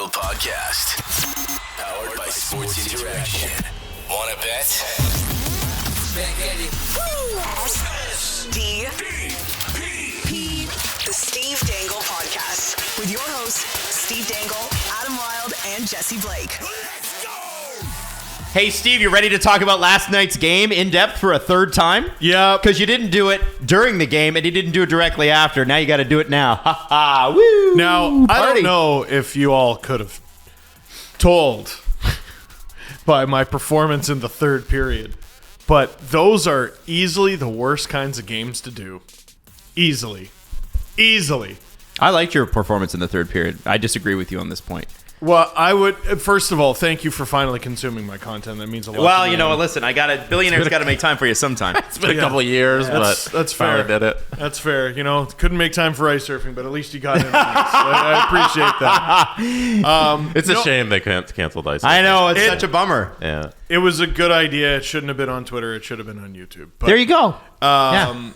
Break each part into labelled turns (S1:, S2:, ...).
S1: Dangle Podcast. Powered by Sports Interaction. Want to bet?
S2: The Steve Dangle Podcast with your hosts, Steve Dangle, Adam Wilde, and Jesse Blake.
S3: Hey, Steve, you ready to talk about last night's game in depth for a third time?
S4: Yeah.
S3: Because you didn't do it during the game and you didn't do it directly after. Now you got to do it now. Ha ha. Woo.
S4: Now, I
S3: Party.
S4: don't know if you all could have told by my performance in the third period, but those are easily the worst kinds of games to do. Easily.
S3: I liked your performance in the third period. I disagree with you on this point.
S4: Well, I would, first of all, thank you for finally consuming my content. That means a lot.
S3: Well,
S4: to me.
S3: you know, listen, billionaires got to make time for you sometime.
S5: It's been a couple of years, but
S4: that's fair.
S5: finally did it.
S4: That's fair. You know, couldn't make time for ice surfing, but at least you got in on this. I appreciate that.
S5: It's a shame they can't cancel ice.
S3: I know, it's such a bummer.
S5: Yeah.
S4: It was a good idea. It shouldn't have been on Twitter. It should have been on YouTube. But,
S3: There you go.
S4: oh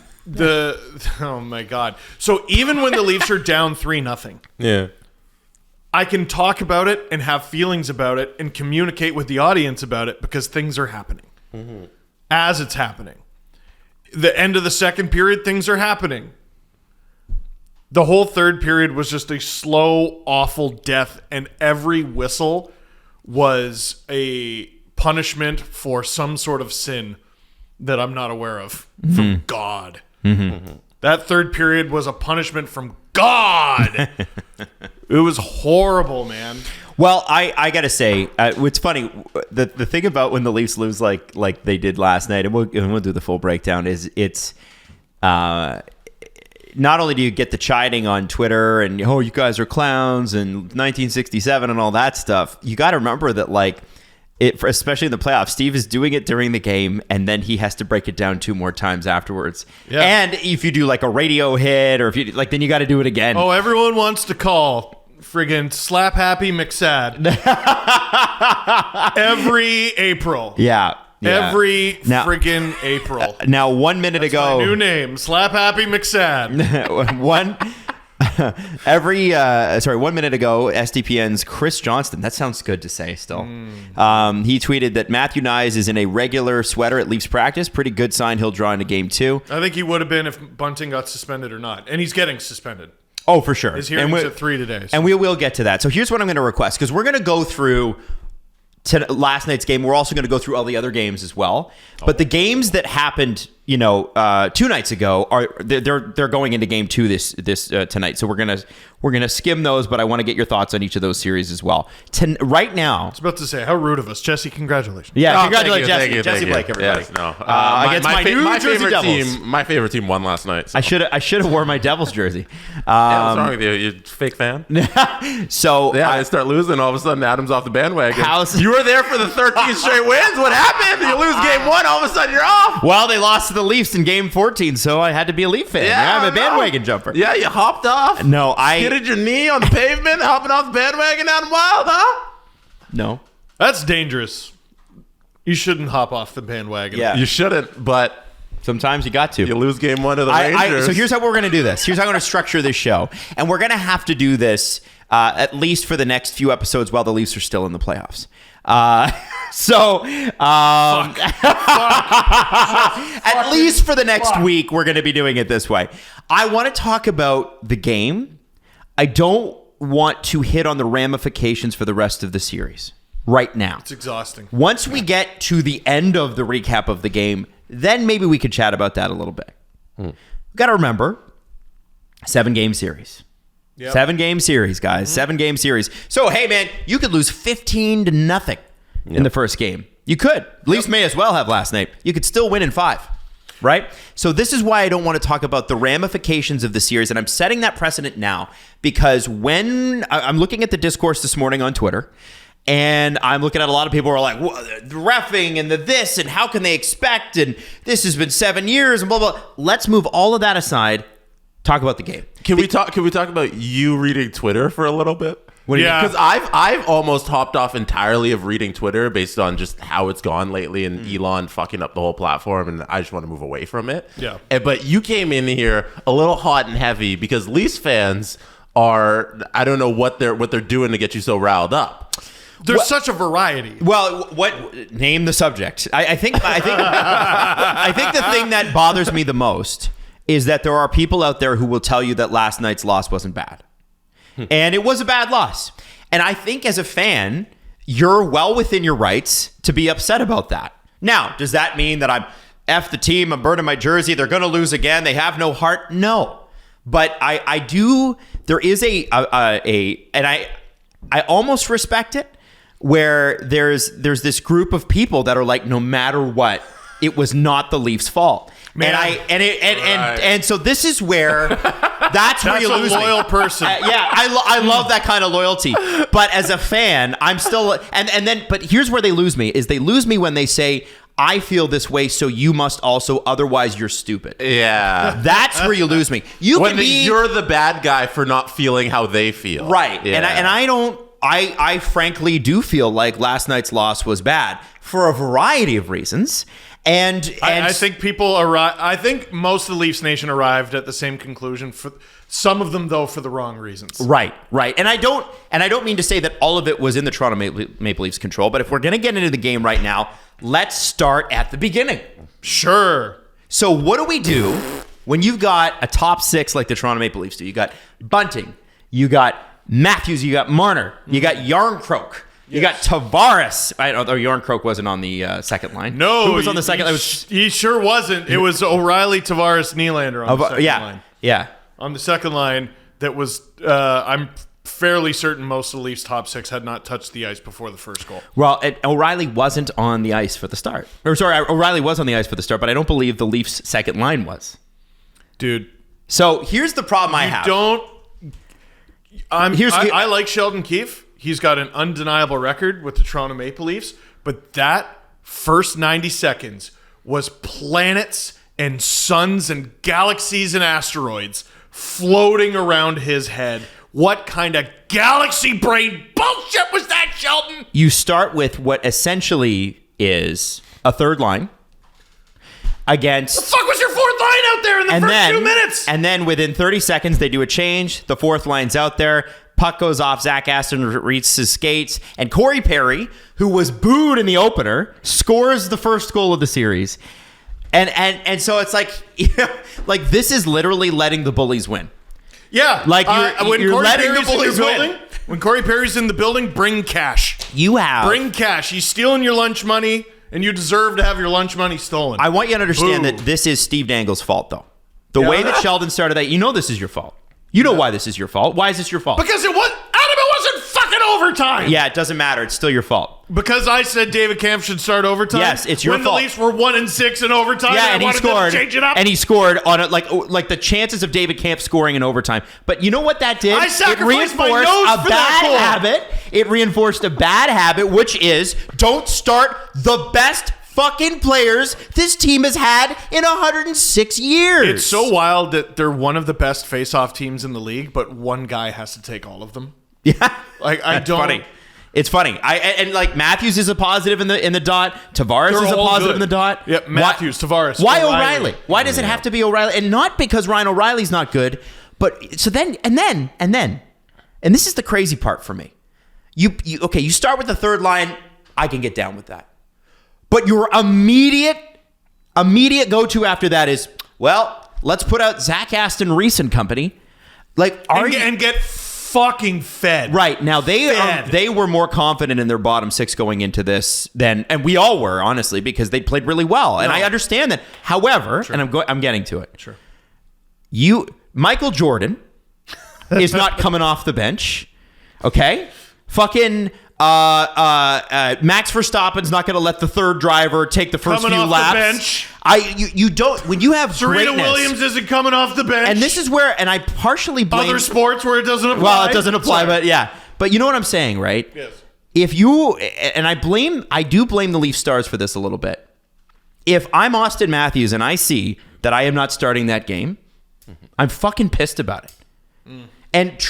S4: my God. So even when the Leafs are down 3-0,
S5: Yeah.
S4: I can talk about it and have feelings about it and communicate with the audience about it because things are happening as it's happening. The end of the second period, things are happening. The whole third period was just a slow, awful death, and every whistle was a punishment for some sort of sin that I'm not aware of from God. That third period was a punishment from God. It was horrible, man.
S3: Well, I got to say, it's funny. The thing about when the Leafs lose like they did last night, and we'll do the full breakdown, is it's not only do you get the chiding on Twitter and, oh, you guys are clowns and 1967 and all that stuff, you got to remember that, like, especially in the playoffs, Steve is doing it during the game, and then he has to break it down 2 more times afterwards. Yeah. And if you do like a radio hit, or if you like, then you got to do it again.
S4: Oh, everyone wants to call friggin' slap happy McSad every April.
S3: Yeah.
S4: Every friggin' April.
S3: Now, 1 minute ago,
S4: my new name, slap happy McSad.
S3: 1 minute ago, SDPN's Chris Johnston, that sounds good to say still. He tweeted that Matthew Nyes is in a regular sweater at Leafs practice. Pretty good sign he'll draw into game 2.
S4: I think he would have been if Bunting got suspended or not. And he's getting suspended.
S3: Oh, for sure.
S4: His hearing's at 3 today. So.
S3: And we will get to that. So here's what I'm going to request, because we're going to go through last night's game. We're also going to go through all the other games as well. But the games that happened, 2 nights ago they're going into game 2 this tonight. So we're gonna skim those, but I want to get your thoughts on each of those series as well. Right now,
S4: I was about to say, how rude of us, Jesse. Congratulations.
S3: Yeah, congratulations,
S5: thank
S3: Jesse
S5: you.
S3: Blake, everybody.
S5: Yes, no.
S3: Against my New Jersey
S5: favorite
S3: Devils.
S5: My favorite team won last night. So.
S3: I should have worn my Devils jersey.
S5: What's wrong with you? You fake fan?
S3: So
S5: I start losing. All of a sudden, Adam's off the bandwagon.
S3: You
S5: were there for the 13 straight wins. What happened? You lose game 1. All of a sudden, you're off.
S3: Well, they lost to the Leafs in game 14, so I had to be a Leaf fan.
S5: Yeah,
S3: I'm a bandwagon jumper.
S5: Yeah, you hopped off.
S3: No,
S5: skidded your knee on the pavement, hopping off the bandwagon out wild, huh?
S3: No.
S4: That's dangerous. You shouldn't hop off the bandwagon.
S3: Yeah.
S5: You shouldn't, but
S3: sometimes you got to.
S5: You lose game 1 to the Rangers.
S3: So here's how we're going to do this. Here's how I'm going to structure this show. And we're going to have to do this at least for the next few episodes while the Leafs are still in the playoffs. At least for the next week, we're going to be doing it this way. I want to talk about the game. I don't want to hit on the ramifications for the rest of the series right now.
S4: It's exhausting.
S3: Once we get to the end of the recap of the game, then maybe we could chat about that a little bit. We've got to remember, 7-game series. Yep. 7-game series, guys. 7-game series. So, hey, man, you could lose 15-0 in the first game. You could. Leafs may as well have last night. You could still win in 5, right? So this is why I don't want to talk about the ramifications of the series, and I'm setting that precedent now because when I'm looking at the discourse this morning on Twitter, and I'm looking at a lot of people who are like, the reffing and the this, and how can they expect, and this has been 7 years, and blah, blah. Let's move all of that aside. Talk about the game.
S5: Can we talk about you reading Twitter for a little bit?
S3: What do you mean?
S5: Because I've almost hopped off entirely of reading Twitter based on just how it's gone lately and Elon fucking up the whole platform, and I just want to move away from it.
S4: Yeah.
S5: But you came in here a little hot and heavy because Leafs fans are, I don't know what they're doing to get you so riled up.
S4: There's such a variety.
S3: Well, name the subject. I think the thing that bothers me the most is that there are people out there who will tell you that last night's loss wasn't bad. And it was a bad loss. And I think as a fan, you're well within your rights to be upset about that. Now, does that mean that I'm F the team, I'm burning my jersey, they're going to lose again, they have no heart? No. But I do, there is and I almost respect it, where there's this group of people that are like, no matter what, it was not the Leafs' fault. Man. And so this is where that's where you lose
S4: a loyal person.
S3: I love that kind of loyalty. But as a fan, I'm still but here's where they lose me is they lose me when they say, I feel this way, so you must also, otherwise you're stupid.
S5: Yeah.
S3: That's where you lose me.
S5: You're the bad guy for not feeling how they feel.
S3: Right.
S5: Yeah.
S3: And I don't I frankly do feel like last night's loss was bad for a variety of reasons. And
S4: I think people arrive. I think most of the Leafs Nation arrived at the same conclusion. For some of them, though, for the wrong reasons.
S3: Right. And I don't mean to say that all of it was in the Toronto Maple Leafs' control. But if we're going to get into the game right now, let's start at the beginning.
S4: Sure.
S3: So what do we do when you've got a top six like the Toronto Maple Leafs do? You got Bunting, you got Matthews, you got Marner, you got Yarncroke. You got Tavares. Although Yarncroke wasn't on the second line.
S4: No.
S3: Who was on the second line?
S4: He sure wasn't. It was O'Reilly, Tavares, Nylander on the second line.
S3: Yeah.
S4: On the second line, that was, I'm fairly certain most of the Leafs' top six had not touched the ice before the first goal.
S3: Well, O'Reilly wasn't on the ice for the start. O'Reilly was on the ice for the start, but I don't believe the Leafs' second line was.
S4: Dude.
S3: So here's the problem I have.
S4: I like Sheldon Keefe. He's got an undeniable record with the Toronto Maple Leafs, but that first 90 seconds was planets and suns and galaxies and asteroids floating around his head. What kind of galaxy brain bullshit was that, Sheldon?
S3: You start with what essentially is a third line against...
S4: The fuck was your fourth line out there in the first 2 minutes?
S3: And then within 30 seconds, they do a change. The fourth line's out there. Puck goes off. Zach Aston reaches his skates. And Corey Perry, who was booed in the opener, scores the first goal of the series. And so it's like, like this is literally letting the bullies win.
S4: Yeah.
S3: Like you're letting the bullies win.
S4: When Corey Perry's in the building, bring cash. Bring cash. He's stealing your lunch money, and you deserve to have your lunch money stolen.
S3: I want you to understand that this is Steve Dangle's fault, though. The way that Sheldon started that, this is your fault. You know why this is your fault. Why is this your fault?
S4: Because it wasn't fucking overtime.
S3: Yeah, it doesn't matter. It's still your fault.
S4: Because I said David Kampf should start overtime.
S3: Yes, it's your fault.
S4: When the Leafs were 1-6 in overtime,
S3: yeah, and he scored.
S4: To change it up.
S3: And he scored on it, like the chances of David Kampf scoring in overtime. But you know what that did?
S4: I sacrificed my nose for that goal.
S3: It reinforced a bad habit, which is don't start the best fucking players this team has had in 106 years.
S4: It's so wild that they're one of the best face-off teams in the league, but one guy has to take all of them.
S3: Yeah,
S4: Funny.
S3: It's funny. And Matthews is a positive in the dot. Tavares is a positive in the dot.
S4: Yep, Matthews, Tavares.
S3: Why O'Reilly? Why does it have to be O'Reilly? And not because Ryan O'Reilly's not good, but so then and this is the crazy part for me. You start with the third line. I can get down with that. But your immediate go-to after that is, well, let's put out Zach Aston, Reese and company.
S4: And get fucking fed.
S3: Right. Now, they were more confident in their bottom six going into this and we all were, honestly, because they played really well. And I understand that. However, and I'm getting to it.
S4: Sure.
S3: Michael Jordan is not coming off the bench. Okay? Fucking... Max Verstappen's not going to let the third driver take the first
S4: coming
S3: few
S4: off
S3: laps.
S4: The bench.
S3: You don't when you have
S4: Serena
S3: greatness,
S4: Williams isn't coming off the bench.
S3: and this is where, and I partially blame
S4: other sports where it doesn't apply.
S3: Well, it doesn't apply, but yeah. But you know what I'm saying, right?
S4: Yes.
S3: If you and I do blame the Leaf Stars for this a little bit. If I'm Austin Matthews and I see that I am not starting that game, I'm fucking pissed about it. And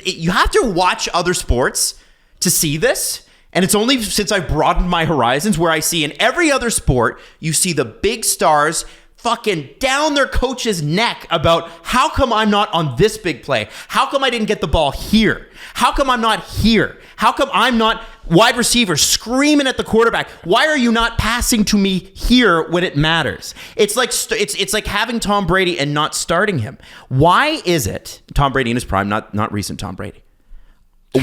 S3: you have to watch other sports to see this, and it's only since I've broadened my horizons where I see in every other sport, you see the big stars fucking down their coach's neck about how come I'm not on this big play? How come I didn't get the ball here? How come I'm not here? How come I'm not wide receiver screaming at the quarterback? Why are you not passing to me here when it matters? It's like it's like having Tom Brady and not starting him. Why is it Tom Brady in his prime, not recent Tom Brady?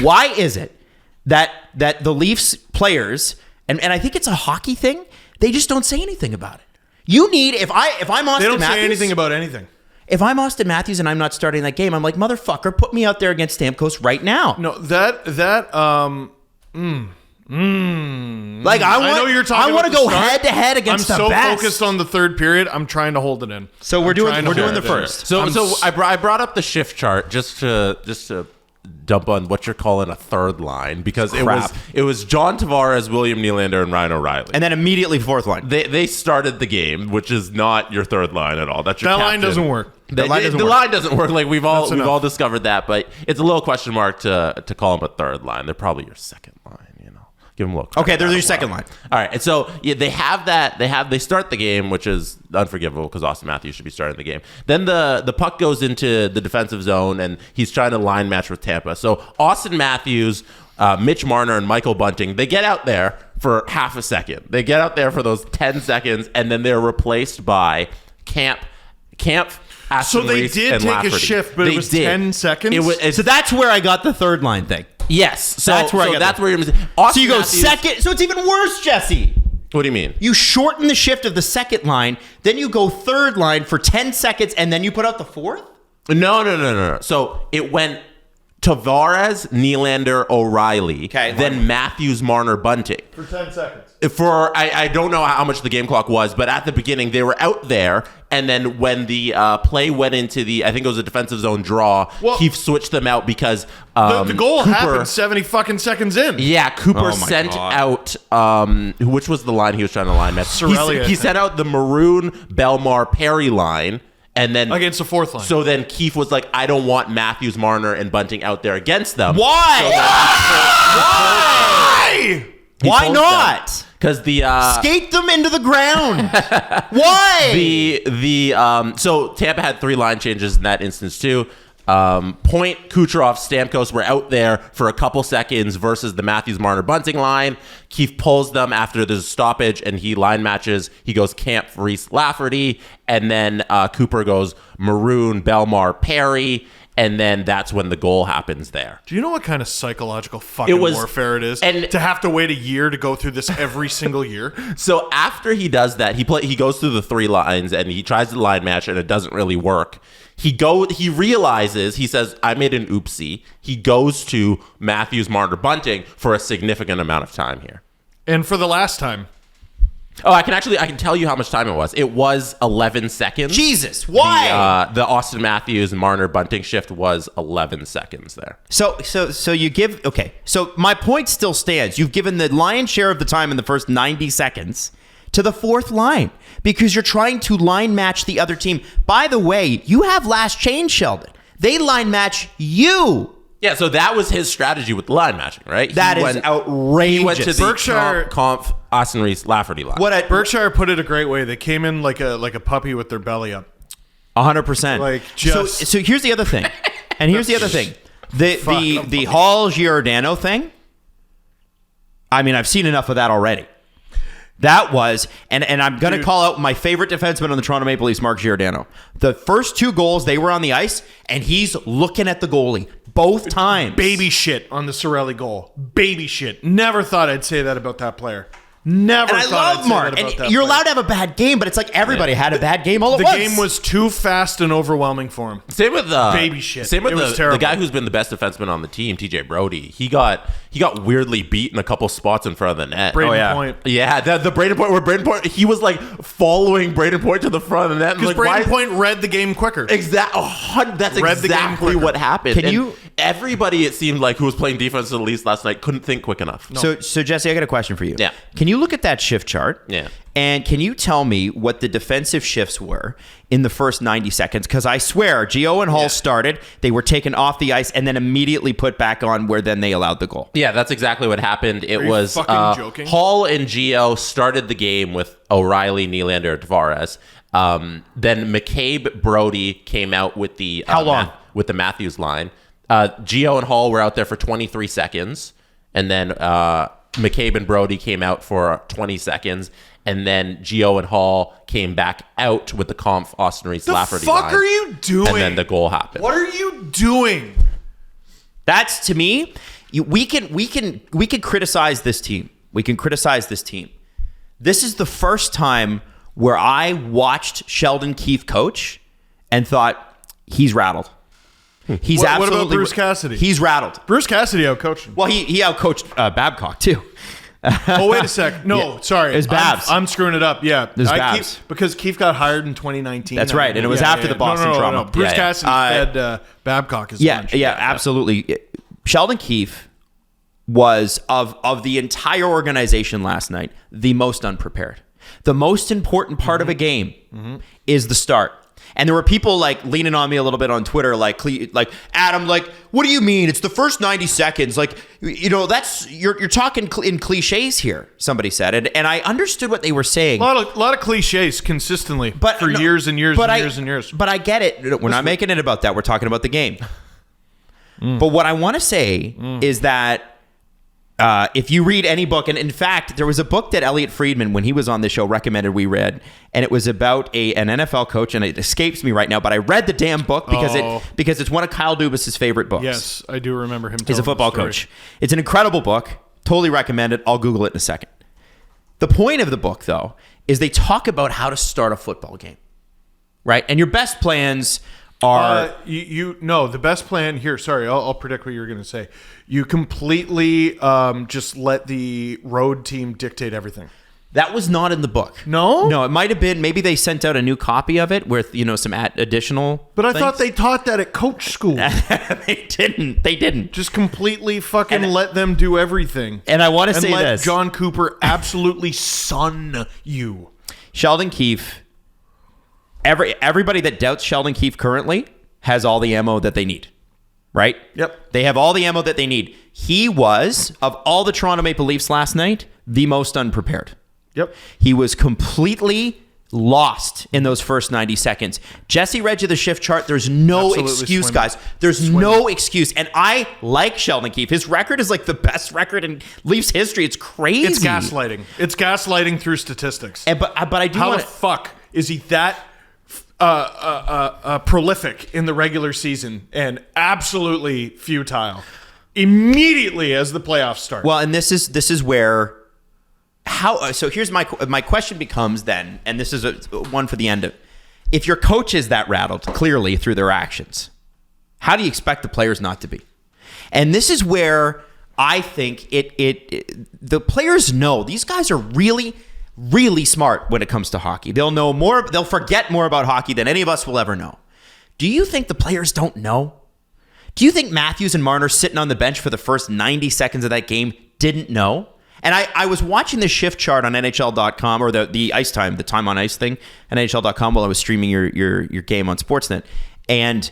S3: Why is it that the Leafs players, and I think it's a hockey thing, they just don't say anything about it? You need, if I'm Austin Matthews.
S4: They don't say anything about anything.
S3: If I'm Austin Matthews and I'm not starting that game, I'm like, motherfucker, put me out there against Stamkos right now.
S4: No,
S3: Like I
S4: know you're talking.
S3: I want to
S4: about
S3: go
S4: the start.
S3: head to head against the
S4: I'm so
S3: best.
S4: focused on the third period. I'm trying to hold it in.
S3: So we're doing the first.
S5: So I brought up the shift chart just to dump on what you're calling a third line, because it was John Tavares, William Nylander, and Ryan O'Reilly,
S3: And then immediately fourth line.
S5: They started the game, which is not your third line at all. That's your captain.
S4: Line doesn't work.
S5: The line doesn't work. Like we've all discovered that, but it's a little question mark to call them a third line. They're probably your second line. Give them a look.
S3: Okay, they're your second line.
S5: All right, and so they have that. They start the game, which is unforgivable because Austin Matthews should be starting the game. Then the puck goes into the defensive zone, and he's trying to line match with Tampa. So Austin Matthews, Mitch Marner, and Michael Bunting, they get out there for half a second. They get out there for those 10 seconds, and then they're replaced by Camp.
S4: So they did take a shift, but it was 10 seconds?
S3: So that's where I got the third line thing.
S5: Yes. So
S3: that's where you're. So you go second. So it's even worse, Jesse.
S5: What do you mean?
S3: You shorten the shift of the second line, then you go third line for 10 seconds, and then you put out the fourth?
S5: No. So it went Tavares, Nylander, O'Reilly, then Matthews, Marner, Bunting.
S4: For 10 seconds.
S5: I don't know how much the game clock was, but at the beginning they were out there, and then when the play went into I think it was a defensive zone draw, he switched them out because
S4: the goal happened 70 fucking seconds in.
S5: Yeah, Cooper sent out which was the line he was trying to line match. He sent out the Maroon, Belmar, Perry line. And then
S4: against the fourth line.
S5: So then Keefe was like, I don't want Matthews, Marner, and Bunting out there against them.
S3: Why? Why not?
S5: Because
S3: skate them into the ground. Why?
S5: So Tampa had 3 line changes in that instance too. Point, Kucherov, Stamkos were out there for a couple seconds versus the Matthews, Marner, Bunting line. Keefe pulls them after there's a stoppage, and he line matches. He goes Camp, Reese, Lafferty, and then Cooper goes Maroon, Belmar, Perry, and then that's when the goal happens there.
S4: Do you know what kind of psychological fucking warfare it is? And to have to wait a year to go through this every single year?
S5: So after he does that, he goes through the 3 lines, and he tries to line match, and it doesn't really work. He realizes, he says, I made an oopsie. He goes to Matthews, Marner, Bunting for a significant amount of time here.
S4: And for the last time.
S5: Oh, I can tell you how much time it was. It was 11 seconds.
S3: Jesus, why?
S5: The Austin Matthews, Marner, Bunting shift was 11 seconds there.
S3: So you give, okay. So my point still stands. You've given the lion's share of the time in the first 90 seconds to the fourth line because you're trying to line match the other team. By the way, you have last change, Sheldon. They line match you.
S5: Yeah, so that was his strategy with the line matching, right?
S3: That is outrageous.
S5: He went to the
S4: Berkshire
S5: Kampf, Austin Reese, Lafferty line.
S4: Berkshire put it a great way. They came in like a puppy with their belly up.
S3: 100%.
S4: Like
S3: so here's the other thing. And here's the other thing. The Hall Giordano thing. I mean, I've seen enough of that already. That was, and I'm going to call out my favorite defenseman on the Toronto Maple Leafs, Mark Giordano. The first 2 goals, they were on the ice, and he's looking at the goalie both times.
S4: Baby shit on the Cirelli goal. Baby shit. Never thought I'd say that about that player. Never.
S3: And I love Mark. And you're allowed to have a bad game, but it's like everybody had a bad game all at once.
S4: The game was too fast and overwhelming for him.
S5: Same with
S4: baby shit.
S5: Same with the guy who's been the best defenseman on the team, TJ Brody. He got weirdly beat in a couple spots in front of the net.
S4: Braden Point.
S5: Yeah, the Braden Point, where Braden Point, he was like following Braden Point to the front of the net.
S4: Because Braden Point read the game quicker.
S5: Exactly. That's exactly what happened. Everybody, it seemed like, who was playing defense at the Leafs last night couldn't think quick enough.
S3: No. So Jesse, I got a question for you.
S5: Yeah.
S3: Can you look at that shift chart?
S5: Yeah.
S3: And can you tell me what the defensive shifts were in the first 90 seconds? Because I swear, Gio and Hall started, they were taken off the ice and then immediately put back on where then they allowed the goal.
S5: Yeah, that's exactly what happened. It was
S4: fucking joking?
S5: Hall and Gio started the game with O'Reilly, Nylander, Tavares. Then McCabe, Brody came out with the
S3: How long?
S5: With the Matthews line. Gio and Hall were out there for 23 seconds, and then McCabe and Brody came out for 20 seconds, and then Gio and Hall came back out with the Kampf, Austin Reese, Lafferty line.
S4: The fuck are you doing?
S5: And then the goal happened.
S4: What are you doing?
S3: That's, to me, we can criticize this team. We can criticize this team. This is the first time where I watched Sheldon Keefe coach and thought, he's rattled. He's
S4: What
S3: absolutely.
S4: about Bruce Cassidy?
S3: He's rattled.
S4: Bruce Cassidy outcoached him.
S3: Well, he outcoached Babcock too.
S4: Oh, wait a sec. No,
S3: Yeah.
S4: sorry.
S3: It was Babs.
S4: I'm screwing it up. Yeah.
S3: was Babs.
S4: Because Keefe got hired in 2019.
S3: That's right, and it was after the Boston drama.
S4: Bruce
S3: Yeah, yeah.
S4: Cassidy fed Babcock his
S3: Yeah,
S4: lunch.
S3: yeah, absolutely. Sheldon Keefe was, of the entire organization last night, the most unprepared. The most important part of a game is the start. And there were people like leaning on me a little bit on Twitter, like Adam, like, what do you mean? It's the first 90 seconds. Like, that's you're talking in cliches here. Somebody said, and I understood what they were saying.
S4: A lot of cliches consistently, for years and years and years and years.
S3: But I get it. We're not making it about that. We're talking about the game. But what I want to say is that if you read any book, and in fact, there was a book that Elliot Friedman, when he was on the show, recommended we read, and it was about an NFL coach, and it escapes me right now, but I read the damn book because it's one of Kyle Dubas's favorite books.
S4: Yes, I do remember him.
S3: He's a football coach. It's an incredible book. Totally recommend it. I'll Google it in a second. The point of the book, though, is they talk about how to start a football game, right? And your best plans are...
S4: the best plan here, sorry, I'll predict what you're going to say. You completely just let the road team dictate everything.
S3: That was not in the book.
S4: No?
S3: No, it might have been. Maybe they sent out a new copy of it with, some additional
S4: But I
S3: things.
S4: thought they taught that at coach school.
S3: They didn't.
S4: Just completely fucking let them do everything.
S3: And I want to say
S4: let
S3: this.
S4: John Cooper absolutely son you.
S3: Sheldon Keefe, everybody that doubts Sheldon Keefe currently has all the ammo that they need. Right?
S4: Yep.
S3: They have all the ammo that they need. He was, of all the Toronto Maple Leafs last night, the most unprepared.
S4: Yep.
S3: He was completely lost in those first 90 seconds. Jesse read you the shift chart. There's no
S4: Absolutely
S3: excuse,
S4: swimming.
S3: guys. There's no excuse. And I like Sheldon Keefe. His record is like the best record in Leafs history. It's crazy.
S4: It's gaslighting. It's gaslighting through statistics.
S3: But I do
S4: How
S3: want
S4: the fuck is he that prolific in the regular season and absolutely futile immediately as the playoffs start?
S3: Well, and this is where so here's my question becomes then, and this is one for the end of, if your coach is that rattled clearly through their actions, how do you expect the players not to be? And this is where I think the players know these guys are really, really smart when it comes to hockey. They'll know more, they'll forget more about hockey than any of us will ever know. Do you think the players don't know? Do you think Matthews and Marner sitting on the bench for the first 90 seconds of that game didn't know? And I was watching the shift chart on NHL.com, or the ice time, the time on ice thing on NHL.com while I was streaming your game on Sportsnet. And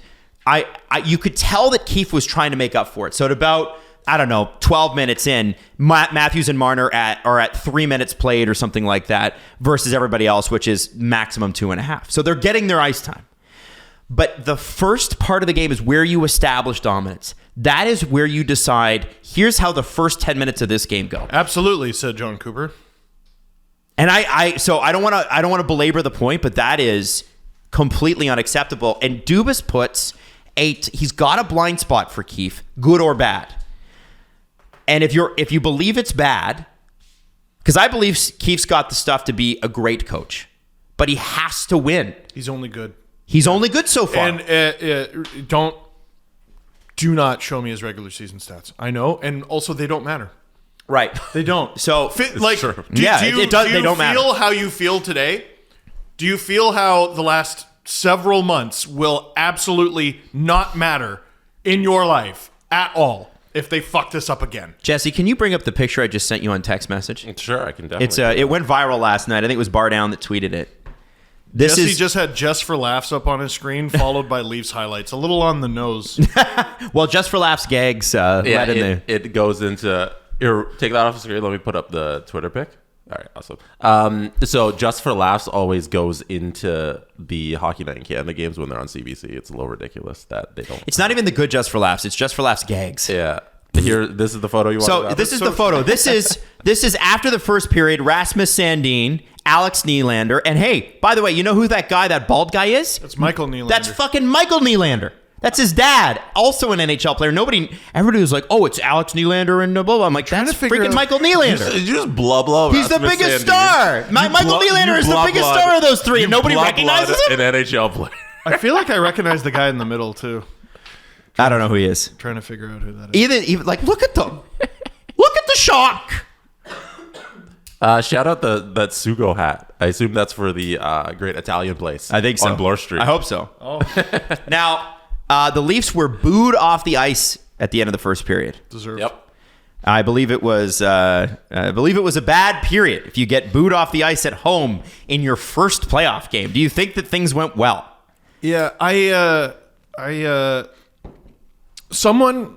S3: you could tell that Keefe was trying to make up for it. So at about, 12 minutes in, Matthews and Marner are at 3 minutes played or something like that versus everybody else, which is maximum 2.5. So they're getting their ice time. But the first part of the game is where you establish dominance. That is where you decide, here's how the first 10 minutes of this game go.
S4: Absolutely, said John Cooper.
S3: And so I don't want to belabor the point, but that is completely unacceptable. And Dubas puts he's got a blind spot for Keefe, good or bad. And if you believe it's bad, because I believe Keefe's got the stuff to be a great coach, but he has to win.
S4: He's only good.
S3: He's only good so far.
S4: And do not show me his regular season stats. I know, and also they don't matter.
S3: Right.
S4: They don't.
S3: So
S4: it
S3: does. They don't matter.
S4: Do you feel how you feel today? Do you feel how the last several months will absolutely not matter in your life at all if they fuck this up again?
S3: Jesse, can you bring up the picture I just sent you on text message?
S5: Sure, I can definitely.
S3: It went viral last night. I think it was Bar Down that tweeted it.
S4: Jesse just had Just for Laughs up on his screen, followed by Leafs highlights. A little on the nose.
S3: Well, Just for Laughs gags.
S5: It goes into... Here, take that off the screen. Let me put up the Twitter pic. All right, awesome. So Just for Laughs always goes into the Hockey Night in Canada games when they're on CBC. It's a little ridiculous that they don't.
S3: It's not even the good Just for Laughs. It's Just for Laughs gags.
S5: Yeah. Here, this is the photo you want.
S3: So this is the photo. This is after the first period. Rasmus Sandin, Alex Nylander, and hey, by the way, you know who that guy, that bald guy is?
S4: That's Michael Nylander.
S3: That's fucking Michael Nylander. That's his dad, also an NHL player. Everybody was like, "Oh, it's Alex Nylander and blah blah." I'm like, "That's freaking Michael Nylander."
S5: You just blah blah.
S3: He's the biggest star. Michael Nylander is the biggest star of those three, and nobody recognizes him.
S5: An NHL player.
S4: I feel like I recognize the guy in the middle too.
S3: I don't know who he is.
S4: Trying to figure out who that is.
S3: Even like, look at them. Look at the shock.
S5: Shout out that Sugo hat. I assume that's for the great Italian place.
S3: I think so.
S5: On Bloor Street.
S3: I hope so.
S4: Oh,
S3: Now, the Leafs were booed off the ice at the end of the first period.
S4: deserved.
S5: Yep.
S3: I believe it was a bad period if you get booed off the ice at home in your first playoff game. Do you think that things went well?
S4: Yeah, someone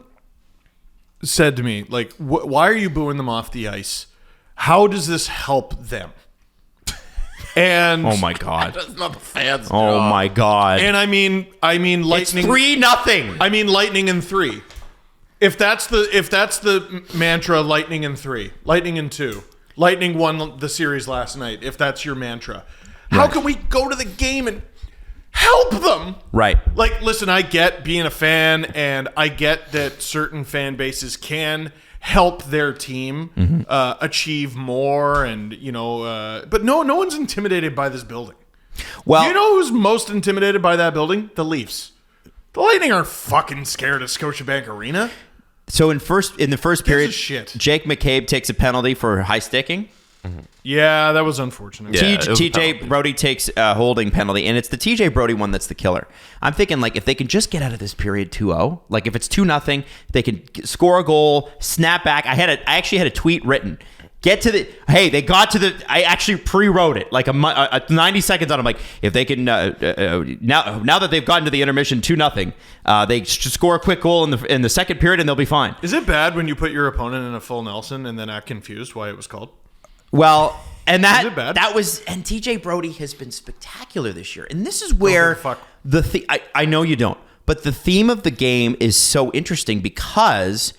S4: said to me, like, why are you booing them off the ice? How does this help them? And
S3: Oh my god.
S5: That's not the fans.
S3: Oh my god.
S4: And I mean
S3: It's
S4: Lightning
S3: 3-0.
S4: I mean Lightning in 3. If that's the mantra, Lightning in 3, Lightning in 2. Lightning won the series last night. If that's your mantra, how can we go to the game and help them?
S3: Right.
S4: Like, listen, I get being a fan, and I get that certain fan bases can help their team achieve more, and but no one's intimidated by this building.
S3: Well,
S4: You know who's most intimidated by that building? The Leafs. The Lightning are fucking scared of Scotiabank Arena.
S3: so in the first period,
S4: shit.
S3: Jake McCabe takes a penalty for high sticking.
S4: Yeah, that was unfortunate.
S5: Yeah. it was a
S3: TJ
S5: penalty.
S3: Brody takes a holding penalty, and it's the TJ Brody one that's the killer. I'm thinking, like, if they can just get out of this period 2-0, like if it's 2-0, they can score a goal, snap back. I actually had a tweet written. They got to the. I actually pre-wrote it like a 90 seconds on. I'm like, if they can now that they've gotten to the intermission 2-0, they should score a quick goal in the second period and they'll be fine.
S4: Is it bad when you put your opponent in a full Nelson and then act confused why it was called?
S3: Well, and
S4: Is it bad?
S3: and TJ Brody has been spectacular this year, and this is where
S4: fuck.
S3: I know you don't, but the theme of the game is so interesting because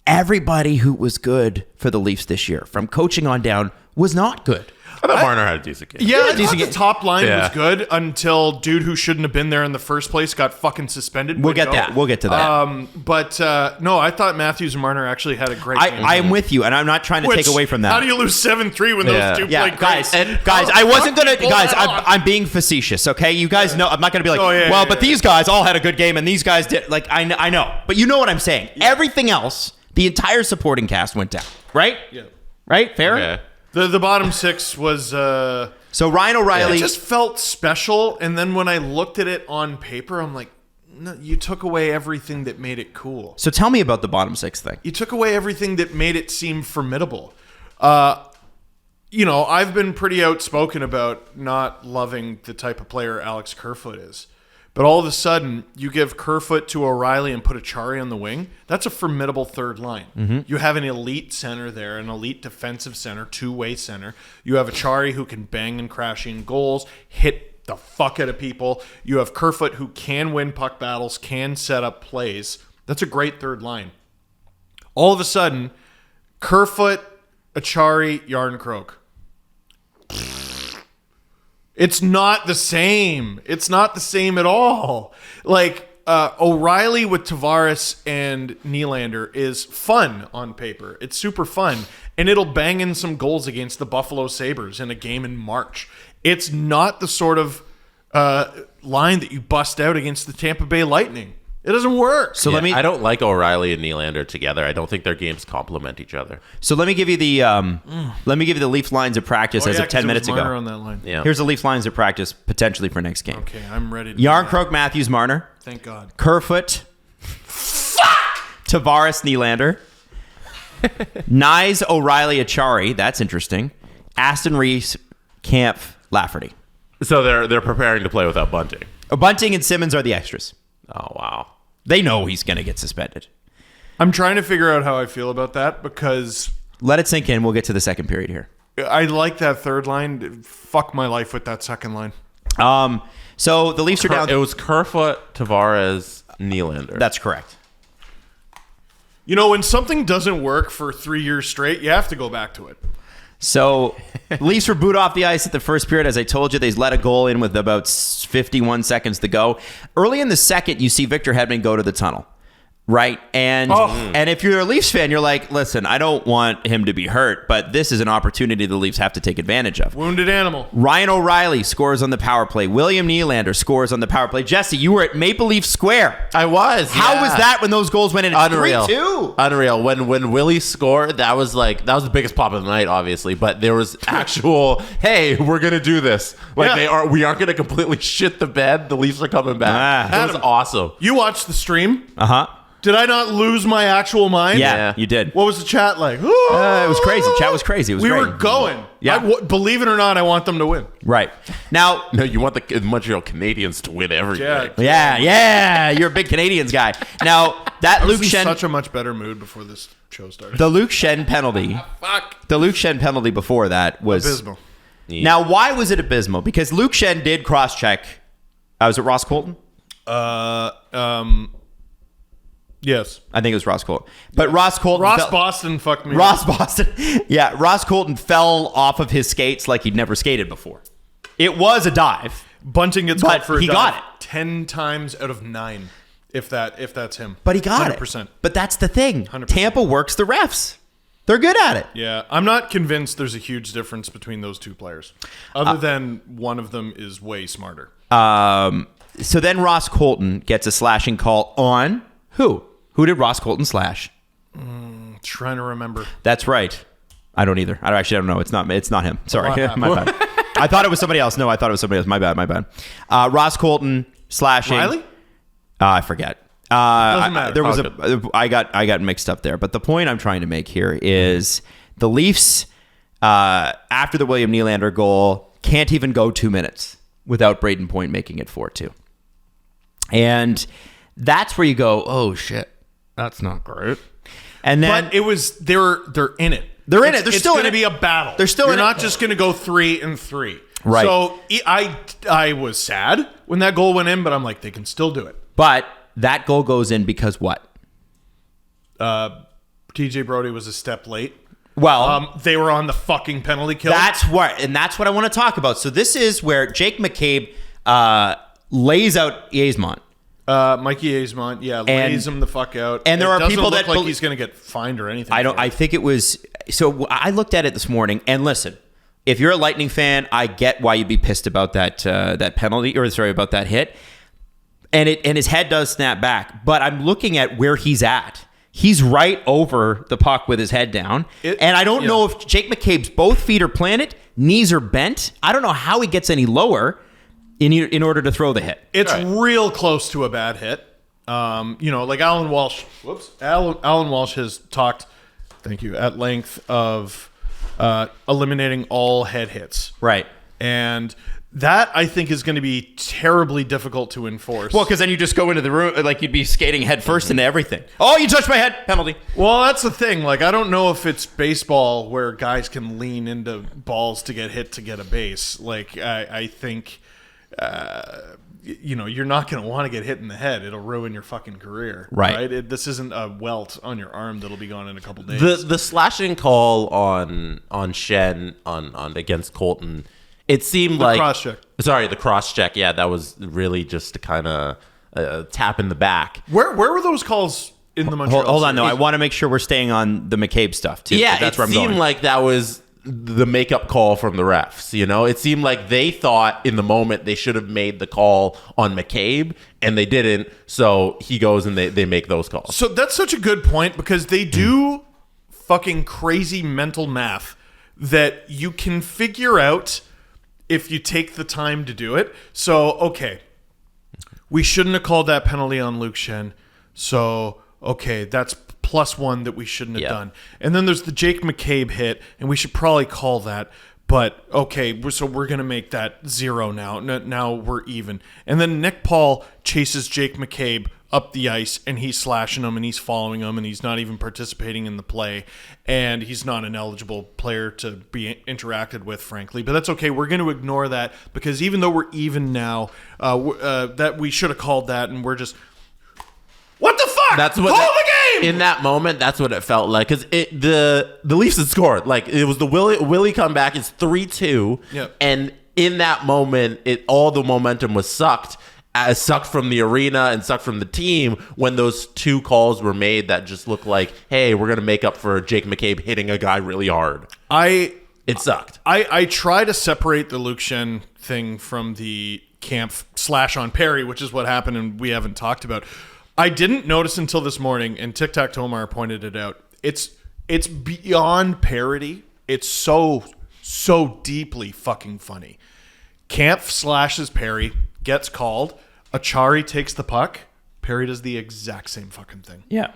S3: everybody who was good for the Leafs this year, from coaching on down, was not good.
S5: I thought Marner had a decent game.
S4: Yeah, I thought the top line
S5: Yeah.
S4: was good until dude who shouldn't have been there in the first place got fucking suspended.
S3: We'll get that. We'll get to that.
S4: But no, I thought Matthews and Marner actually had a great game.
S3: I am with you, and I'm not trying to take away from that.
S4: How do you lose 7-3 when
S5: Yeah.
S4: those two
S3: Yeah,
S4: play
S3: guys,
S4: great?
S3: I wasn't gonna.
S4: Pull
S3: Guys,
S4: that off.
S3: I'm being facetious. Okay, you guys know I'm not gonna be like,
S4: yeah,
S3: but these guys all had a good game, and these guys did. Like, I know, but you know what I'm saying. Everything else, the entire supporting cast went down. Right?
S4: Yeah.
S3: Right? Fair.
S5: Okay.
S4: The bottom six was.
S3: So Ryan O'Reilly.
S4: It just felt special, and then when I looked at it on paper, I'm like, no, you took away everything that made it cool.
S3: So tell me about the bottom six thing.
S4: You took away everything that made it seem formidable. I've been pretty outspoken about not loving the type of player Alex Kerfoot is. But all of a sudden, you give Kerfoot to O'Reilly and put Achari on the wing. That's a formidable third line.
S3: Mm-hmm.
S4: You have an elite center there, an elite defensive center, two-way center. You have Achari who can bang and crash in goals, hit the fuck out of people. You have Kerfoot who can win puck battles, can set up plays. That's a great third line. All of a sudden, Kerfoot, Achari, Yarncroke. It's not the same. It's not the same at all. Like, O'Reilly with Tavares and Nylander is fun on paper. It's super fun. And it'll bang in some goals against the Buffalo Sabres in a game in March. It's not the sort of line that you bust out against the Tampa Bay Lightning. It doesn't work.
S3: So
S5: I don't like O'Reilly and Nylander together. I don't think their games complement each other.
S3: So let me give you the Leafs lines of practice as of 10 minutes ago.
S4: On that line.
S5: Yeah.
S3: Here's the Leafs lines of practice potentially for next game.
S4: Okay, I'm ready to
S3: Yarncroke, Matthews, Marner,
S4: Thank God.
S3: Kerfoot, Tavares, Nylander, Nyes, O'Reilly, Achari. That's interesting. Aston Reese, Camp, Lafferty.
S5: So they're preparing to play without Bunting.
S3: Bunting and Simmons are the extras.
S5: Oh, wow.
S3: They know he's going to get suspended.
S4: I'm trying to figure out how I feel about that because
S3: Let it sink in. We'll get to the second period here.
S4: I like that third line. Fuck my life with that second line.
S3: So the Leafs are down.
S5: It was Kerfoot, Tavares, Nylander.
S3: That's correct.
S4: You know, when something doesn't work for 3 years straight, you have to go back to it.
S3: So Leafs were booed off the ice at the first period. As I told you, they let a goal in with about 51 seconds to go. Early in the second, you see Victor Hedman go to the tunnel. Right. And if you're a Leafs fan, you're like, listen, I don't want him to be hurt, but this is an opportunity the Leafs have to take advantage of.
S4: Wounded animal.
S3: Ryan O'Reilly scores on the power play. William Nylander scores on the power play. Jesse, you were at Maple Leaf Square.
S5: I was.
S3: How was that when those goals went in?
S5: Unreal.
S3: 3-2.
S5: Unreal. When Willie scored, that was the biggest pop of the night, obviously. But there was actual, hey, we're gonna do this. We aren't gonna completely shit the bed. The Leafs are coming back. That was awesome.
S4: You watched the stream?
S3: Uh-huh.
S4: Did I not lose my actual mind?
S3: Yeah, you did.
S4: What was the chat like?
S3: It was crazy. Chat was crazy. It was
S4: we
S3: great.
S4: were going.
S3: Yeah.
S4: Believe it or not, I want them to win.
S3: Right. Now,
S5: No, you want the Montreal Canadiens to win everything.
S3: yeah, you're a big Canadians guy. Now, that
S4: I was
S3: Luke
S4: in
S3: Shen,
S4: such a much better mood before this show started.
S3: the Luke Shen penalty.
S4: Fuck.
S3: The Luke Shen penalty before that was
S4: Abysmal.
S3: Now, why was it abysmal? Because Luke Shen did cross-check. Was it Ross Colton?
S4: Yes.
S3: I think it was Ross Colton. But Ross Colton...
S4: Boston fucked me up.
S3: Ross Boston. Yeah, Ross Colton fell off of his skates like he'd never skated before. It was a dive.
S4: Bunting gets
S3: But
S4: called for a
S3: he
S4: dive
S3: got it.
S4: 10 times out of 9, if that's him.
S3: But he got
S4: 100%.
S3: it. But that's the thing.
S4: 100%.
S3: Tampa works the refs. They're good at it.
S4: Yeah, I'm not convinced there's a huge difference between those two players, other than one of them is way smarter.
S3: So then Ross Colton gets a slashing call on who? Who did Ross Colton slash?
S4: Trying to remember.
S3: That's right. I don't either. I don't know. It's not him. Sorry.
S4: What
S3: My bad. I thought it was somebody else. No, I thought it was somebody else. My bad. Ross Colton slashing.
S4: Riley?
S3: I forget.
S4: Doesn't matter.
S3: There was I got mixed up there. But the point I'm trying to make here is the Leafs, after the William Nylander goal, can't even go 2 minutes without Braden Point making it 4-2. And that's where you go, oh shit, that's not great. And then
S4: But it was they're in it.
S3: They're in it. They're still
S4: going
S3: in
S4: to
S3: it.
S4: be a battle.
S3: They're still
S4: You're
S3: in it.
S4: not just going to go 3-3.
S3: Right.
S4: So I was sad when that goal went in, but I'm like, they can still do it.
S3: But that goal goes in because what?
S4: TJ Brody was a step late.
S3: Well,
S4: They were on the fucking penalty kill.
S3: that's what I want to talk about. So this is where Jake McCabe lays out Yzerman.
S4: Mikey Yzerman, lays him the fuck out.
S3: and there
S4: It
S3: are
S4: doesn't
S3: people
S4: look
S3: that
S4: like
S3: bel-
S4: he's going to get fined or anything.
S3: I think it was. So I looked at it this morning, and listen, if you're a Lightning fan, I get why you'd be pissed about that penalty, or sorry, about that hit. And his head does snap back, but I'm looking at where he's at. He's right over the puck with his head down. And I don't know if Jake McCabe's both feet are planted, knees are bent. I don't know how he gets any lower in order to throw the hit.
S4: It's real close to a bad hit. Like Alan Walsh. Alan Walsh has talked, thank you, at length of eliminating all head hits.
S3: Right.
S4: And that, I think, is going to be terribly difficult to enforce.
S3: Well, because then you just go into the room, like you'd be skating head first into everything. Oh, you touched my head. Penalty.
S4: Well, that's the thing. Like, I don't know if it's baseball where guys can lean into balls to get hit to get a base. Like, I think, you're not going to want to get hit in the head. It'll ruin your fucking career.
S3: Right.
S4: This isn't a welt on your arm that'll be gone in a couple days.
S5: The slashing call on Shen on against Colton, it seemed like
S4: cross-check.
S5: Sorry, the cross check. Yeah, that was really just to kind of tap in the back.
S4: Where were those calls in the Montreal?
S3: Hold on, though.
S4: series?
S3: I want to make sure we're staying on the McCabe stuff too.
S5: Yeah,
S3: that's
S5: it
S3: where I'm
S5: seemed
S3: going.
S5: like that was the makeup call from the refs. It seemed like they thought in the moment they should have made the call on McCabe, and they didn't. So he goes and they make those calls.
S4: So that's such a good point because they do fucking crazy mental math that you can figure out if you take the time to do it. So, okay, we shouldn't have called that penalty on Luke Shen. So, okay, that's +1 that we shouldn't have done. And then there's the Jake McCabe hit, and we should probably call that. But, okay, so we're going to make that 0 now. Now we're even. And then Nick Paul chases Jake McCabe up the ice and he's slashing them and he's following them and he's not even participating in the play and he's not an eligible player to be interacted with, frankly. But that's okay. We're going to ignore that because even though we're even now, that we should have called that and we're just, what the fuck?
S5: That's what
S4: call the game!
S5: In that moment, that's what it felt like. Because the Leafs had scored. Like, it was the Willie comeback. It's 3-2.
S4: Yep.
S5: And in that moment, all the momentum was sucked from the arena and sucked from the team when those two calls were made that just looked like, hey, we're going to make up for Jake McCabe hitting a guy really hard. It sucked.
S4: I try to separate the Luke Shen thing from the camp slash on Perry, which is what happened and we haven't talked about. I didn't notice until this morning, and Tic Tac Tomar pointed it out. It's beyond parody. It's so deeply fucking funny. Camp slashes Perry, gets called. Achari takes the puck. Perry does the exact same fucking thing.
S3: Yeah.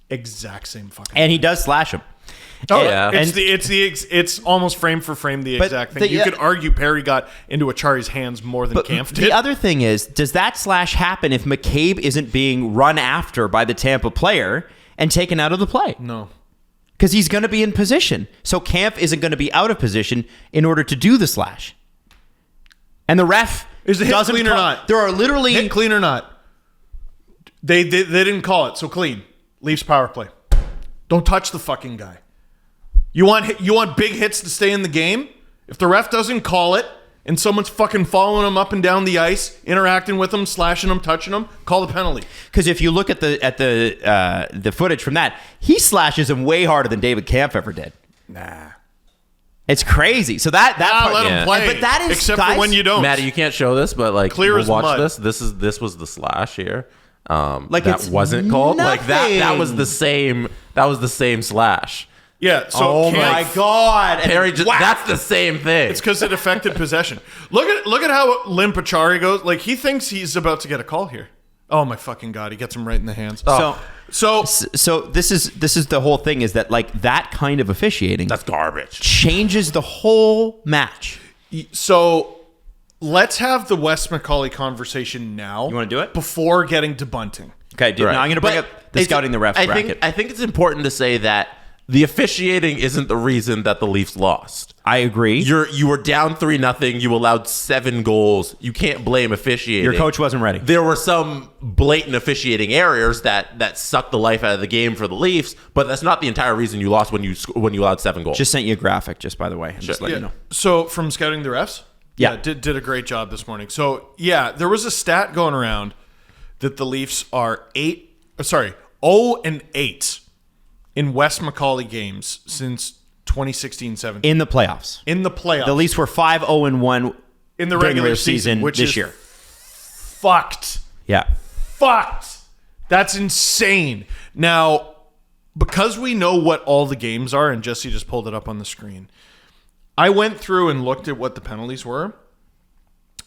S4: Exact same fucking
S3: And
S4: thing.
S3: he does slash him.
S4: Oh,
S5: Yeah.
S4: It's almost frame for frame the exact thing. You could argue Perry got into Achari's hands more than Camp did.
S3: The other thing is, does that slash happen if McCabe isn't being run after by the Tampa player and taken out of the play?
S4: No.
S3: Because he's going to be in position. So Camp isn't going to be out of position in order to do the slash. And the ref
S4: Is the hit
S3: doesn't
S4: clean or not?
S3: There are literally...
S4: Hit clean or not? They didn't call it, so clean. Leafs power play. Don't touch the fucking guy. You want big hits to stay in the game? If the ref doesn't call it and someone's fucking following him up and down the ice, interacting with him, slashing him, touching him, call the penalty.
S3: Because if you look at the footage from that, he slashes him way harder than David Kampf ever did.
S4: Nah.
S3: It's crazy. So that part,
S4: let him play.
S3: But that is,
S4: except
S3: guys,
S4: for when you don't.
S5: Maddie, you can't show this, but like,
S4: Clear as
S5: watch
S4: mud.
S5: this. This was the slash here.
S3: Like,
S5: that
S3: it's
S5: wasn't called. Like that was
S3: nothing.
S5: the same. That was the same slash.
S4: Yeah. So
S3: Oh
S4: Camp,
S3: my God!
S5: Perry just, that's the same thing.
S4: It's because it affected possession. Look at how limp Achari goes. Like he thinks he's about to get a call here. Oh my fucking God! He gets him right in the hands. So
S3: this is the whole thing, is that like that kind of officiating
S5: That's garbage.
S3: changes the whole match.
S4: So let's have the Wes McCauley conversation now.
S3: You wanna do it?
S4: before getting to Bunting?
S3: Okay, dude.
S5: Right.
S3: Now I'm going to bring
S5: But
S3: up the
S5: it's-
S3: scouting the refs bracket.
S5: I think it's important to say that the officiating isn't the reason that the Leafs lost.
S3: I agree.
S5: You were down 3-0. You allowed 7 goals. You can't blame officiating.
S3: Your coach wasn't ready.
S5: There were some blatant officiating errors that sucked the life out of the game for the Leafs, but that's not the entire reason you lost when you allowed 7 goals.
S3: Just sent you a graphic, just by the way. Just let you know.
S4: So from scouting the refs,
S3: Yeah.
S4: did a great job this morning. So yeah, there was a stat going around that the Leafs are 0-8 in Wes McCauley games since 2016-17
S3: In the playoffs.
S4: in the playoffs.
S3: The Leafs were 5-0-1
S4: in the
S3: during
S4: regular season, which
S3: this
S4: is
S3: year.
S4: fucked.
S3: Yeah.
S4: Fucked. That's insane. Now, because we know what all the games are, and Jesse just pulled it up on the screen, I went through and looked at what the penalties were.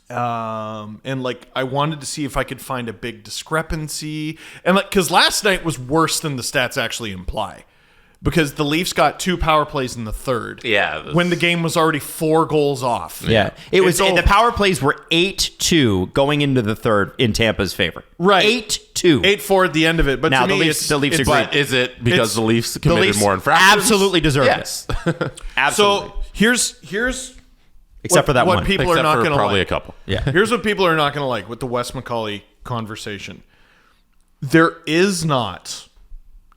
S4: And like, I wanted to see if I could find a big discrepancy. And like, because last night was worse than the stats actually imply. Because the Leafs got 2 power plays in the third.
S5: Yeah.
S4: When the game was already 4 goals off.
S3: Yeah. It was
S4: It's over.
S3: the power plays were 8-2 going into the third in Tampa's favor.
S4: Right.
S3: 8-2.
S4: 8-4 at the end of it. But
S3: Now
S4: to me,
S3: the Leafs
S4: it's,
S3: agreed.
S5: But is it because
S4: It's-
S5: the Leafs
S3: The
S5: committed
S3: Leafs
S5: more infractions?
S3: absolutely deserve
S5: Yes.
S3: it. Absolutely.
S4: So here's
S3: Except for that
S4: what
S3: one.
S4: people are
S5: Except
S4: not
S5: for
S4: going to
S5: probably
S4: like.
S5: a couple.
S3: Yeah.
S4: Here's what people are not going to like with the Wes McCauley conversation. There is not,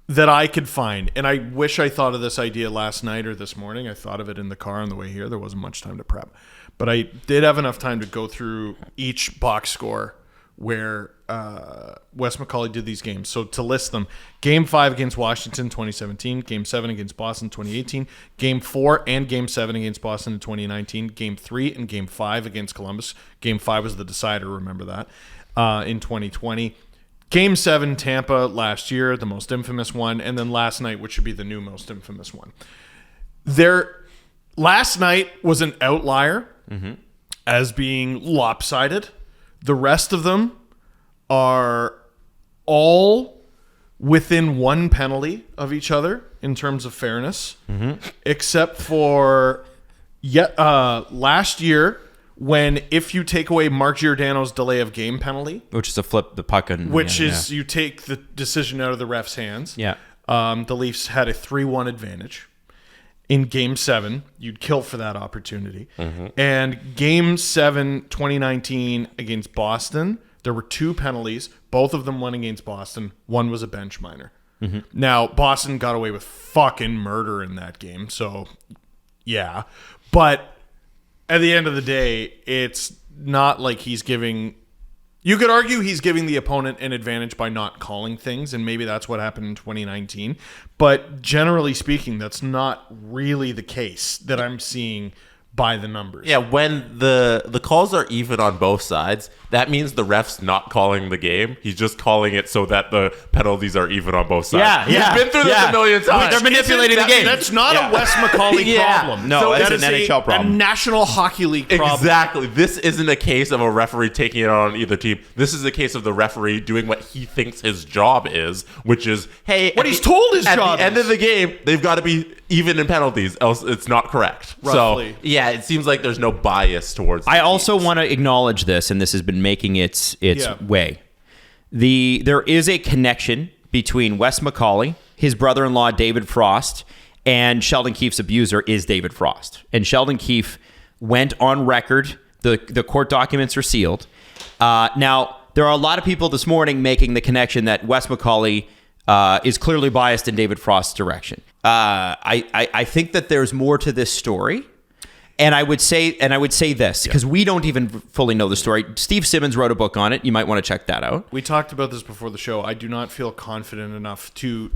S4: that I could find, and I wish I thought of this idea last night or this morning. I thought of it in the car on the way here. There wasn't much time to prep. But I did have enough time to go through each box score where Wes McCauley did these games. So to list them: Game 5 against Washington 2017, Game 7 against Boston 2018, Game 4 and Game 7 against Boston in 2019, Game 3 and Game 5 against Columbus. Game 5 was the decider, remember that, in 2020. Game 7, Tampa last year, the most infamous one, and then last night, which should be the new most infamous one. Last night was an outlier as being lopsided. The rest of them are all within 1 penalty of each other in terms of fairness, except for last year if you take away Mark Giordano's delay of game penalty,
S3: Which is a flip the puck and
S4: you take the decision out of the ref's hands.
S3: Yeah.
S4: The Leafs had a 3-1 advantage. In Game 7, you'd kill for that opportunity. And Game 7, 2019 against Boston, there were 2 penalties. Both of them went against Boston. One was a bench minor. Now, Boston got away with fucking murder in that game. So, yeah. But at the end of the day, it's not like he's giving... You could argue he's giving the opponent an advantage by not calling things, and maybe that's what happened in 2019. But generally speaking, that's not really the case that I'm seeing by the numbers.
S5: Yeah, when the calls are even on both sides, that means the ref's not calling the game. He's just calling it so that the penalties are even on both sides.
S3: Yeah.
S5: He's been through this a million times.
S3: They're manipulating the game.
S4: That's not a Wes McCauley problem.
S3: No, that's
S4: that
S3: an
S4: is
S3: NHL problem.
S4: A National Hockey League problem.
S5: Exactly. This isn't a case of a referee taking it on either team. This is a case of the referee doing what he thinks his job is, which is, hey,
S4: what he's told his job
S5: at the end of the game, they've got to be even in penalties, else it's not correct.
S4: Roughly.
S5: So, yeah, it seems like there's no bias towards
S3: I also want to acknowledge this, and this has been making its way. There is a connection between Wes McCauley, his brother-in-law David Frost, and Sheldon Keefe's abuser is David Frost. And Sheldon Keefe went on record. The court documents are sealed. Now, there are a lot of people this morning making the connection that Wes McCauley is clearly biased in David Frost's direction. I think that there's more to this story. And I would say this, because we don't even fully know the story. Steve Simmons wrote a book on it. You might want to check that out.
S4: We talked about this before the show. I do not feel confident enough to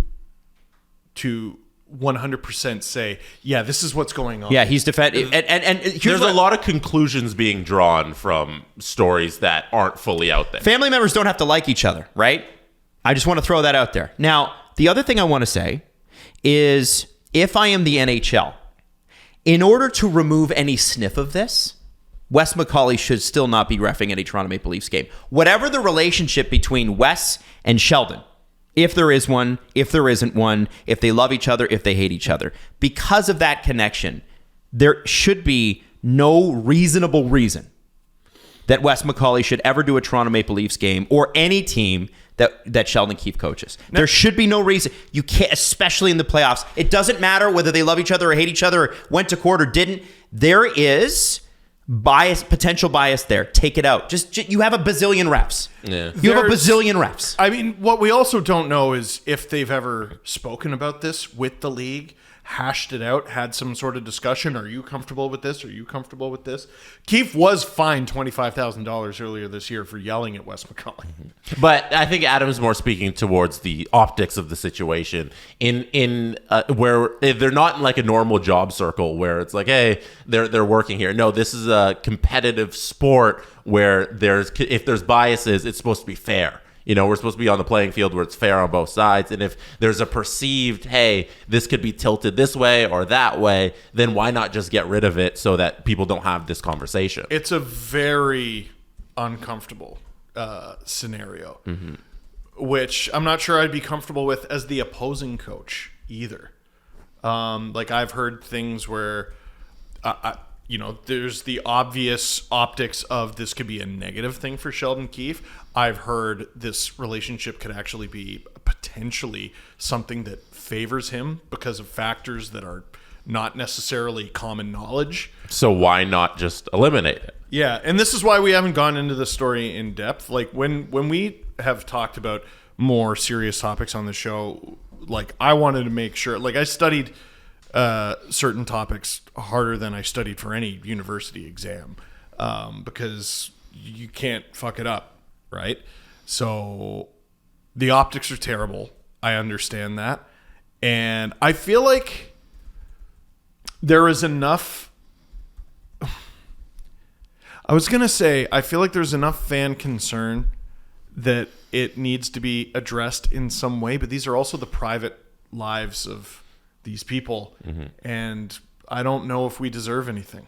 S4: 100% say, yeah, this is what's going on.
S3: Yeah, he's defending. And
S5: there's a lot of conclusions being drawn from stories that aren't fully out there.
S3: Family members don't have to like each other, right? I just want to throw that out there. Now, the other thing I want to say is, if I am the NHL, in order to remove any sniff of this, Wes McCauley should still not be reffing any Toronto Maple Leafs game. Whatever the relationship between Wes and Sheldon, if there is one, if there isn't one, if they love each other, if they hate each other, because of that connection, there should be no reasonable reason that Wes McCauley should ever do a Toronto Maple Leafs game or any team that Sheldon Keefe coaches. There should be no reason. You can't, especially in the playoffs. It doesn't matter whether they love each other or hate each other or went to court or didn't. There is potential bias there. Take it out. Just you have a bazillion refs.
S5: Yeah.
S3: You have a bazillion refs.
S4: I mean, what we also don't know is if they've ever spoken about this with the league, hashed it out, had some sort of discussion. Are you comfortable with this? Are you comfortable with this? Keefe was fined $25,000 earlier this year for yelling at Wes McCauley.
S5: But I think Adam's more speaking towards the optics of the situation in where they're not in like a normal job circle where it's like, hey, they're working here. No, this is a competitive sport where if there's biases, it's supposed to be fair. You know, we're supposed to be on the playing field where it's fair on both sides. And if there's a perceived, hey, this could be tilted this way or that way, then why not just get rid of it so that people don't have this conversation?
S4: It's a very uncomfortable scenario, which I'm not sure I'd be comfortable with as the opposing coach either. Like I've heard things where, there's the obvious optics of this could be a negative thing for Sheldon Keefe. I've heard this relationship could actually be potentially something that favors him because of factors that are not necessarily common knowledge.
S5: So why not just eliminate it?
S4: Yeah, and this is why we haven't gone into the story in depth. Like when we have talked about more serious topics on the show, like I wanted to make sure, like I studied certain topics harder than I studied for any university exam because you can't fuck it up, right? So the optics are terrible. I understand that. And I feel like there is enough... I was going to say, I feel like there's enough fan concern that it needs to be addressed in some way, but these are also the private lives of these people, and I don't know if we deserve anything.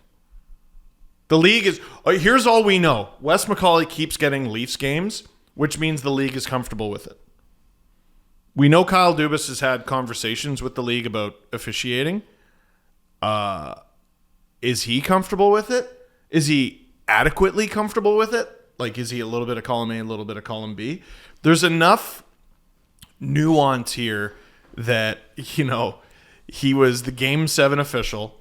S4: The league is... here's all we know. Wes McCauley keeps getting Leafs games, which means the league is comfortable with it. We know Kyle Dubas has had conversations with the league about officiating. Is he comfortable with it? Is he adequately comfortable with it. Like, is he a little bit of column A, a little bit of column B? There's enough nuance here that, he was the Game 7 official.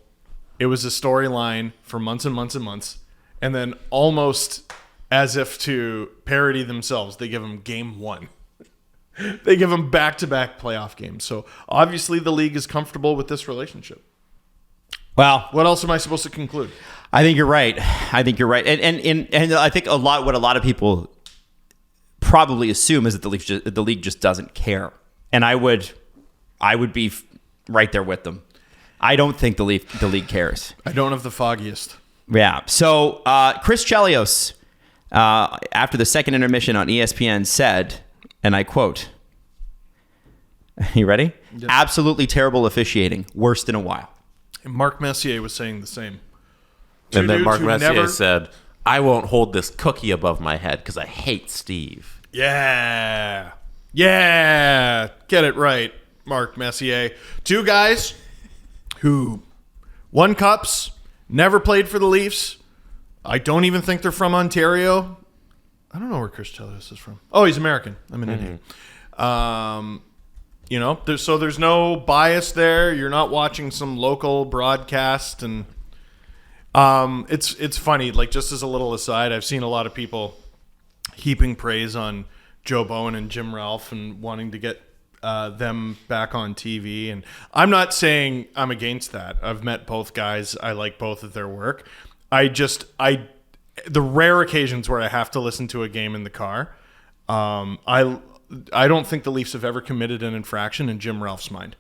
S4: It was a storyline for months and months and months. And then almost as if to parody themselves, they give him Game 1. They give him back-to-back playoff games. So obviously the league is comfortable with this relationship.
S3: Well,
S4: what else am I supposed to conclude?
S3: I think you're right. And I think what a lot of people probably assume is that the league just doesn't care. And I would be right there with them. I don't think the league cares.
S4: I don't have the foggiest.
S3: Yeah. So Chris Chelios, after the second intermission on ESPN, said, and I quote, you ready?
S4: Yes.
S3: Absolutely terrible officiating. Worst in a while.
S4: And Mark Messier was saying the same.
S5: And then Mark Messier said, I won't hold this cookie above my head because I hate Steve.
S4: Yeah. Yeah. Get it right, Mark Messier. Two guys who won cups, never played for the Leafs. I don't even think they're from Ontario. I don't know where Chris Chelios is from. Oh, he's American. I'm an Indian. There's no bias there. You're not watching some local broadcast, and it's funny. Like, just as a little aside, I've seen a lot of people heaping praise on Joe Bowen and Jim Ralph and wanting to get them back on TV. And I'm not saying I'm against that. I've met both guys. I like both of their work. The rare occasions where I have to listen to a game in the car, I don't think the Leafs have ever committed an infraction in Jim Ralph's mind.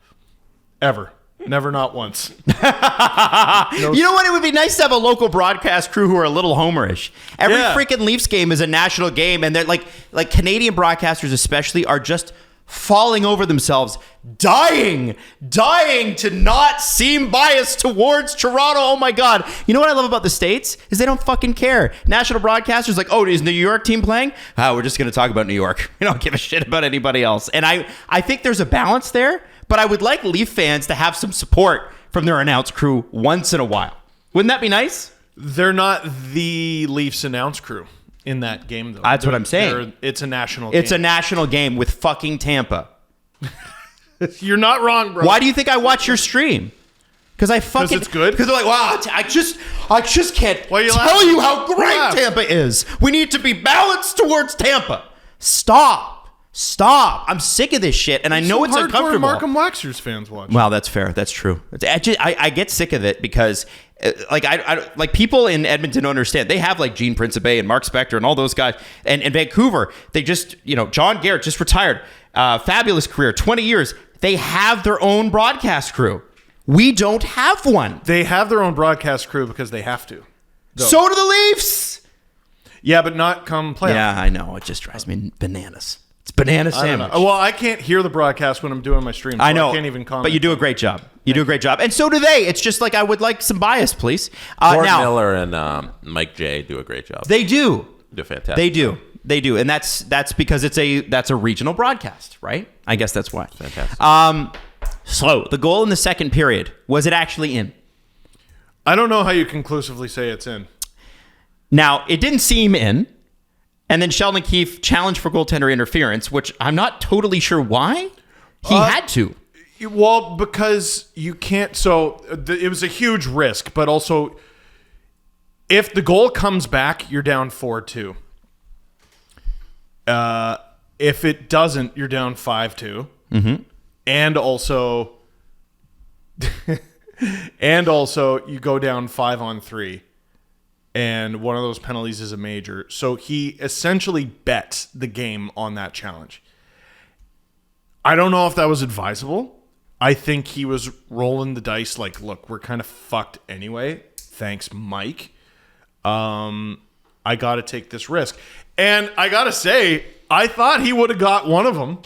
S4: Ever. Never, not once. You
S3: know what? It would be nice to have a local broadcast crew who are a little homerish. Every freaking Leafs game is a national game, and they're like Canadian broadcasters especially are just falling over themselves, dying to not seem biased towards Toronto. Oh my God. You know what I love about the States is they don't fucking care. National broadcasters like, oh, is the New York team playing? We're just going to talk about New York. We don't give a shit about anybody else. And I think there's a balance there, but I would like Leaf fans to have some support from their announce crew once in a while. Wouldn't that be nice?
S4: They're not the Leafs announce crew in that game, though.
S3: That's what I'm saying.
S4: It's a national game.
S3: It's a national game with fucking Tampa.
S4: You're not wrong, bro.
S3: Why do you think I watch your stream? Because
S4: it's good?
S3: Because they're like, wow, I just can't tell you how great Tampa is. We need to be balanced towards Tampa. Stop. I'm sick of this shit, and I know it's uncomfortable.
S4: Markham Waxers fans watch.
S3: Well, that's fair. That's true. I get sick of it because, like people in Edmonton don't understand. They have like Gene Principe and Mark Spector and all those guys, and in Vancouver, they just John Garrett just retired, fabulous career, 20 years. They have their own broadcast crew. We don't have one.
S4: They have their own broadcast crew because they have to.
S3: Though. So do the Leafs.
S4: Yeah, but not come playoff.
S3: Yeah, I know. It just drives me bananas. It's banana sandwich.
S4: Well, I can't hear the broadcast when I'm doing my stream. So I know. I can't even comment.
S3: But you do a great job. You do a great job. And so do they. It's just like I would like some bias, please.
S5: Gord Miller and Mike J do a great job.
S3: They do.
S5: They're fantastic.
S3: They do. And that's because that's a regional broadcast, right? I guess that's why.
S5: Fantastic.
S3: So the goal in the second period, was it actually in?
S4: I don't know how you conclusively say it's in.
S3: Now, it didn't seem in. And then Sheldon Keefe challenged for goaltender interference, which I'm not totally sure why. He had to.
S4: Well, because you can't. So it was a huge risk, but also if the goal comes back, you're down 4-2. If it doesn't, you're down 5-2.
S3: Mm-hmm.
S4: And also you go down 5-on-3. And one of those penalties is a major. So he essentially bet the game on that challenge. I don't know if that was advisable. I think he was rolling the dice like, look, we're kind of fucked anyway. Thanks, Mike. I got to take this risk. And I got to say, I thought he would have got one of them.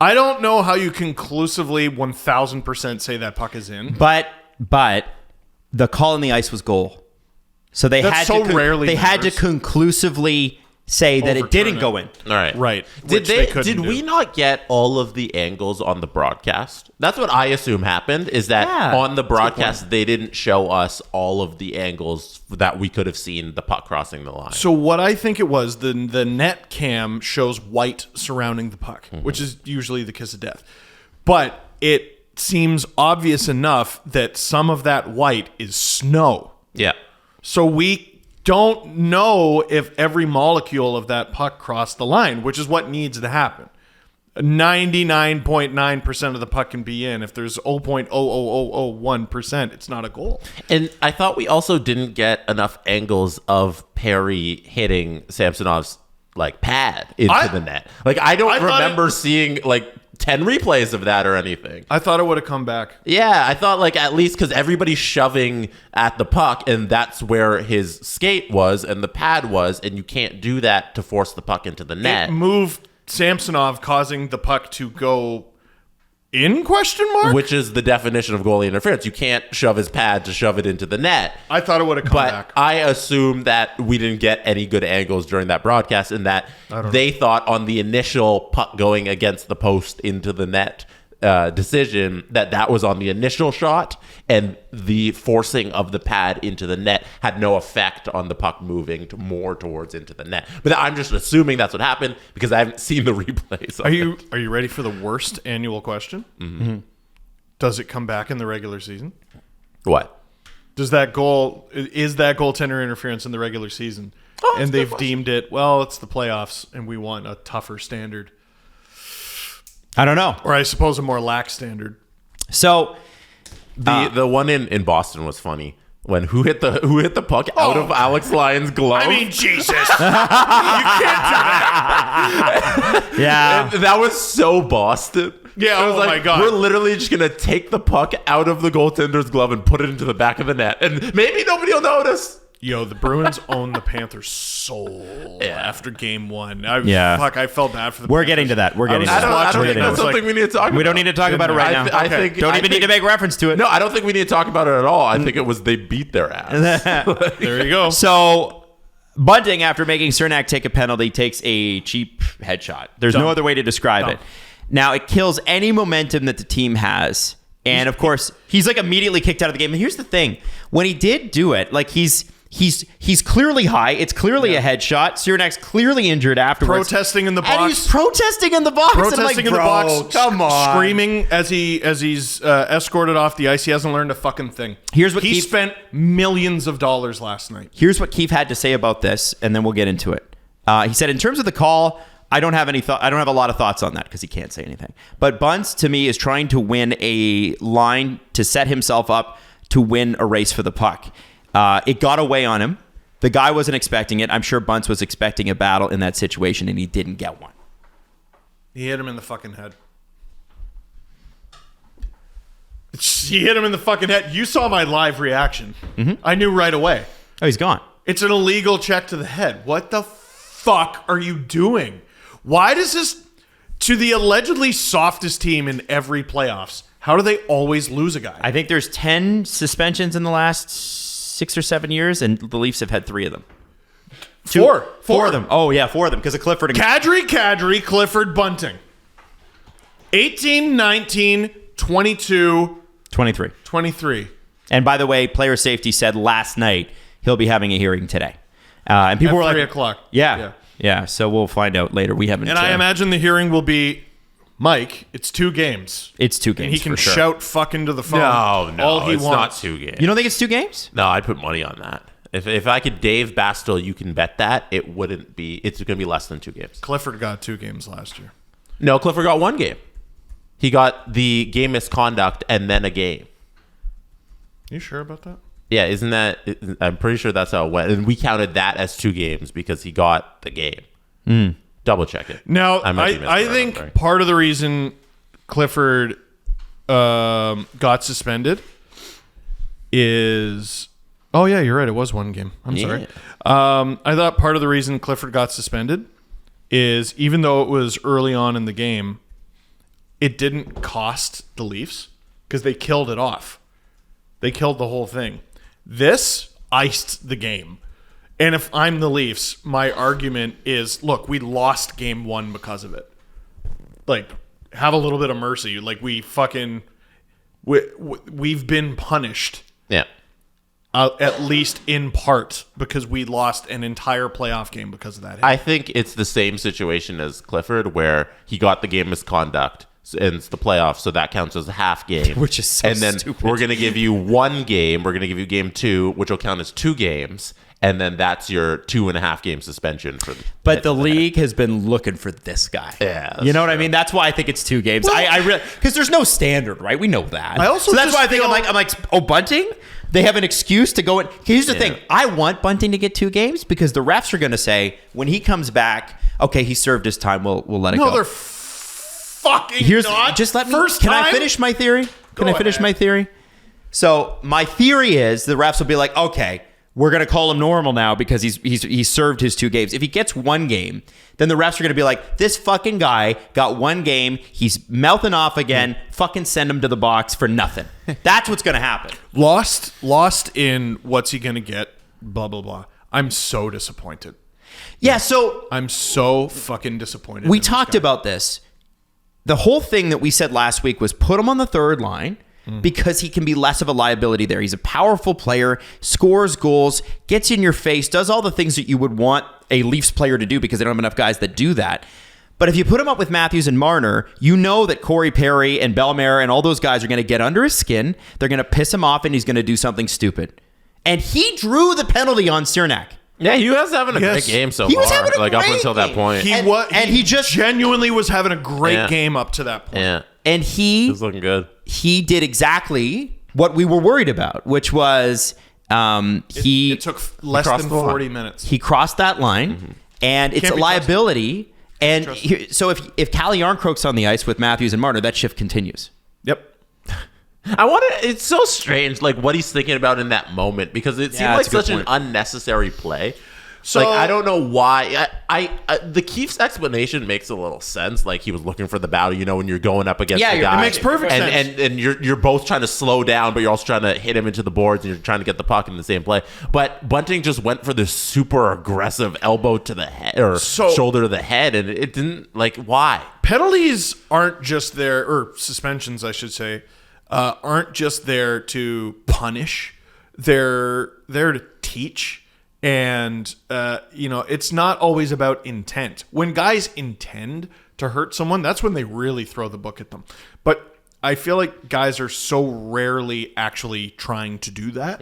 S4: I don't know how you conclusively 1,000% say that puck is in.
S3: But the call on the ice was goal. So they had to conclusively say that it
S4: Overturn
S3: didn't
S4: it.
S3: go in.
S5: All right.
S4: Right.
S5: Did
S4: Which they couldn't
S5: Did we
S4: do.
S5: not get all of the angles on the broadcast? That's what I assume happened, is that
S3: Yeah,
S5: on the broadcast they didn't show us all of the angles that we could have seen the puck crossing the line.
S4: So what I think it was, the net cam shows white surrounding the puck, which is usually the kiss of death. But it seems obvious enough that some of that white is snow.
S5: Yeah.
S4: So we don't know if every molecule of that puck crossed the line, which is what needs to happen. 99.9% of the puck can be in. If there's 0.00001%, it's not a goal.
S5: And I thought we also didn't get enough angles of Perry hitting Samsonov's pad into the net. I don't remember seeing 10 replays of that or anything.
S4: I thought it would have come back.
S5: Yeah, I thought at least because everybody's shoving at the puck and that's where his skate was and the pad was, and you can't do that to force the puck into the net.
S4: It moved Samsonov, causing the puck to go in, question mark?
S5: Which is the definition of goalie interference. You can't shove his pad to shove it into the net.
S4: I thought it would have come
S5: But
S4: back.
S5: I assume that we didn't get any good angles during that broadcast, and that they thought on the initial puck going against the post into the net decision that was on the initial shot, and the forcing of the pad into the net had no effect on the puck moving more towards into the net. But I'm just assuming that's what happened because I haven't seen the replays.
S4: Are you ready for the worst annual question? Mm-hmm. Does it come back in the regular season?
S5: What?
S4: Is that goaltender interference in the regular season? And they've deemed it, well, it's the playoffs and we want a tougher standard.
S3: I don't know.
S4: Or I suppose a more lax standard.
S3: So
S5: The one in Boston was funny. When who hit the puck out of Alex Lyon's glove?
S4: I mean, Jesus. You can't do that.
S3: yeah,
S5: And that was so Boston.
S4: Yeah,
S5: It was
S4: oh my God.
S5: We're literally just going to take the puck out of the goaltender's glove and put it into the back of the net. And maybe nobody will notice.
S4: Yo, the Bruins own the Panthers' soul after game one. I felt bad for the
S3: we're
S4: Panthers.
S3: getting to that. We're getting to
S5: I
S3: that.
S5: don't
S3: We're
S5: think
S3: getting
S5: that's
S3: to that.
S5: something we need to talk about.
S3: We don't need to talk about it right now.
S5: I think
S3: Don't even need to make reference to it.
S5: No, I don't think we need to talk about it at all. I think it was they beat their ass.
S4: There you go.
S3: So Bunting, after making Cernak take a penalty, takes a cheap headshot. There's no other way to describe it. Now, it kills any momentum that the team has. And, of course, he's immediately kicked out of the game. And here's the thing. When he did do it, he's clearly high. It's clearly a headshot. Cernak's clearly injured afterwards.
S4: Protesting in the box.
S3: And he's protesting in the box.
S4: Protesting in the box.
S3: Come on.
S4: Screaming as he's escorted off the ice. He hasn't learned a fucking thing.
S3: Here's what
S4: he
S3: Keith-
S4: spent millions of dollars last night.
S3: Here's what Keith had to say about this, and then we'll get into it. He said, in terms of the call, I don't have a lot of thoughts on that because he can't say anything. But Bunce, to me, is trying to win a line to set himself up to win a race for the puck. It got away on him. The guy wasn't expecting it. I'm sure Bunce was expecting a battle in that situation, and he didn't get one.
S4: He hit him in the fucking head. He hit him in the fucking head. You saw my live reaction. Mm-hmm. I knew right away.
S3: Oh, he's gone.
S4: It's an illegal check to the head. What the fuck are you doing? Why does this, to the allegedly softest team in every playoffs, how do they always lose a guy?
S3: I think there's 10 suspensions in the last 6 or 7 years, and the Leafs have had 3 of them. Four of them. Oh, yeah, 4 of them because of Clifford and
S4: Kadri, Clifford, Bunting. 18, 19, 22,
S3: 23.
S4: 23.
S3: And by the way, player safety said last night he'll be having a hearing today. And people
S4: At
S3: were like,
S4: 3 o'clock.
S3: Yeah. So we'll find out later. We haven't.
S4: And I imagine the hearing will be, Mike, it's 2 games.
S3: It's 2 games.
S4: And he can
S3: for sure.
S4: shout fuck into the phone.
S5: No,
S4: all he
S5: it's
S4: wants.
S5: not 2 games.
S3: You don't think it's 2 games?
S5: No, I'd put money on that. If I could Dave Bastel, you can bet that it wouldn't be. It's going to be less than 2 games.
S4: Clifford got 2 games last year.
S5: No, Clifford got 1 game. He got the game misconduct and then a game.
S4: You sure about that?
S5: Yeah, isn't that? I'm pretty sure that's how it went. And we counted that as 2 games because he got the game. Double check it.
S4: Now,
S5: might be
S4: I
S5: misremembering.
S4: think part of the reason Clifford got suspended is... Oh, yeah, you're right. It was 1 game. I'm sorry. I thought part of the reason Clifford got suspended is even though it was early on in the game, it didn't cost the Leafs because they killed it off. They killed the whole thing. This iced the game. And if I'm the Leafs, my argument is, look, we lost game 1 because of it. Like, have a little bit of mercy. Like, we've been punished.
S5: Yeah.
S4: At least in part, because we lost an entire playoff game because of that hit.
S5: I think it's the same situation as Clifford, where he got the game misconduct, and it's the playoffs, so that counts as a half game.
S3: Which is so
S5: And then
S3: stupid.
S5: we're going to give you 1 game. We're going to give you game 2, which will count as 2 games. And then that's your 2.5 game suspension for.
S3: But the league has been looking for this guy.
S5: Yeah, that's
S3: you know what I
S5: true.
S3: mean. That's why I think it's 2 games. I really, because there's no standard, right? We know that.
S4: I also
S3: so that's
S4: just
S3: why I think
S4: feel-
S3: I'm like, oh, Bunting. They have an excuse to go in. Here's the
S5: Yeah.
S3: thing. I want Bunting to get 2 games because the refs are going to say when he comes back, okay, he served his time. We'll let it
S4: No,
S3: go.
S4: they're fucking
S3: Here's
S4: not.
S3: just let me.
S4: First
S3: Can I
S4: time?
S3: finish my theory? Can I finish
S4: ahead.
S3: my theory? So my theory is the refs will be like, okay, we're going to call him normal now because he's served his 2 games. If he gets 1 game, then the refs are going to be like, this fucking guy got 1 game. He's mouthing off again. Fucking send him to the box for nothing. That's what's going to happen.
S4: Lost in what's he gonna get? Blah blah blah. I'm so disappointed.
S3: Yeah. So
S4: I'm so fucking disappointed.
S3: we
S4: in this
S3: talked
S4: guy.
S3: about this. The whole thing that we said last week was put him on the 3rd line because he can be less of a liability there. He's a powerful player, scores goals, gets in your face, does all the things that you would want a Leafs player to do because they don't have enough guys that do that. But if you put him up with Matthews and Marner, you know that Corey Perry and Bellemare and all those guys are going to get under his skin. They're going to piss him off and he's going to do something stupid. And he drew the penalty on Cernak.
S5: Yeah, he was having a
S4: Yes.
S5: great game so
S3: He
S5: far.
S3: was having a
S5: like up
S3: great
S5: until that
S3: game.
S5: point.
S4: He just genuinely was having a great
S5: Yeah.
S4: game up to that point.
S5: yeah,
S3: And
S5: he
S3: he
S5: was looking good.
S3: did exactly what we were worried about, which was
S4: It took less
S5: crossed
S4: than
S5: the line.
S4: 40 minutes.
S3: he crossed that line, and it's
S4: Can't
S3: a
S4: be trusted.
S3: liability. And so if Calle Yarncroke's on the ice with Matthews and Marner, that shift continues.
S4: Yep.
S5: It's so strange, like what he's thinking about in that moment, because it seemed like
S3: that's a good
S5: such an
S3: point.
S5: unnecessary play.
S4: So
S5: Like, I don't know why. I the Keefe's explanation makes a little sense. Like, he was looking for the battle, you know, when you're going up against
S3: Yeah,
S5: the
S3: it
S5: guy.
S4: makes perfect sense.
S5: And you're both trying to slow down, but you're also trying to hit him into the boards, and you're trying to get the puck in the same play. But Bunting just went for this super aggressive elbow to the head, or
S4: So-
S5: shoulder to the head, and it didn't, like, why?
S4: penalties aren't just there, or suspensions, I should say, aren't just there to punish. They're there to teach. And, it's not always about intent. When guys intend to hurt someone, that's when they really throw the book at them. But I feel like guys are so rarely actually trying to do that.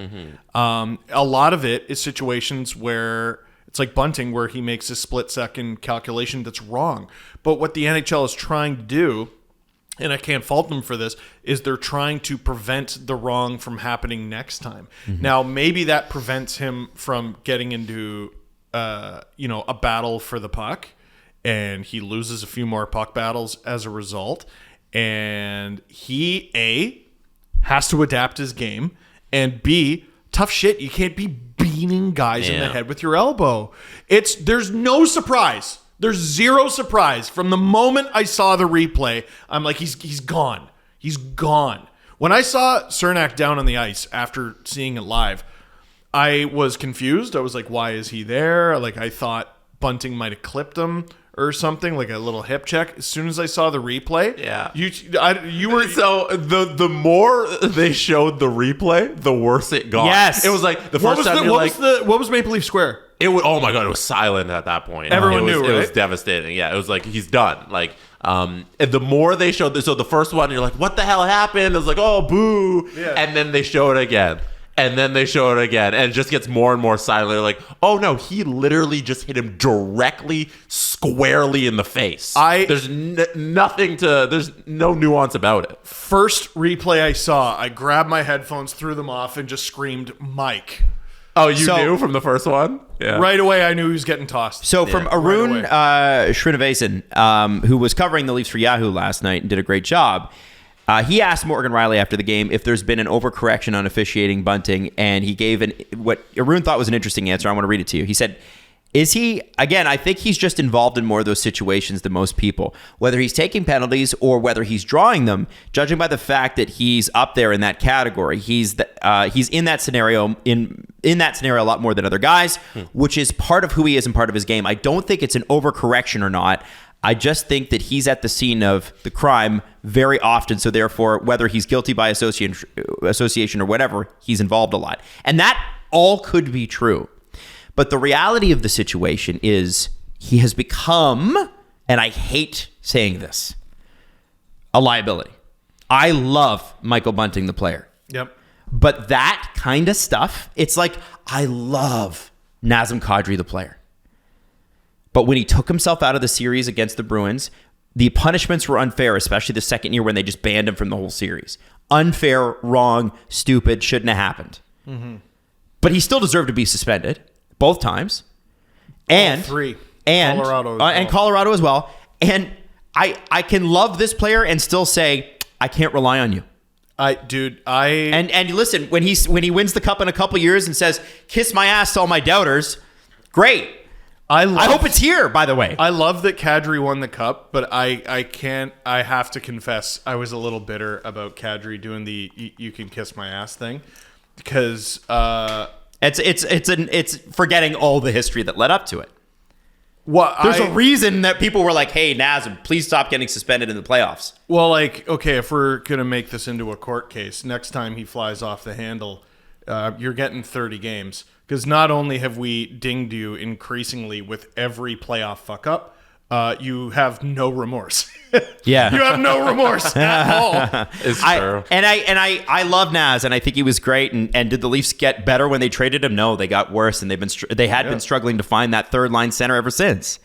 S4: A lot of it is situations where it's like Bunting, where he makes a split-second calculation that's wrong. But what the NHL is trying to do, and I can't fault them for this, is they're trying to prevent the wrong from happening next time. Now, maybe that prevents him from getting into, a battle for the puck, and he loses a few more puck battles as a result. And he, A, has to adapt his game, and B, tough shit. You can't be beating guys in the
S5: Yeah.
S4: head with your elbow. There's no surprise. There's zero surprise. From the moment I saw the replay, I'm like, he's gone. He's gone. When I saw Cernak down on the ice after seeing it live, I was confused. I was like, why is he there? Like, I thought Bunting might have clipped him or something, like a little hip check. As soon as I saw the replay,
S5: Yeah.
S4: you were
S5: So the more they showed the replay, the worse it got.
S3: Yes.
S5: It was like the
S4: What
S5: first time you're like,
S4: was Maple Leaf Square?
S5: it was, oh my god, it was silent at that point.
S4: Everyone
S5: it was,
S4: knew,
S5: it was
S4: right?
S5: devastating. Yeah, it was like, he's done. Like, and the more they showed this, so the first one, you're like, what the hell happened? It was like, oh, boo.
S4: Yeah.
S5: And then they show it again. And then they show it again, and it just gets more and more silent. They're like, oh no, he literally just hit him directly, squarely in the face. There's there's no nuance about it.
S4: First replay I saw, I grabbed my headphones, threw them off, and just screamed, Mike.
S5: Oh, you
S3: So-
S5: knew from the first one? Yeah.
S4: Right away, I knew he was getting tossed.
S3: So from Arun Srinivasan, who was covering the Leafs for Yahoo last night and did a great job, he asked Morgan Riley after the game if there's been an overcorrection on officiating Bunting, and he gave what Arun thought was an interesting answer. I want to read it to you. He said, Is he, again, I think he's just involved in more of those situations than most people. Whether he's taking penalties or whether he's drawing them, judging by the fact that he's up there in that category, he's in that scenario in that scenario a lot more than other guys, which is part of who he is and part of his game. I don't think it's an overcorrection or not. I just think that he's at the scene of the crime very often. So therefore, whether he's guilty by association or whatever, he's involved a lot. And that all could be true. But the reality of the situation is he has become, and I hate saying this, a liability. I love Michael Bunting, the player.
S4: Yep.
S3: But that kind of stuff, it's like, I love Nazem Kadri, the player. But when he took himself out of the series against the Bruins, the punishments were unfair, especially the second year when they just banned him from the whole series. Unfair, wrong, stupid, shouldn't have happened. Mm-hmm. But he still deserved to be suspended. Both times. And
S4: all three.
S3: And
S4: Colorado as well.
S3: And Colorado as well. And I can love this player and still say, I can't rely on you. And listen, when he wins the cup in a couple years and says, kiss my ass to all my doubters, great. I hope it's here, by the way.
S4: I love that Kadri won the cup, but I have to confess, I was a little bitter about Kadri doing the you can kiss my ass thing. Because
S3: It's forgetting all the history that led up to it.
S4: Well,
S3: There's a reason that people were like, hey, Nazem, please stop getting suspended in the playoffs.
S4: Well, like, okay, if we're going to make this into a court case, next time he flies off the handle, you're getting 30 games. Because not only have we dinged you increasingly with every playoff fuck-up, you have no remorse.
S3: Yeah.
S4: You have no remorse at all.
S5: It's true.
S3: I love Naz, and I think he was great. And did the Leafs get better when they traded him? No, they got worse, and they had been struggling to find that third line center ever since.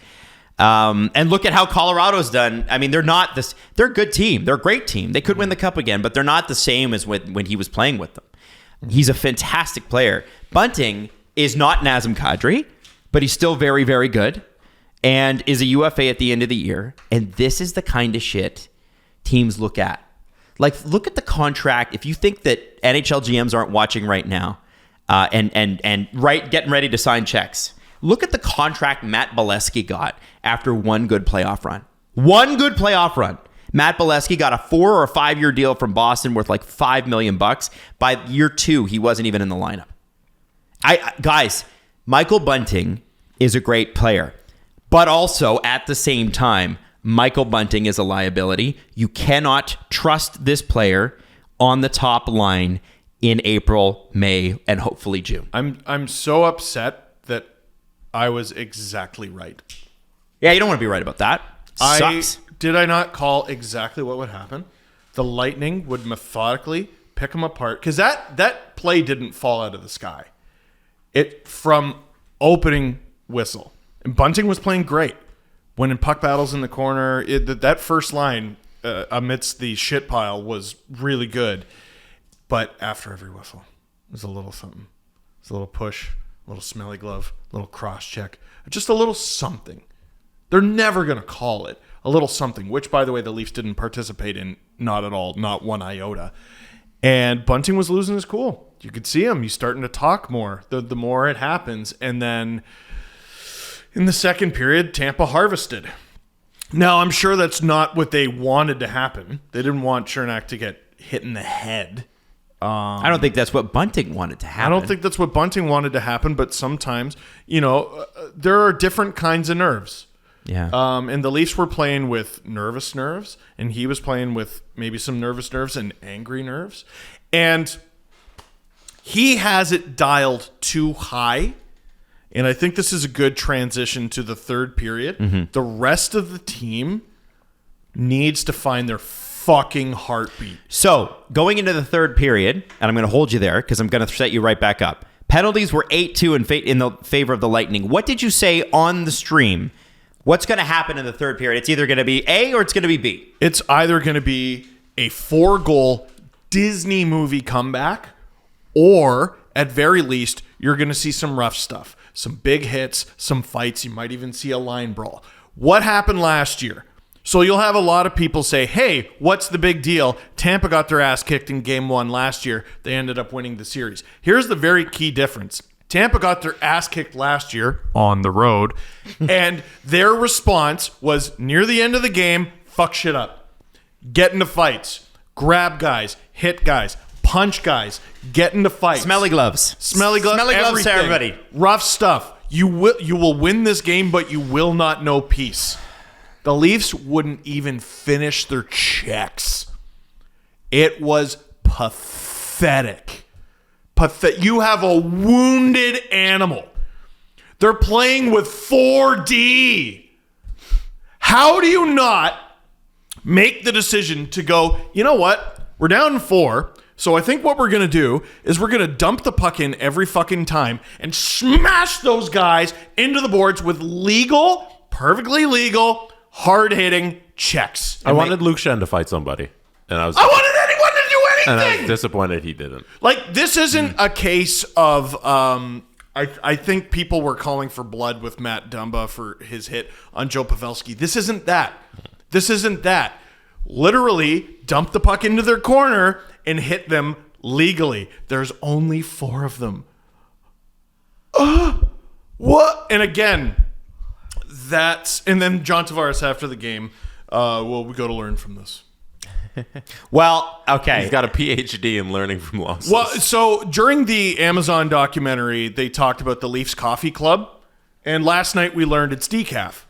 S3: And look at how Colorado's done. I mean, they're not this. They're a good team. They're a great team. They could win the cup again, but they're not the same as when he was playing with them. He's a fantastic player. Bunting is not Nazem Kadri, but he's still very, very good. And is a UFA at the end of the year. And this is the kind of shit teams look at. Like, look at the contract. If you think that NHL GMs aren't watching right now and getting ready to sign checks, look at the contract Matt Bolesky got after one good playoff run. One good playoff run. Matt Bolesky got a 4 or a 5 year deal from Boston worth like $5 million. By year 2, he wasn't even in the lineup. Guys, Michael Bunting is a great player. But also, at the same time, Michael Bunting is a liability. You cannot trust this player on the top line in April, May, and hopefully June.
S4: I'm so upset that I was exactly right.
S3: Yeah, you don't want to be right about that. Sucks.
S4: Did I not call exactly what would happen? The Lightning would methodically pick them apart. Because that play didn't fall out of the sky. It from opening whistle. And Bunting was playing great. Winning puck battles in the corner. That first line amidst the shit pile was really good. But after every whistle, it was a little something. It was a little push, a little smelly glove, a little cross check. Just a little something. They're never going to call it a little something, which, by the way, the Leafs didn't participate in. Not at all. Not one iota. And Bunting was losing his cool. You could see him. He's starting to talk more the more it happens. And then in the second period, Tampa harvested. Now, I'm sure that's not what they wanted to happen. They didn't want Chernak to get hit in the head.
S3: I don't think that's what Bunting wanted to happen.
S4: I don't think that's what Bunting wanted to happen, but sometimes, there are different kinds of nerves.
S3: Yeah.
S4: And the Leafs were playing with nervous nerves, and he was playing with maybe some nervous nerves and angry nerves. And he has it dialed too high. And I think this is a good transition to the third period. Mm-hmm. The rest of the team needs to find their fucking heartbeat.
S3: So, going into the third period, and I'm going to hold you there because I'm going to set you right back up. Penalties were 8-2 in the favor of the Lightning. What did you say on the stream? What's going to happen in the third period? It's either going to be A or it's going to be B.
S4: It's either going to be a 4-goal Disney movie comeback, or at very least, you're going to see some rough stuff. Some big hits, some fights. You might even see a line brawl. What happened last year? So you'll have a lot of people say, hey, what's the big deal? Tampa got their ass kicked in game 1 last year. They ended up winning the series. Here's the very key difference. Tampa got their ass kicked last year on the road, and their response was near the end of the game, fuck shit up. Get into fights. Grab guys. Hit guys. Punch guys. Get into fights.
S3: Smelly gloves.
S4: Smelly gloves.
S3: Smelly gloves to
S4: everything.
S3: everybody.
S4: Rough stuff. You will win this game, but you will not know peace. The Leafs wouldn't even finish their checks. It was pathetic. You have a wounded animal. They're playing with 4D. How do you not make the decision to go, you know what? We're down 4. So I think what we're going to do is we're going to dump the puck in every fucking time and smash those guys into the boards with legal, perfectly legal, hard-hitting checks.
S5: I wanted Luke Shen to fight somebody. And I
S4: wanted anyone to do anything!
S5: And I was disappointed he didn't.
S4: Like, this isn't a case of... I think people were calling for blood with Matt Dumba for his hit on Joe Pavelski. This isn't that. This isn't that. Literally dump the puck into their corner and hit them legally. There's only 4 of them. What? And again, and then John Tavares after the game, we got to learn from this.
S3: Well, okay.
S5: He's got a PhD in learning from losses.
S4: Well, so during the Amazon documentary, they talked about the Leafs Coffee Club, and last night we learned it's decaf.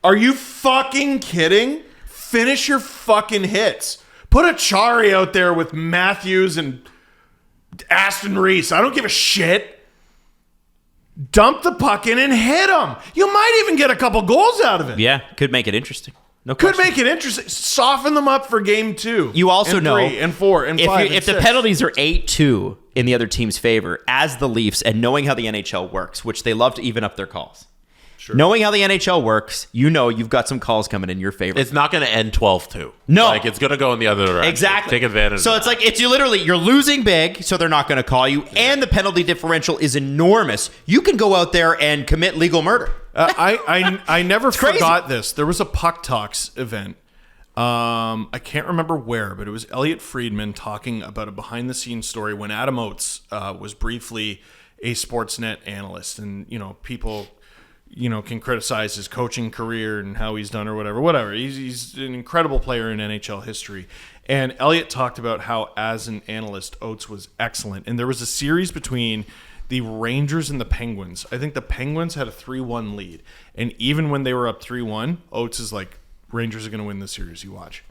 S4: Are you fucking kidding? Finish your fucking hits. Put a Chari out there with Matthews and Aston Reese. I don't give a shit. Dump the puck in and hit them. You might even get a couple goals out of it.
S3: Yeah, could make it interesting. No
S4: Could
S3: question.
S4: make it interesting. Soften them up for game 2.
S3: You also
S4: and
S3: know
S4: 3 and 4 and 5 and
S3: if the
S4: 6.
S3: penalties are 8-2 in the other team's favor, as the Leafs, and knowing how the NHL works, which they love to even up their calls. Sure. Knowing how the NHL works, you know you've got some calls coming in your favor.
S5: It's not going to end 12-2.
S3: No.
S5: Like, it's going to go in the other direction.
S3: Exactly.
S5: Take advantage
S3: So
S5: of
S3: it's
S5: that.
S3: like, you're losing big, so they're not going to call you, and the penalty differential is enormous. You can go out there and commit legal murder.
S4: I never
S3: crazy.
S4: forgot this. There was a Puck Talks event. I can't remember where, but it was Elliot Friedman talking about a behind-the-scenes story when Adam Oates was briefly a Sportsnet analyst, and people can criticize his coaching career and how he's done or whatever. He's an incredible player in NHL history. And Elliot talked about how, as an analyst, Oates was excellent. And there was a series between the Rangers and the Penguins. I think the Penguins had a 3-1 lead. And even when they were up 3-1, Oates is like, Rangers are going to win this series, you watch.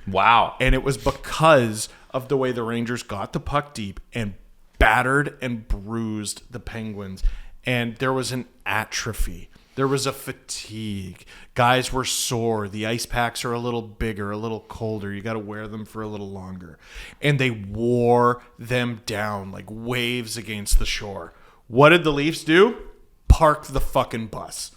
S3: Wow.
S4: And it was because of the way the Rangers got the puck deep and battered and bruised the Penguins. And there was an atrophy. There was a fatigue. Guys were sore. The ice packs are a little bigger, a little colder. You got to wear them for a little longer. And they wore them down like waves against the shore. What did the Leafs do? Park the fucking bus.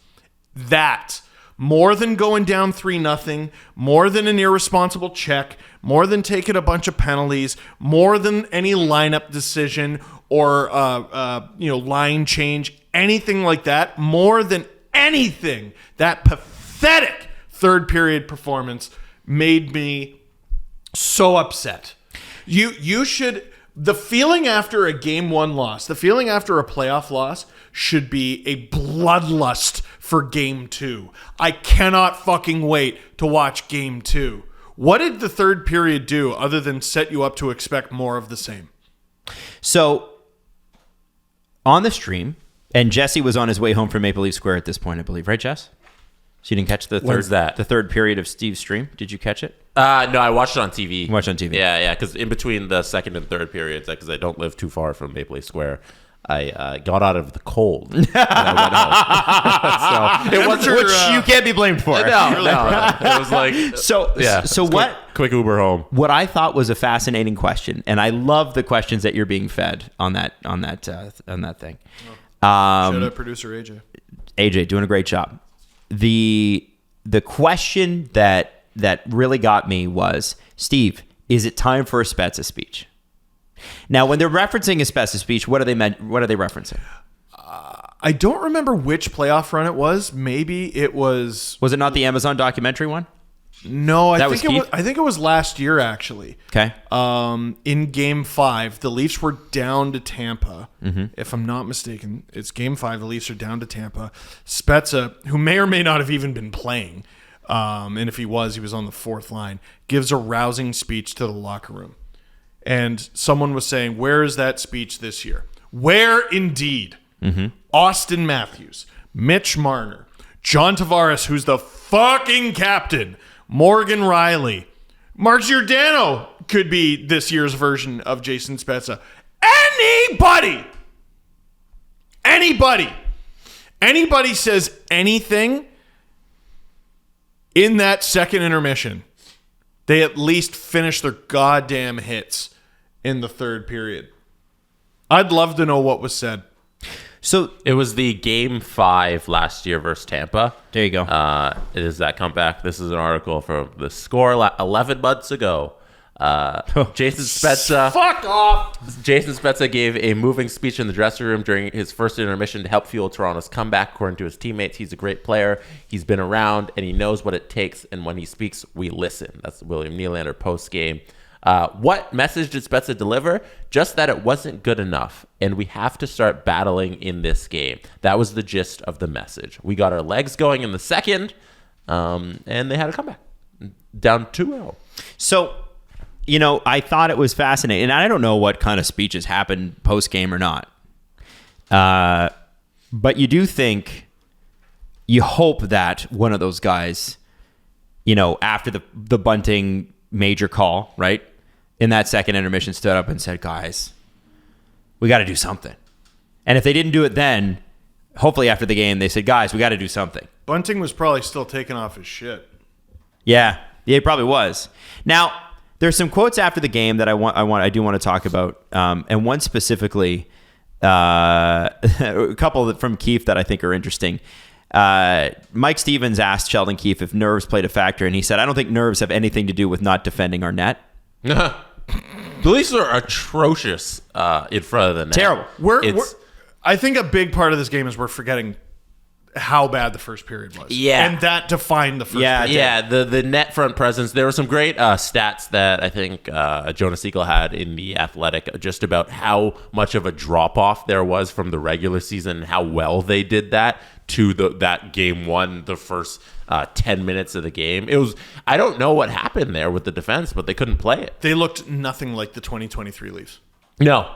S4: That, more than going down 3-0, more than an irresponsible check, more than taking a bunch of penalties, more than any lineup decision or line change, anything like that, more than anything, that pathetic third period performance made me so upset. You should, the feeling after a game 1 loss, the feeling after a playoff loss should be a bloodlust for game 2. I cannot fucking wait to watch game 2. What did the third period do other than set you up to expect more of the same?
S3: So, on the stream, and Jesse was on his way home from Maple Leaf Square at this point, I believe, right, Jess? So you didn't catch the third period of Steve's stream? Did you catch it?
S5: No, I watched it on TV.
S3: You watched it on TV?
S5: Yeah, because in between the second and third periods, because I don't live too far from Maple Leaf Square, I got out of the cold and I went home. So it was,
S3: which you can't be blamed for.
S5: No. It was like
S3: so what?
S5: Quick Uber home.
S3: What I thought was a fascinating question, and I love the questions that you're being fed on that thing.
S4: Shout out producer AJ.
S3: AJ doing a great job. The question that really got me was, Steve, is it time for a Spezza speech? Now, when they're referencing a Spezza speech, what are they referencing?
S4: I don't remember which playoff run it was. Maybe it was...
S3: Was it not the Amazon documentary one?
S4: No,
S3: That was Keith?
S4: I think it was last year actually.
S3: Okay.
S4: In Game 5, the Leafs were down to Tampa.
S3: Mm-hmm.
S4: If I'm not mistaken, it's Game 5. The Leafs are down to Tampa. Spezza, who may or may not have even been playing, and if he was on the fourth line, gives a rousing speech to the locker room. And someone was saying, where is that speech this year? Where indeed?
S3: Mm-hmm.
S4: Austin Matthews, Mitch Marner, John Tavares, who's the fucking captain, Morgan Riley, Mark Giordano could be this year's version of Jason Spezza. Anybody says anything in that second intermission, they at least finish their goddamn hits in the third period. I'd love to know what was said.
S3: So
S5: It was the Game 5 last year versus Tampa.
S3: there you go.
S5: It is that comeback. This is an article from The Score 11 months ago. Jason Spezza.
S4: Fuck off!
S5: Jason Spezza gave a moving speech in the dressing room during his first intermission to help fuel Toronto's comeback. According to his teammates, he's a great player. He's been around, and he knows what it takes. And when he speaks, we listen. That's William Nylander post-game. What message did Spezza deliver? Just that it wasn't good enough, and we have to start battling in this game. That was the gist of the message. We got our legs going in the second, and they had a comeback. Down 2-0.
S3: So, I thought it was fascinating. And I don't know what kind of speeches happened post-game or not. But you do think, you hope that one of those guys, after the Bunting major call, right, in that second intermission stood up and said, guys, we got to do something. And if they didn't do it then, hopefully after the game, they said, guys, we got to do something.
S4: Bunting was probably still taking off his shit.
S3: Yeah, he probably was. Now, there's some quotes after the game that I do want to talk about, and one specifically, a couple from Keefe that I think are interesting. Mike Stevens asked Sheldon Keefe if nerves played a factor, and he said, "I don't think nerves have anything to do with not defending our net."
S5: The Leafs are atrocious in front of the net.
S3: Terrible.
S4: I think a big part of this game is we're forgetting how bad the first period was.
S5: Yeah.
S4: And that defined the first period.
S5: Yeah, the net front presence. There were some great stats that I think Jonas Siegel had in The Athletic just about how much of a drop-off there was from the regular season and how well they did that to that game one, the first 10 minutes of the game. I don't know what happened there with the defense, but they couldn't play it.
S4: They looked nothing like the 2023 Leafs.
S5: No.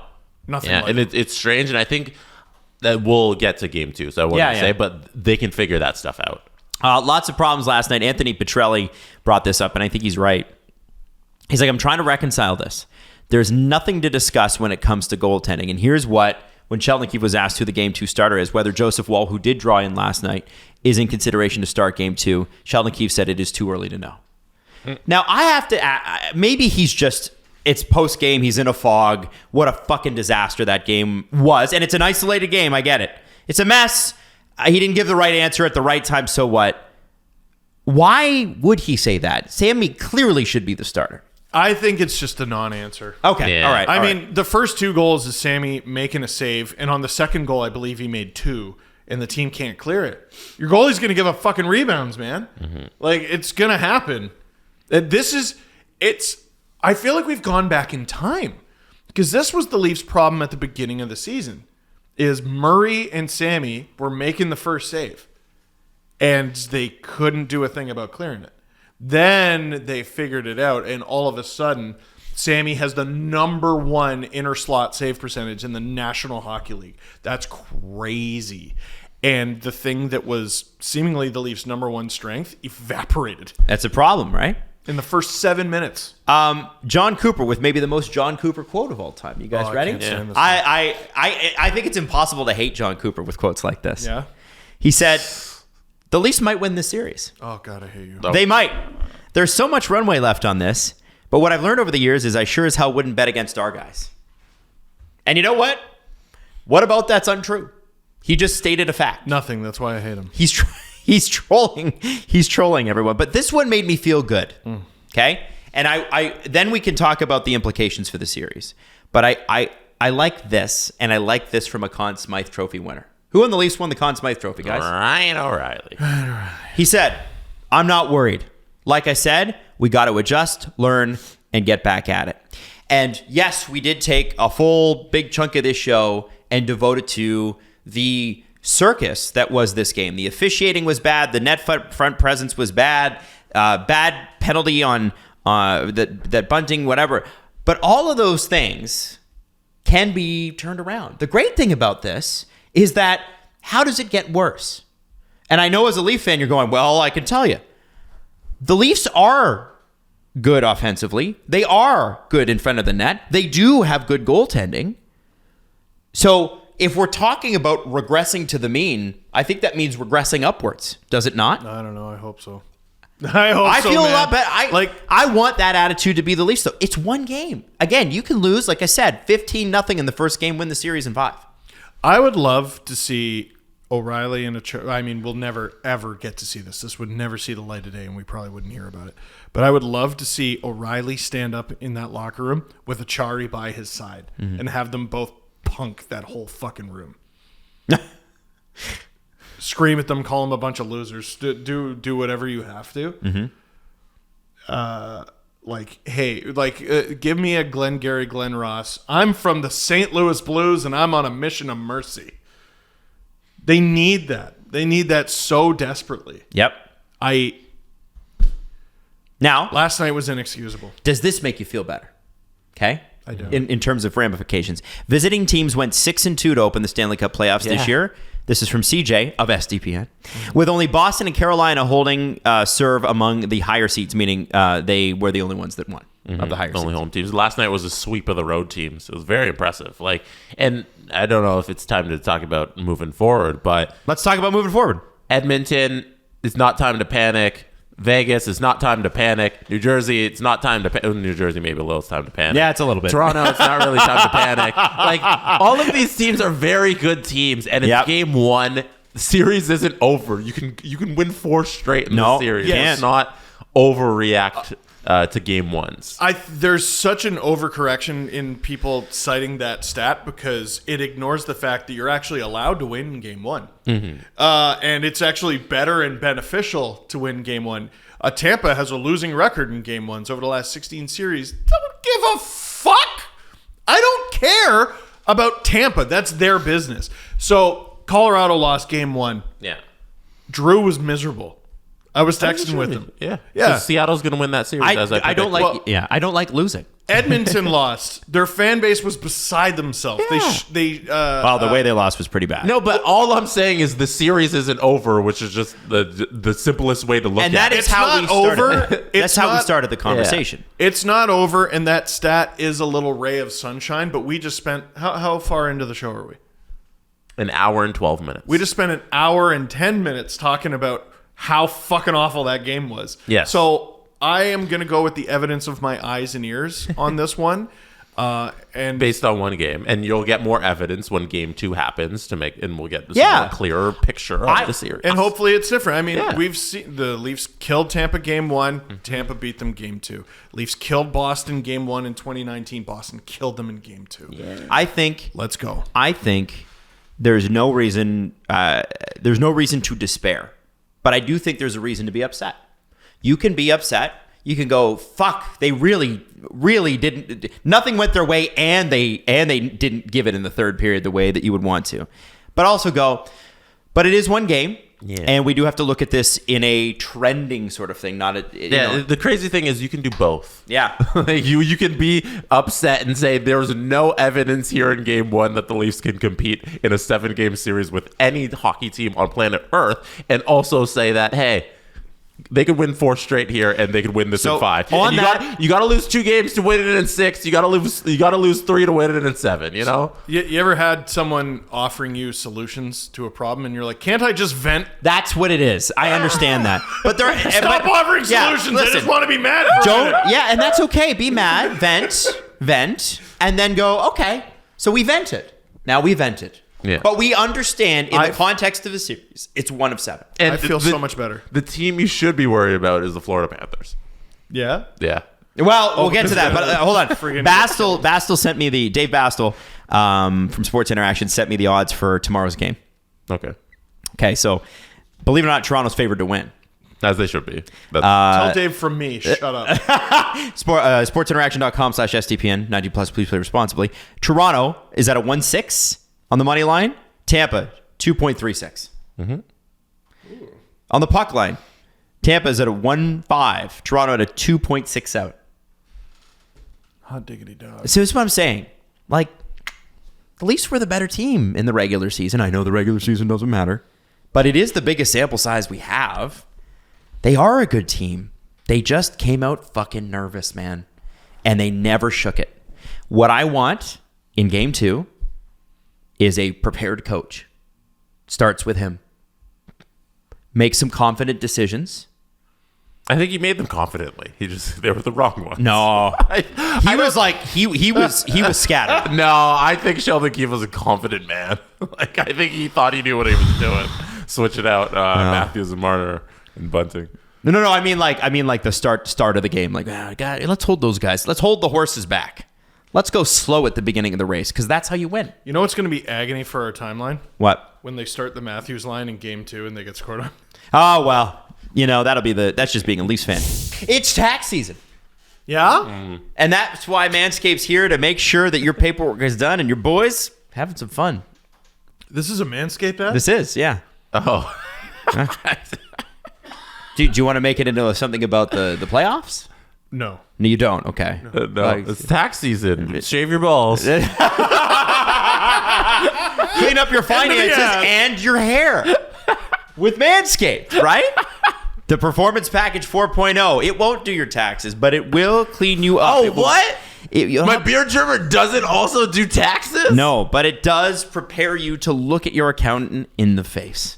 S4: Nothing
S5: Yeah,
S4: like
S5: and
S4: it.
S5: it's strange, and I think that we'll get to game two, so I wouldn't say, but they can figure that stuff out.
S3: Lots of problems last night. Anthony Petrelli brought this up, and I think he's right. He's like, I'm trying to reconcile this. There's nothing to discuss when it comes to goaltending. And here's what, when Sheldon Keefe was asked who the Game 2 starter is, whether Joseph Woll, who did draw in last night, is in consideration to start Game 2, Sheldon Keefe said it is too early to know. Now, I have to, maybe he's just, it's post-game, he's in a fog. What a fucking disaster that game was. And it's an isolated game, I get it. It's a mess. He didn't give the right answer at the right time, so what? Why would he say that? Sammy clearly should be the starter.
S4: I think it's just a non-answer.
S3: Okay,
S5: Yeah.
S3: all right.
S4: I mean, the first two goals is Sammy making a save, and on the second goal, I believe he made two, and the team can't clear it. Your goalie's going to give up fucking rebounds, man. Like, it's going to happen. I feel like we've gone back in time, because this was the Leafs' problem at the beginning of the season, is Murray and Sammy were making the first save, and they couldn't do a thing about clearing it. Then they figured it out, and all of a sudden, Sammy has the number one inner slot save percentage in the National Hockey League. That's crazy. And the thing that was seemingly the Leafs' number one strength evaporated
S3: That's a problem, right?
S4: in the first 7 minutes.
S3: John Cooper with maybe the most John Cooper quote of all time. You guys
S4: I
S3: ready?
S4: can't stand this guy.
S3: I think it's impossible to hate John Cooper with quotes like this.
S4: Yeah?
S3: He said, the Leafs might win this series.
S4: Oh, God, I hate you.
S3: They might. There's so much runway left on this. But what I've learned over the years is I sure as hell wouldn't bet against our guys. And you know what? What about that's untrue? He just stated a fact.
S4: Nothing. That's why I hate him.
S3: He's trolling. He's trolling everyone. But this one made me feel good. Okay? And I then we can talk about the implications for the series. But I like this, and I like this from a Conn Smythe Trophy winner. Who in the Leafs won the Conn Smythe Trophy, guys?
S5: Ryan O'Reilly.
S3: He said, I'm not worried. Like I said, we got to adjust, learn, and get back at it. And yes, we did take a full big chunk of this show and devote it to the circus that was this game. The officiating was bad. The net front presence was bad. Bad penalty on that Bunting, whatever. But all of those things can be turned around. The great thing about this is that how does it get worse? And I know as a Leaf fan, you're going, well, I can tell you. The Leafs are good offensively. They are good in front of the net. They do have good goaltending. So if we're talking about regressing to the mean, I think that means regressing upwards. Does it not?
S4: I don't know. I hope so. I
S3: feel a lot better. I want that attitude to be the Leafs, though. It's one game. Again, you can lose, like I said, 15-0 in the first game, win the series in 5.
S4: I would love to see O'Reilly in we'll never, ever get to see this. This would never see the light of day, and we probably wouldn't hear about it. But I would love to see O'Reilly stand up in that locker room with Achari by his side and have them both punk that whole fucking room. Scream at them, call them a bunch of losers. Do whatever you have to. Give me a Glengarry Glen Ross. I'm from the St. Louis Blues, and I'm on a mission of mercy. They need that. They need that so desperately.
S3: Yep. Now,
S4: last night was inexcusable.
S3: Does this make you feel better? Okay.
S4: I do.
S3: In terms of ramifications. Visiting teams went 6-2 to open the Stanley Cup playoffs this year. This is from CJ of SDPN. With only Boston and Carolina holding serve among the higher seeds, meaning they were the only ones that won of the higher seeds.
S5: Only home teams. Last night was a sweep of the road teams. It was very impressive. And I don't know if it's time to talk about moving forward, but
S3: let's talk about moving forward.
S5: Edmonton, it's not time to panic. Vegas, it's not time to panic. New Jersey, it's not time to panic. New Jersey, maybe a little time to panic.
S3: Yeah, it's a little bit.
S5: Toronto, it's not really time to panic. All of these teams are very good teams, and it's game 1. The series isn't over. You can win 4 straight in the series.
S3: Yes.
S5: It's not overreact to game 1s.
S4: There's such an overcorrection in people citing that stat because it ignores the fact that you're actually allowed to win in game 1. And it's actually better and beneficial to win game 1. Tampa has a losing record in game 1s over the last 16 series. Don't give a fuck. I don't care about Tampa. That's their business. So Colorado lost game 1.
S5: Yeah.
S4: Drew was miserable. I was texting with him.
S5: Yeah. Seattle's going to win that series.
S3: I don't like losing.
S4: Edmonton lost. Their fan base was beside themselves.
S3: Yeah. Well, the way they lost was pretty bad.
S5: No, but all I'm saying is the series isn't over, which is just the simplest way to look at it.
S3: And that is how we started. That's how we started the conversation.
S4: Yeah. It's not over, and that stat is a little ray of sunshine, but we just spent... How far into the show are we?
S5: An hour and 12 minutes.
S4: We just spent an hour and 10 minutes talking about how fucking awful that game was.
S5: Yes.
S4: So I am going to go with the evidence of my eyes and ears on this one. And
S5: based on one game. And you'll get more evidence when game 2 happens and we'll get this more clearer picture of the series.
S4: And hopefully it's different. We've seen the Leafs killed Tampa game 1. Tampa beat them game 2. Leafs killed Boston game 1 in 2019. Boston killed them in game 2.
S3: Yeah.
S4: Let's go.
S3: I think there's no reason to despair. But I do think there's a reason to be upset. You can be upset. You can go, fuck, they really, really didn't. Nothing went their way, and they didn't give it in the third period the way that you would want to. But also go, but it is one game, and we do have to look at this in a trending sort of thing, not a.
S5: The crazy thing is you can do both.
S3: Yeah,
S5: you can be upset and say there's no evidence here in game 1 that the Leafs can compete in a 7-game series with any hockey team on planet Earth, and also say that, hey, they could win 4 straight here, and they could win this in 5.
S3: On
S5: you got to lose 2 games to win it in 6. You got to lose 3 to win it in 7. You know.
S4: You ever had someone offering you solutions to a problem, and you're like, "Can't I just vent?"
S3: That's what it is. I understand that, but
S4: stop offering solutions. I just want to be mad.
S3: And that's okay. Be mad, vent, and then go. Okay, so we vented. Now we vented.
S5: Yeah.
S3: But we understand in the context of the series, it's 1 of 7.
S4: And I feel so much better.
S5: The team you should be worried about is the Florida Panthers.
S4: Yeah?
S5: Yeah.
S3: Well, we'll get to that, but hold on. Bastel sent me Dave Bastel from Sports Interaction sent me the odds for tomorrow's game.
S5: Okay.
S3: Okay, so believe it or not, Toronto's favored to win.
S5: As they should be.
S4: Tell Dave from me. Shut up.
S3: Sportsinteraction.com/STPN. 90 plus. Please play responsibly. Toronto is at a 1.6 on the money line. Tampa 2.36. On the puck line, Tampa is at a 1.5. Toronto at a 2.67.
S4: Hot diggity dog.
S3: So that's what I'm saying. Like, at least we're the better team in the regular season. I know the regular season doesn't matter, but it is the biggest sample size we have. They are a good team. They just came out fucking nervous, man. And they never shook it. What I want in game 2 is a prepared coach. Starts with him. Make some confident decisions.
S5: I think he made them confidently. They were the wrong ones.
S3: No. he was scattered.
S5: No, I think Sheldon Keefe was a confident man. Like, I think he thought he knew what he was doing. Switch it out, Matthews and Marner and Bunting.
S3: No. I mean like the start of the game. Like, God, let's hold those guys. Let's hold the horses back. Let's go slow at the beginning of the race because that's how you win.
S4: You know what's going to be agony for our timeline?
S3: What?
S4: When they start the Matthews line in game 2 and they get scored on.
S3: Oh, well, that's just being a Leafs fan. It's tax season.
S4: Yeah?
S3: And that's why Manscaped's here to make sure that your paperwork is done and your boys having some fun.
S4: This is a Manscaped ad?
S3: This is, yeah.
S5: Oh.
S3: Do you want to make it into something about the playoffs?
S4: No.
S3: No, you don't. Okay.
S5: No, it's tax season. Shave your balls.
S3: Clean up your finances and your hair with Manscaped, right? The Performance Package 4.0. It won't do your taxes, but it will clean you up.
S5: Oh, what? My beard trimmer doesn't also do taxes?
S3: No, but it does prepare you to look at your accountant in the face.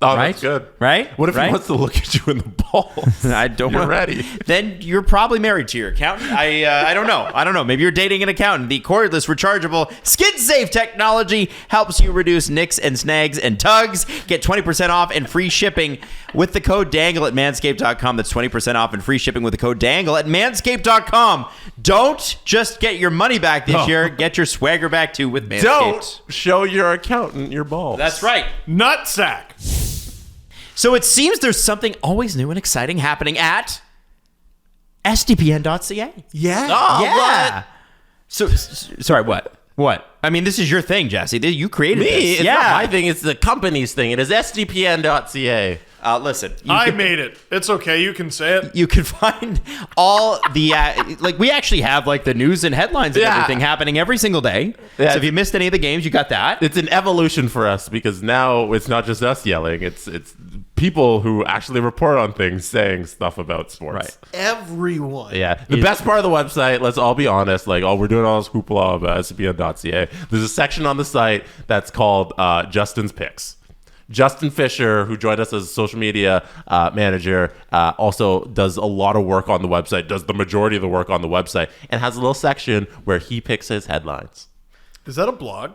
S5: Oh,
S3: right?
S5: That's good.
S3: Right?
S5: What if he wants to look at you in the balls?
S3: I don't
S5: You're
S3: want
S5: ready.
S3: Then you're probably married to your accountant. I don't know. Maybe you're dating an accountant. The cordless, rechargeable, skin-safe technology helps you reduce nicks and snags and tugs. Get 20% off and free shipping with the code DANGLE at manscaped.com. That's 20% off and free shipping with the code DANGLE at manscaped.com. Don't just get your money back this year. Get your swagger back too with Manscaped.
S5: Don't show your accountant your balls.
S3: That's right.
S4: Nutsack.
S3: So it seems there's something always new and exciting happening at sdpn.ca.
S4: Yeah.
S5: Oh,
S3: Yeah. So, sorry, what? What? I mean, this is your thing, Jesse. You created
S5: Me?
S3: this.
S5: It's not my thing. It's the company's thing. It is sdpn.ca.
S3: Listen.
S4: I made it. It's okay. You can say it.
S3: You can find all the, we actually have, the news and headlines and everything happening every single day.
S5: Yeah.
S3: So if you missed any of the games, you got that.
S5: It's an evolution for us because now it's not just us yelling. It's people who actually report on things saying stuff about sports.
S3: Right.
S4: Everyone.
S5: Yeah. The best part of the website, let's all be honest, we're doing all this hoopla about sdpn.ca. There's a section on the site that's called Justin's Picks. Justin Fisher, who joined us as a social media manager, also does a lot of work on the website, does the majority of the work on the website, and has a little section where he picks his headlines.
S4: Is that a blog?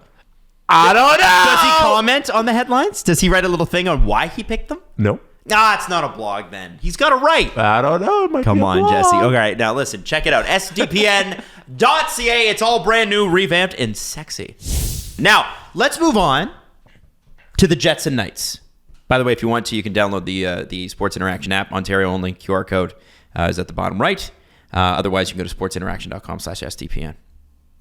S5: I don't know.
S3: Does he comment on the headlines? Does he write a little thing on why he picked them?
S5: No.
S3: Nah, it's not a blog then. He's got to write.
S5: I don't know. It might
S3: Come
S5: be a
S3: on,
S5: blog.
S3: Jesse. All right, now listen. Check it out. sdpn.ca. It's all brand new, revamped, and sexy. Now, let's move on to the Jets and Knights. By the way, if you want to, you can download the Sports Interaction app. Ontario only. QR code is at the bottom right. Otherwise, you can go to sportsinteraction.com/SDPN.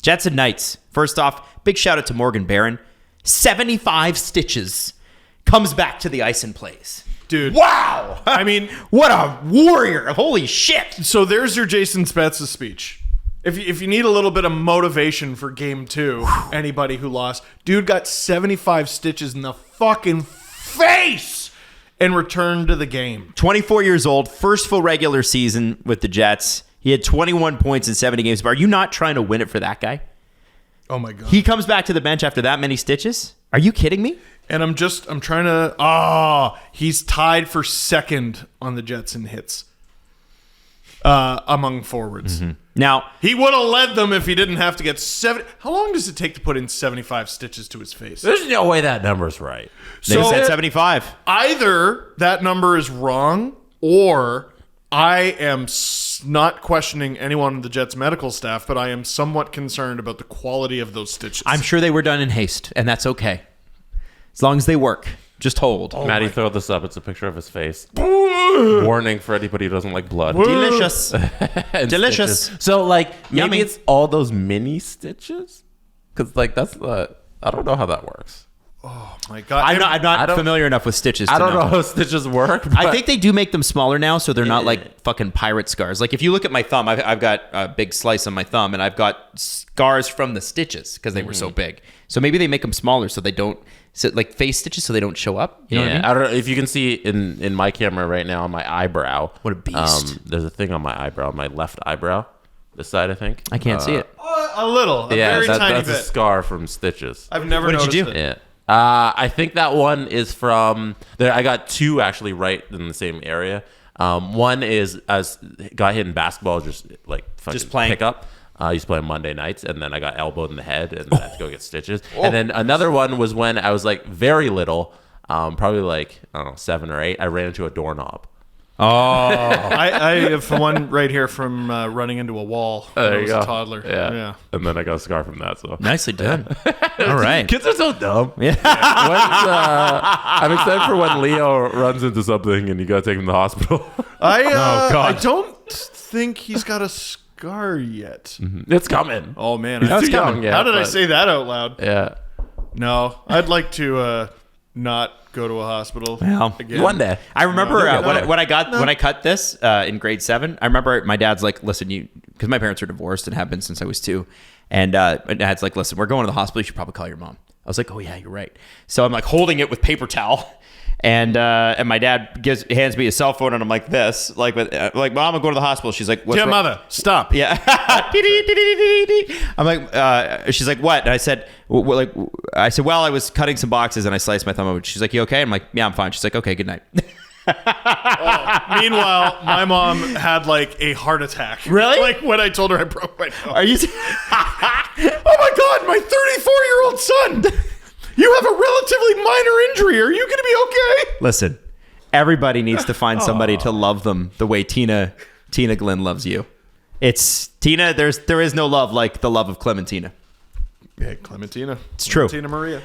S3: Jets and Knights. First off, big shout out to Morgan Barron. 75 stitches. Comes back to the ice and plays.
S4: Dude.
S3: Wow.
S4: I mean,
S3: what a warrior. Holy shit.
S4: So there's your Jason Spezza speech. If you need a little bit of motivation for game 2, anybody who lost, dude got 75 stitches in the fucking face and returned to the game.
S3: 24 years old, first full regular season with the Jets. He had 21 points in 70 games. But are you not trying to win it for that guy?
S4: Oh my God.
S3: He comes back to the bench after that many stitches? Are you kidding me?
S4: And I'm trying to, he's tied for second on the Jets in hits among forwards.
S3: Mm-hmm. Now,
S4: he would have led them if he didn't have to get 70. How long does it take to put in 75 stitches to his face?
S5: There's no way that number's right.
S3: They said 75.
S4: Either that number is wrong or I am not questioning anyone on the Jets medical staff, but I am somewhat concerned about the quality of those stitches.
S3: I'm sure they were done in haste, and that's okay. As long as they work. Just hold.
S5: Maddie, throw this up. It's a picture of his face. Warning for anybody who doesn't like blood.
S3: Delicious.
S5: And
S3: Delicious.
S5: stitches. So, like, maybe
S3: Yummy.
S5: it's all those mini stitches? Because, like, that's the... I don't know how that works.
S4: Oh my God.
S3: I'm
S5: I
S3: not
S5: don't-
S3: familiar enough with stitches to
S5: I don't know how stitches work.
S3: I
S5: but-
S3: think they do make them smaller now, so they're not
S5: Yeah.
S3: like fucking pirate scars. Like if you look at my thumb, I've got a big slice on my thumb, and I've got scars from the stitches because they were so big. So maybe they make them smaller so they don't, like face stitches, so they don't show up. You know what I mean?
S5: I don't know if you can see in my camera right now on my eyebrow.
S3: What a beast.
S5: There's a thing on my eyebrow, my left eyebrow, this side, I think.
S3: I can't see it.
S4: A little. A very tiny
S5: that's
S4: bit.
S5: a scar from stitches.
S4: I've never
S3: What did you
S4: noticed
S3: do?
S4: it.
S5: Yeah. I think that one is from there. I got two actually right in the same area. One is got hit in basketball, just like fucking
S3: Just playing.
S5: pickup. I used to play on Monday nights, and then I got elbowed in the head, and then I had to go get stitches. And then another one was when I was like very little, probably like I don't know 7 or 8. I ran into a doorknob.
S4: I have one right here from running into a wall when I
S5: There you
S4: was
S5: go.
S4: a toddler.
S5: Yeah. And then I got a scar from that. So
S3: Nicely done. All right.
S5: kids are so dumb.
S3: Yeah.
S5: I'm excited for when Leo runs into something and you gotta take him to the hospital.
S3: God.
S4: I don't think he's got a scar yet.
S5: It's coming.
S4: Oh man,
S5: He's
S3: it's
S5: too
S3: coming.
S5: young. Yeah,
S4: how did I
S5: but-
S4: say that out loud?
S5: Yeah.
S4: No, I'd like to not go to a hospital
S3: Well,
S4: again.
S5: One day.
S3: I remember
S4: No.
S3: when I cut this in grade 7. I remember my dad's like, "Listen, because my parents are divorced and have been since I was 2, and my dad's like, "Listen, we're going to the hospital. You should probably call your mom." I was like, "Oh yeah, you're right." So I'm like holding it with paper towel, and my dad hands me a cell phone, and I'm like this, like Mom, I'm going to the hospital. She's like, "What's
S4: Dear
S3: wrong?"
S4: mother, stop.
S3: Yeah. I'm like, she's like, "What?" And I said, well, I was cutting some boxes and I sliced my thumb open. She's like, "You okay?" I'm like, "Yeah, I'm fine." She's like, "Okay, good night."
S4: Meanwhile, my mom had like a heart attack.
S3: Really?
S4: Like when I told her I broke my nose.
S3: Are you?
S4: Oh my God, my 34-year-old son! You have a relatively minor injury. Are you going to be okay?
S3: Listen, everybody needs to find somebody to love them the way Tina Glenn loves you. It's Tina. There is no love like the love of Clementina.
S4: Yeah, Clementina.
S3: It's true.
S4: Clementina Maria.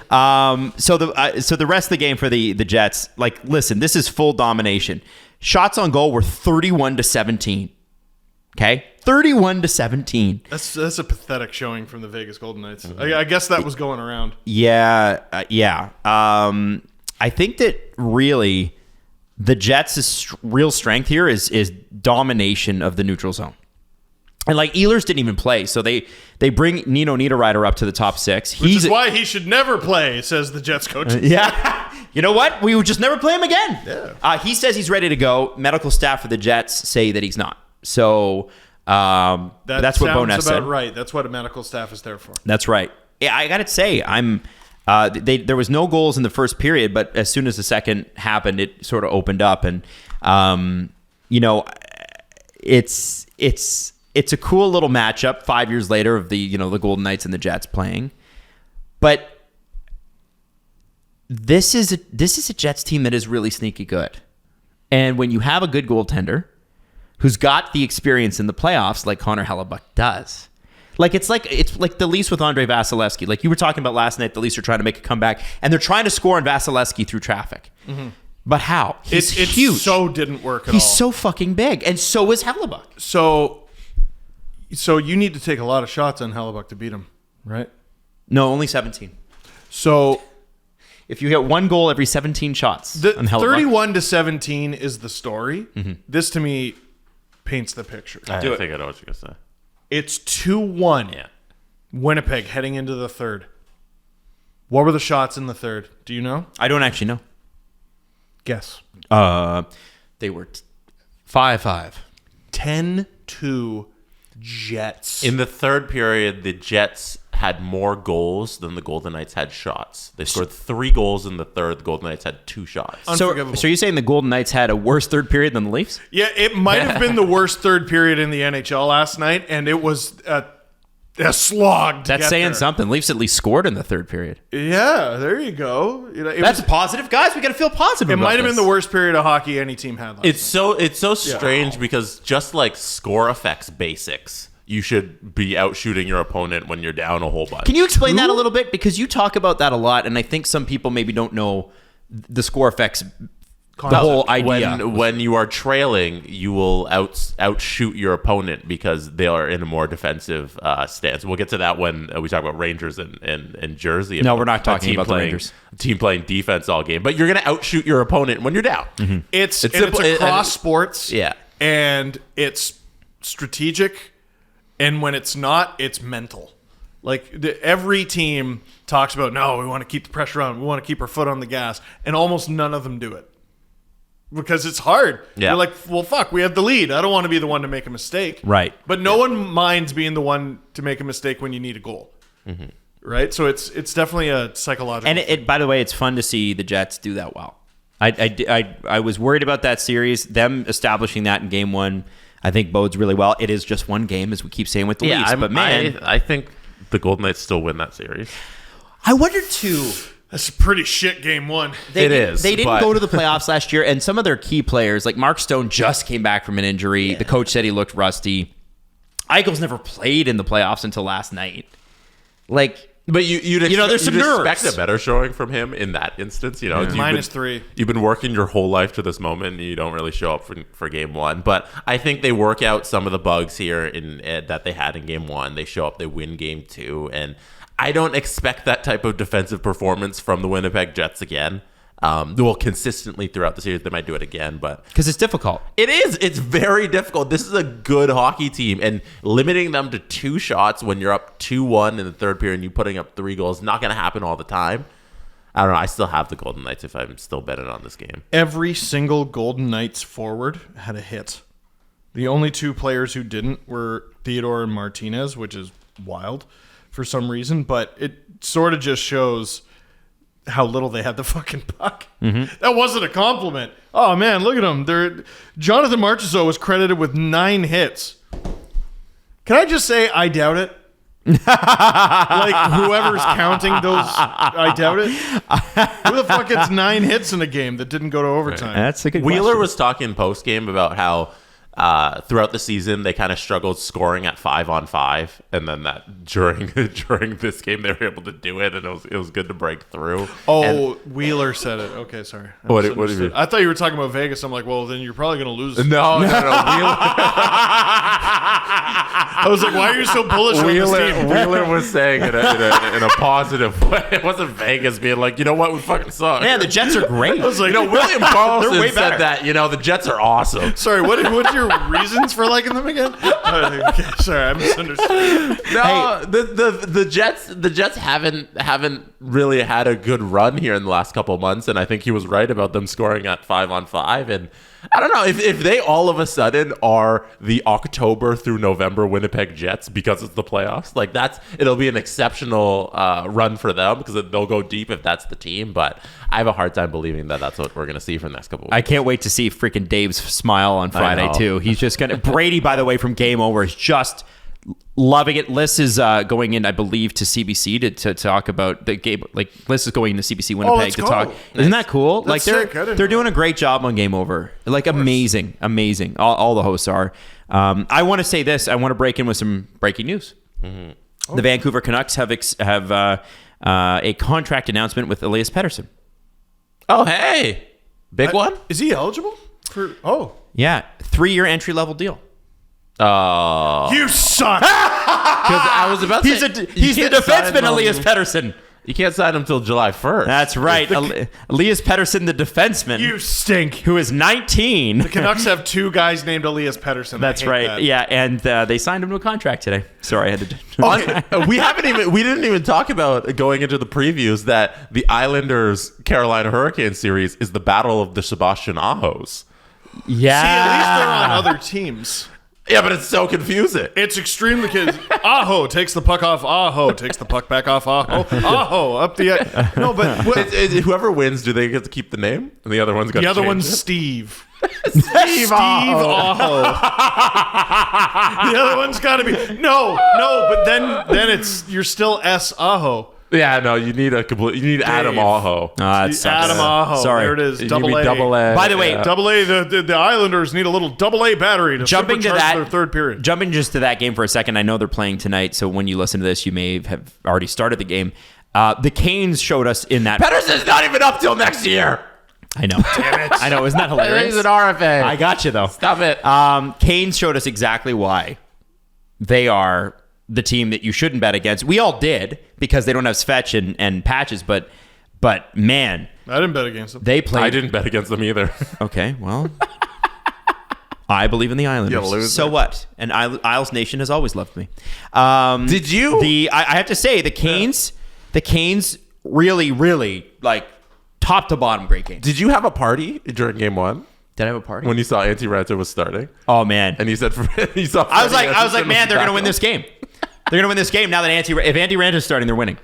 S3: So the rest of the game for the Jets, like, listen, this is full domination. Shots on goal were 31-17. Okay, 31-17.
S4: That's a pathetic showing from the Vegas Golden Knights. I guess that was going around.
S3: Yeah. I think that really the Jets' real strength here is domination of the neutral zone. And like Ehlers didn't even play, so they bring Nino Niederreiter up to the top 6.
S4: Which is why he should never play, says the Jets coach.
S3: Yeah. You know what? We would just never play him again.
S4: Yeah.
S3: He says he's ready to go. Medical staff for the Jets say that he's not. So that's what Bowness said.
S4: Right. That's what a medical staff is there for.
S3: That's right. Yeah, I got to say, there was no goals in the first period, but as soon as the second happened, it sort of opened up, and it's a cool little matchup 5 years later of the Golden Knights and the Jets playing, but this is a Jets team that is really sneaky good, and when you have a good goaltender who's got the experience in the playoffs like Connor Hellebuck does. Like it's like the Leafs with Andrei Vasilevsky. Like you were talking about last night, the Leafs are trying to make a comeback, and they're trying to score on Vasilevsky through traffic. Mm-hmm. But how? He's huge.
S4: So didn't work at all.
S3: He's so fucking big, and so is Hellebuck.
S4: So you need to take a lot of shots on Hellebuck to beat him, right?
S3: No, only 17.
S4: So
S3: if you get one goal every 17 shots,
S4: the
S3: on Hellebuck,
S4: 31-17 is the story. Mm-hmm. This to me paints the picture.
S5: I think I know what you're gonna say.
S4: It's 2-1.
S5: Yeah.
S4: Winnipeg heading into the third. What were the shots in the third? Do you know?
S3: I don't actually know.
S4: Guess.
S3: They were 5-5.
S4: 10-2 Jets.
S5: In the third period, the Jets had more goals than the Golden Knights had shots. They scored 3 goals in the third. The Golden Knights had 2 shots.
S4: Unforgivable.
S3: So you're saying the Golden Knights had a worse third period than the Leafs?
S4: Yeah, it might have been the worst third period in the NHL last night, and it was a slog.
S3: That's saying something. Leafs at least scored in the third period.
S4: Yeah, there you go.
S3: That's positive, guys. We got to feel positive.
S4: It
S3: about
S4: might have
S3: this.
S4: been the worst period of hockey any team had last night.
S5: It's so strange because just like score affects basics, you should be out shooting your opponent when you're down a whole bunch.
S3: Can you explain that a little bit? Because you talk about that a lot, and I think some people maybe don't know the score affects the whole idea.
S5: When you are trailing, you will outshoot your opponent because they are in a more defensive stance. We'll get to that when we talk about Rangers and Jersey.
S3: No, we're not talking about the Rangers.
S5: Team playing defense all game, but you're going to outshoot your opponent when you're down.
S3: Mm-hmm.
S4: It's across sports.
S5: Yeah.
S4: And it's strategic. And when it's not, it's mental. Like every team talks about, no, we want to keep the pressure on. We want to keep our foot on the gas. And almost none of them do it. Because it's hard.
S5: Yeah.
S4: You're like, well, fuck, we have the lead. I don't want to be the one to make a mistake.
S3: Right.
S4: But no one minds being the one to make a mistake when you need a goal. Mm-hmm. Right? So it's definitely a psychological
S3: And it, by the way, it's fun to see the Jets do that well. I was worried about that series. Them establishing that in game one, I think bodes really well. It is just one game, as we keep saying with the Leafs. But man,
S5: I think the Golden Knights still win that series.
S3: I wonder too.
S4: That's a pretty shit game one.
S3: They didn't go to the playoffs last year, and some of their key players, like Mark Stone, just came back from an injury. Yeah. The coach said he looked rusty. Eichel's never played in the playoffs until last night.
S5: But you'd
S3: there's some nerves.
S5: Expect a better showing from him in that instance.
S4: -3.
S5: You've been working your whole life to this moment, and you don't really show up for game one. But I think they work out some of the bugs here that they had in game one. They show up, they win game two, and I don't expect that type of defensive performance from the Winnipeg Jets again. Consistently throughout the series, they might do it again, but
S3: because it's difficult.
S5: It is. It's very difficult. This is a good hockey team, and limiting them to 2 shots when you're up 2-1 in the third period and you putting up 3 goals is not going to happen all the time. I don't know. I still have the Golden Knights if I'm still betting on this game.
S4: Every single Golden Knights forward had a hit. The only 2 players who didn't were Theodore and Martinez, which is wild for some reason, but it sort of just shows how little they had the fucking puck. Mm-hmm. That wasn't a compliment. Oh man, look at them. Jonathan Marchessault was credited with 9 hits. Can I just say I doubt it? Like whoever's counting those, I doubt it. Who the fuck gets 9 hits in a game that didn't go to overtime?
S3: That's a good
S5: Wheeler
S3: question.
S5: was talking post game about how throughout the season they kind of struggled scoring at 5-on-5, and then that during this game they were able to do it, and it was good to break through.
S4: Wheeler said it. Okay, sorry.
S5: What do you mean?
S4: I thought you were talking about Vegas. I'm like, well, then you're probably going to lose.
S5: No. Wheeler.
S4: I was like, why are you so bullish on this team?
S5: Wheeler was saying it in a positive way. It wasn't Vegas being like, you know what, we fucking suck.
S3: Man, the Jets are great.
S4: I was like,
S5: William Carlson
S4: way
S5: said
S4: better.
S5: that. The Jets are awesome.
S4: Sorry, what's your reasons for liking them again? Okay, sorry, I misunderstood.
S5: No, the Jets haven't really had a good run here in the last couple of months, and I think he was right about them scoring at 5-on-5. And I don't know if they all of a sudden are the October through November Winnipeg Jets because it's the playoffs. Like it'll be an exceptional run for them because they'll go deep if that's the team. But I have a hard time believing that that's what we're going to see for the next couple of weeks.
S3: I can't wait to see freaking Dave's smile on Friday too. He's just gonna. Brady, by the way, from Game Over is just loving it. Liz is going in, I believe, to CBC to talk about the game. Like Liz is going to CBC Winnipeg to talk. Isn't that cool?
S4: That's
S3: like
S4: they're
S3: doing a great job on Game Over. Like amazing. All the hosts are. I want to say this. I want to break in with some breaking news. Mm-hmm. The Vancouver Canucks have a contract announcement with Elias Pettersson.
S5: Oh, hey, big one.
S4: Is he eligible for? Oh,
S3: yeah, 3-year entry level deal.
S5: Oh,
S4: you suck.
S5: because I was about to
S3: He's
S5: say,
S3: the defenseman, Elias Pettersson.
S5: You can't sign him till July 1st.
S3: That's right. Elias Pettersson, the defenseman.
S4: You stink.
S3: Who is 19.
S4: The Canucks have 2 guys named Elias Pettersson.
S3: That's right.
S4: That.
S3: Yeah, and they signed him to a contract today. Sorry, I had to.
S5: We didn't even talk about going into the previews that the Islanders Carolina Hurricane series is the battle of the Sebastian Ahos.
S3: Yeah.
S4: See, at least they're on other teams.
S5: Yeah, but it's so confusing.
S4: It's extremely kids. Aho takes the puck off. Aho takes the puck back off. Aho. Aho up the. No, but
S5: whoever wins, do they get to keep the name? And the other one's got
S4: the
S5: to
S4: other
S5: change
S4: one's
S5: it?
S4: Steve.
S5: Steve
S4: Aho. The other one's got to be no. But then it's you're still S Aho.
S5: Yeah, no, you need Adam Aho.
S3: That sucks.
S4: Adam Aho.
S3: Sorry.
S4: There it is.
S5: You
S4: Double
S5: need
S4: A.
S5: double A.
S3: By the way,
S4: Double A. The Islanders need a little double A battery to
S3: jumping to
S4: supercharge
S3: that
S4: their third period.
S3: Jumping just to that game for a second. I know they're playing tonight, so when you listen to this, you may have already started the game. The Canes showed us in that.
S5: Pettersson's not even up till next year.
S3: I know. Damn it. I know. Isn't that hilarious?
S5: He's an RFA.
S3: I got you, though.
S5: Stop it.
S3: Canes showed us exactly why they are the team that you shouldn't bet against. We all did because they don't have Svetch and Patches, but man,
S4: I didn't bet against them.
S3: they played.
S5: I didn't bet against them either.
S3: Okay, well, I believe in the Islanders.
S5: You loser.
S3: So what? And Isles Nation has always loved me.
S5: Did you?
S3: I have to say the Canes really, really like top to bottom great game.
S5: Did you have a party during game one
S3: Did I have a party?
S5: when you saw Antti Raanta was starting?
S3: Oh man!
S5: And you said you saw.
S3: I was like, man, they're gonna win this game. They're gonna win this game now that if Antti Raanta is starting, they're winning.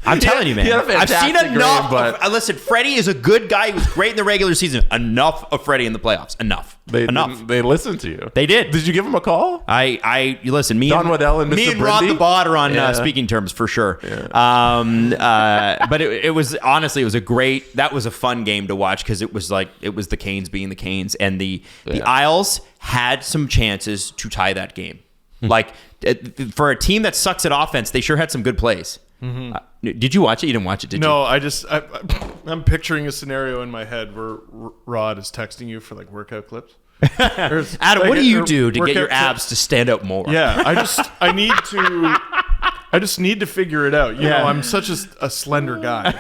S3: I'm telling you, man.
S5: He had a
S3: I've seen
S5: fantastic
S3: enough.
S5: game, but-
S3: Listen, Freddie is a good guy. He was great in the regular season. Enough of Freddie in the playoffs. Enough.
S5: They listened to you.
S3: They did.
S5: Did you give him a call?
S3: You listen. Me
S5: Don
S3: and
S5: Waddell and
S3: me
S5: Mr.
S3: and Rod
S5: Brindy?
S3: the Bot are on
S5: Yeah.
S3: speaking terms for sure.
S5: Yeah.
S3: But it was honestly, it was a great. That was a fun game to watch because it was the Canes being the Canes, and the Isles had some chances to tie that game. Like for a team that sucks at offense, they sure had some good plays. Did you watch it? You didn't watch it, did you?
S4: No, I'm picturing a scenario in my head where Rod is texting you for like workout clips.
S3: Adam, what do you do to get your
S4: workout
S3: abs to stand out more?
S4: Yeah, I just need to figure it out. You know, I'm such a slender guy.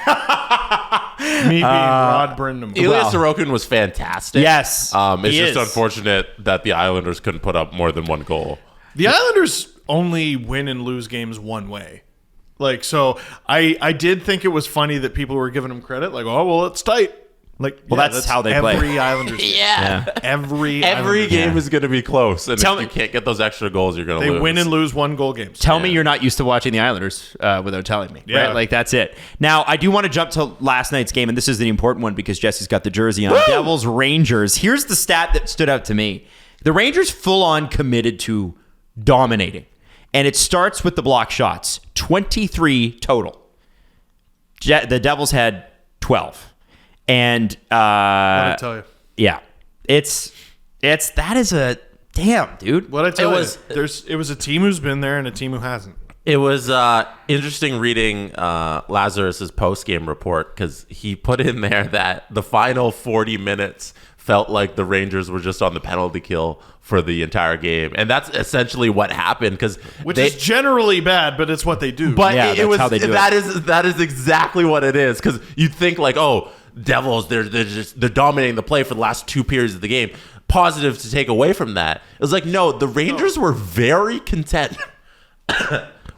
S4: Me being Rod Brindam.
S5: Ilya Sorokin was fantastic.
S3: Yes,
S5: It's
S3: he
S5: just
S3: is.
S5: unfortunate that the Islanders couldn't put up more than one goal.
S4: The Islanders only win and lose games one way. Like, so I did think it was funny that people were giving them credit. Like, oh, well, it's tight. Like,
S3: Well, that's how they play.
S4: Every Islanders.
S5: Yeah.
S4: Every
S5: Every game is going to be close. And
S3: Tell
S5: if
S3: me-
S5: you can't get those extra goals, you're going to
S4: They
S5: lose.
S4: win and lose one goal games.
S3: Tell me you're not used to watching the Islanders without telling me.
S4: Yeah.
S3: Right? Like, that's it. Now, I do want to jump to last night's game, and this is the important one because Jesse's got the jersey on. Devils Rangers. Here's the stat that stood out to me. The Rangers full on committed to dominating. And it starts with the block shots. 23 total. The Devils had 12. And
S4: What did I tell you?
S3: yeah. That is a damn, dude.
S4: What I tell
S5: was-
S4: you? It was a team who's been there and a team who hasn't.
S5: It was interesting reading Lazarus's post-game report because he put in there that the final 40 minutes felt like the Rangers were just on the penalty kill for the entire game. And that's essentially what happened because
S4: Which is generally bad, but it's what they do.
S5: But
S3: Yeah,
S5: it
S3: that's
S5: was
S3: how they do
S5: that is exactly what it is because you'd think like, oh, Devils, they're dominating the play for the last two periods of the game. Positive to take away from that. It was like, no, the Rangers were very content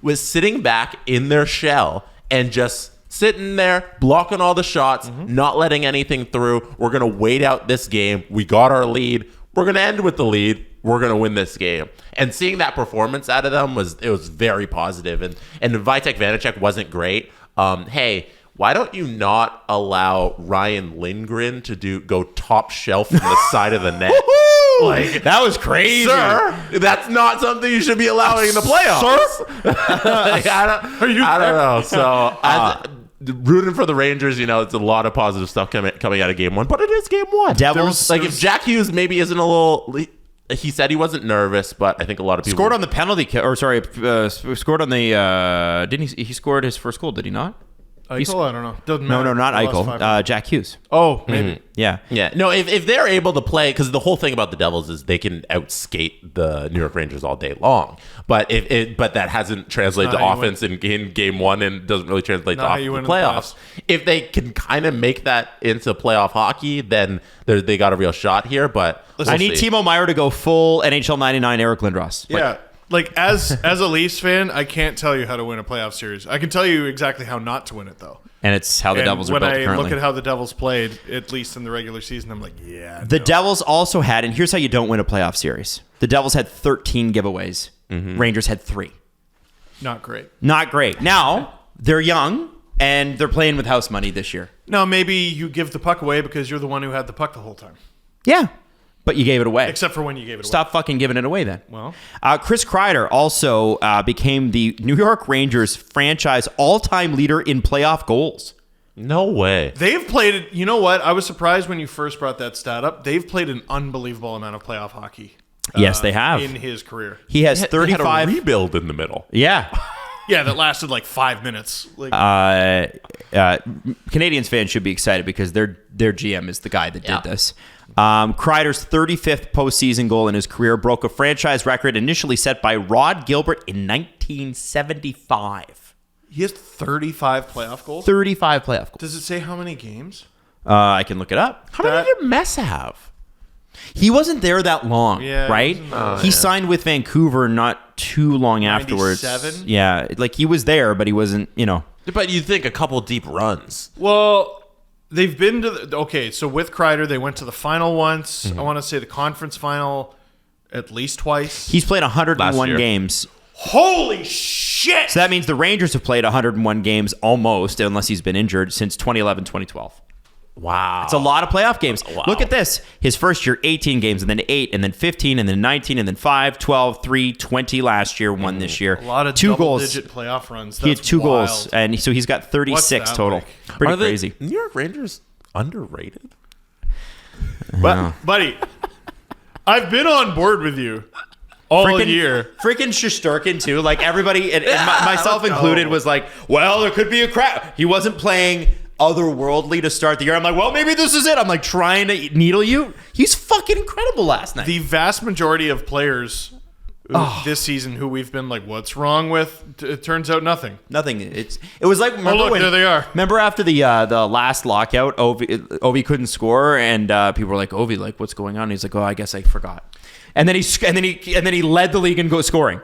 S5: with sitting back in their shell and just sitting there, blocking all the shots, not letting anything through. We're going to wait out this game. We got our lead. We're going to end with the lead. We're going to win this game. And seeing that performance out of them was very positive. And Vitek Vanacek wasn't great. Hey, why don't you not allow Ryan Lindgren to go top shelf from the side of the net? Like,
S3: That was crazy.
S5: sir, that's not something you should be allowing in the playoffs. Like, I don't know. So, rooting for the Rangers, it's a lot of positive stuff coming out of game one, but it is game one.
S3: Devils
S5: Like, if Jack Hughes maybe isn't a little... He said he wasn't nervous, but I think a lot of people...
S3: scored on the penalty kill, scored on the didn't he scored his first goal, did he not?
S4: Eichel, I don't know. Doesn't
S3: No,
S4: matter.
S3: not
S4: They lost
S3: Eichel.
S4: 5-1.
S3: Jack Hughes.
S4: Oh, maybe.
S3: Yeah.
S5: Yeah. No, if they're able to play, because the whole thing about the Devils is they can outskate the New York Rangers all day long. But but that hasn't translated
S4: Not
S5: to
S4: how you
S5: offense in game one and doesn't really translate
S4: Not
S5: to
S4: how
S5: the
S4: you win in the
S5: playoffs. If they can kind of make that into playoff hockey, then they got a real shot here. But
S3: I need Timo Meyer to go full NHL 99 Eric Lindros.
S4: Yeah. Like, as a Leafs fan, I can't tell you how to win a playoff series. I can tell you exactly how not to win it, though.
S3: And it's how the
S4: And
S3: Devils are
S4: when
S3: built
S4: I
S3: currently.
S4: look at how the Devils played, at least in the regular season, I'm like, yeah.
S3: The
S4: no.
S3: Devils also had, and here's how you don't win a playoff series. The Devils had 13 giveaways. Rangers had 3.
S4: Not great.
S3: Not great. Now, they're young, and they're playing with house money this year.
S4: No, maybe you give the puck away because you're the one who had the puck the whole time.
S3: Yeah. But you gave it away.
S4: Except for when you gave it away.
S3: Stop fucking giving it away then.
S4: Well.
S3: Chris Kreider also became the New York Rangers franchise all-time leader in playoff goals.
S5: No way.
S4: They've played it. You know what? I was surprised when you first brought that stat up. They've played an unbelievable amount of playoff hockey.
S3: Yes, they have.
S4: In his career.
S3: He has
S5: They had
S3: 35.
S5: a rebuild in the middle.
S3: Yeah.
S4: Yeah, that lasted like 5 minutes. Like,
S3: Canadians fans should be excited because their GM is the guy that did this. Kreider's 35th postseason goal in his career broke a franchise record initially set by Rod Gilbert in 1975.
S4: he has 35 playoff goals.
S3: 35 playoff goals.
S4: Does it say how many games?
S3: I can look it up.
S5: How many did Mess have?
S3: He wasn't there that long,
S4: Yeah,
S3: right? He signed with Vancouver not too long afterwards.
S4: 97?
S3: Yeah, like he was there, but he wasn't,
S5: But you'd think a couple deep runs.
S4: Well, they've been to so with Kreider, they went to the final once. I want to say the conference final at least twice.
S3: He's played 101
S5: Last year.
S3: games.
S4: Holy shit!
S3: So that means the Rangers have played 101 games almost, unless he's been injured, since 2011, 2012.
S5: Wow.
S3: It's a lot of playoff games.
S5: Wow.
S3: Look at this. His first year, 18 games, and then 8, and then 15, and then 19, and then 5, 12, 3, 20 last year, 1 this year.
S4: A lot of
S3: 2 goals.
S4: double-digit playoff runs.
S3: He had
S4: That's
S3: 2
S4: wild.
S3: goals, and so he's got 36
S4: What's that
S3: total.
S4: like?
S3: Pretty
S5: Are the
S3: crazy.
S5: New York Rangers underrated?
S4: But, buddy, I've been on board with you all year.
S3: Freaking Shesterkin, too. Like, everybody, and myself included, was like, well, there could be a crap. He wasn't playing otherworldly to start the year. I'm like, well, maybe this is it. I'm like trying to needle you. He's fucking incredible last night.
S4: The vast majority of players this season who we've been like, what's wrong with? It turns out nothing.
S3: Nothing. It was like, remember
S4: look, there they are.
S3: Remember after the last lockout, Ovi couldn't score, and people were like, Ovi, like, what's going on? And he's like, oh, I guess I forgot. And then he led the league in scoring.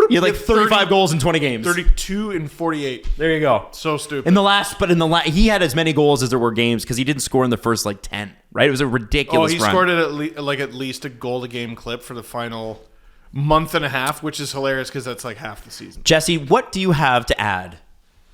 S3: He had like 35 goals in 20 games.
S4: 32 and 48.
S3: There you go.
S4: So stupid.
S3: He had as many goals as there were games because he didn't score in the first like 10. Right? It was a ridiculous
S4: he
S3: run.
S4: scored it at least a goal a game clip for the final month and a half, which is hilarious because that's like half the season.
S3: Jesse, what do you have to add?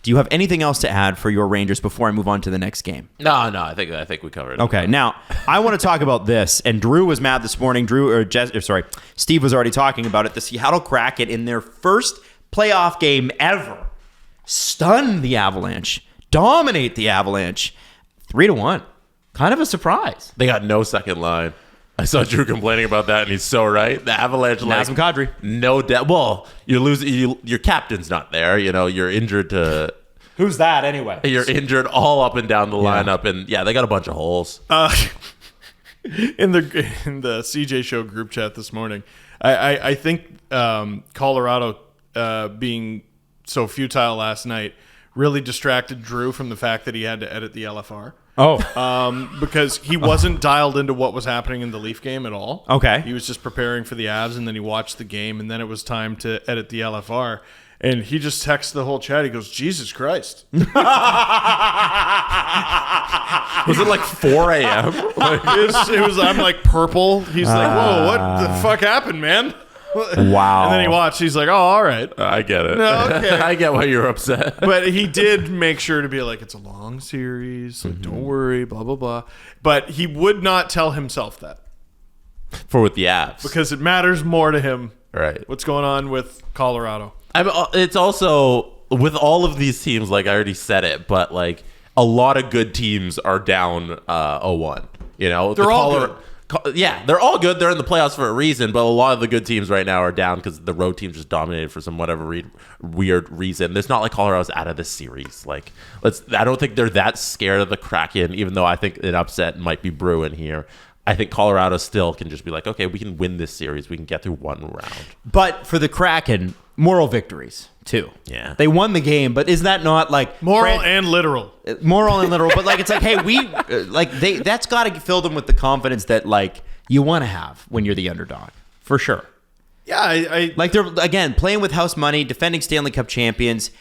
S3: Do you have anything else to add for your Rangers before I move on to the next game?
S5: No, I think we covered it.
S3: Okay, now I want to talk about this. And Drew was mad this morning. Steve was already talking about it. The Seattle Kraken, in their first playoff game ever, stun the Avalanche, dominate the Avalanche, 3-1. Kind of a surprise.
S5: They got no second line. I saw Drew complaining about that, and he's so right. The Avalanche,
S3: Nazem Kadri.
S5: No doubt. Well, you're losing. Your captain's not there. You're injured to.
S3: Who's that anyway?
S5: You're injured all up and down the lineup, and they got a bunch of holes.
S4: In the CJ Show group chat this morning, I think Colorado being so futile last night really distracted Drew from the fact that he had to edit the LFR. Because he wasn't dialed into what was happening in the Leaf game at all.
S3: Okay.
S4: He was just preparing for the Avs, and then he watched the game, and then it was time to edit the LFR. And he just texted the whole chat. He goes, Jesus Christ.
S5: Was it like 4 a.m.?
S4: It was, I'm like purple. He's like, whoa, what the fuck happened, man?
S3: Wow.
S4: And then he watched. He's like, oh, all right.
S5: I get it.
S4: No, okay.
S5: I get why you're upset.
S4: But he did make sure to be like, it's a long series. Like, don't worry, blah, blah, blah. But he would not tell himself that
S5: With the Avs.
S4: because it matters more to him
S5: Right.
S4: what's going on with Colorado.
S5: It's also, with all of these teams, like I already said it, but like a lot of good teams are down 0-1.
S4: They're all good.
S5: Yeah, they're all good. They're in the playoffs for a reason, but a lot of the good teams right now are down because the road team just dominated for some whatever weird reason. It's not like Colorado's out of this series. Like, I don't think they're that scared of the Kraken, even though I think an upset might be brewing here. I think Colorado still can just be like, okay, we can win this series. We can get through one round.
S3: But for the Kraken, moral victories, too.
S5: Yeah.
S3: They won the game, but is that not like...
S4: Moral and literal.
S3: Moral and literal, but like it's like, hey, that's got to fill them with the confidence that like you want to have when you're the underdog, for sure.
S4: Yeah, I
S3: Like they're again playing with house money, defending Stanley Cup champions,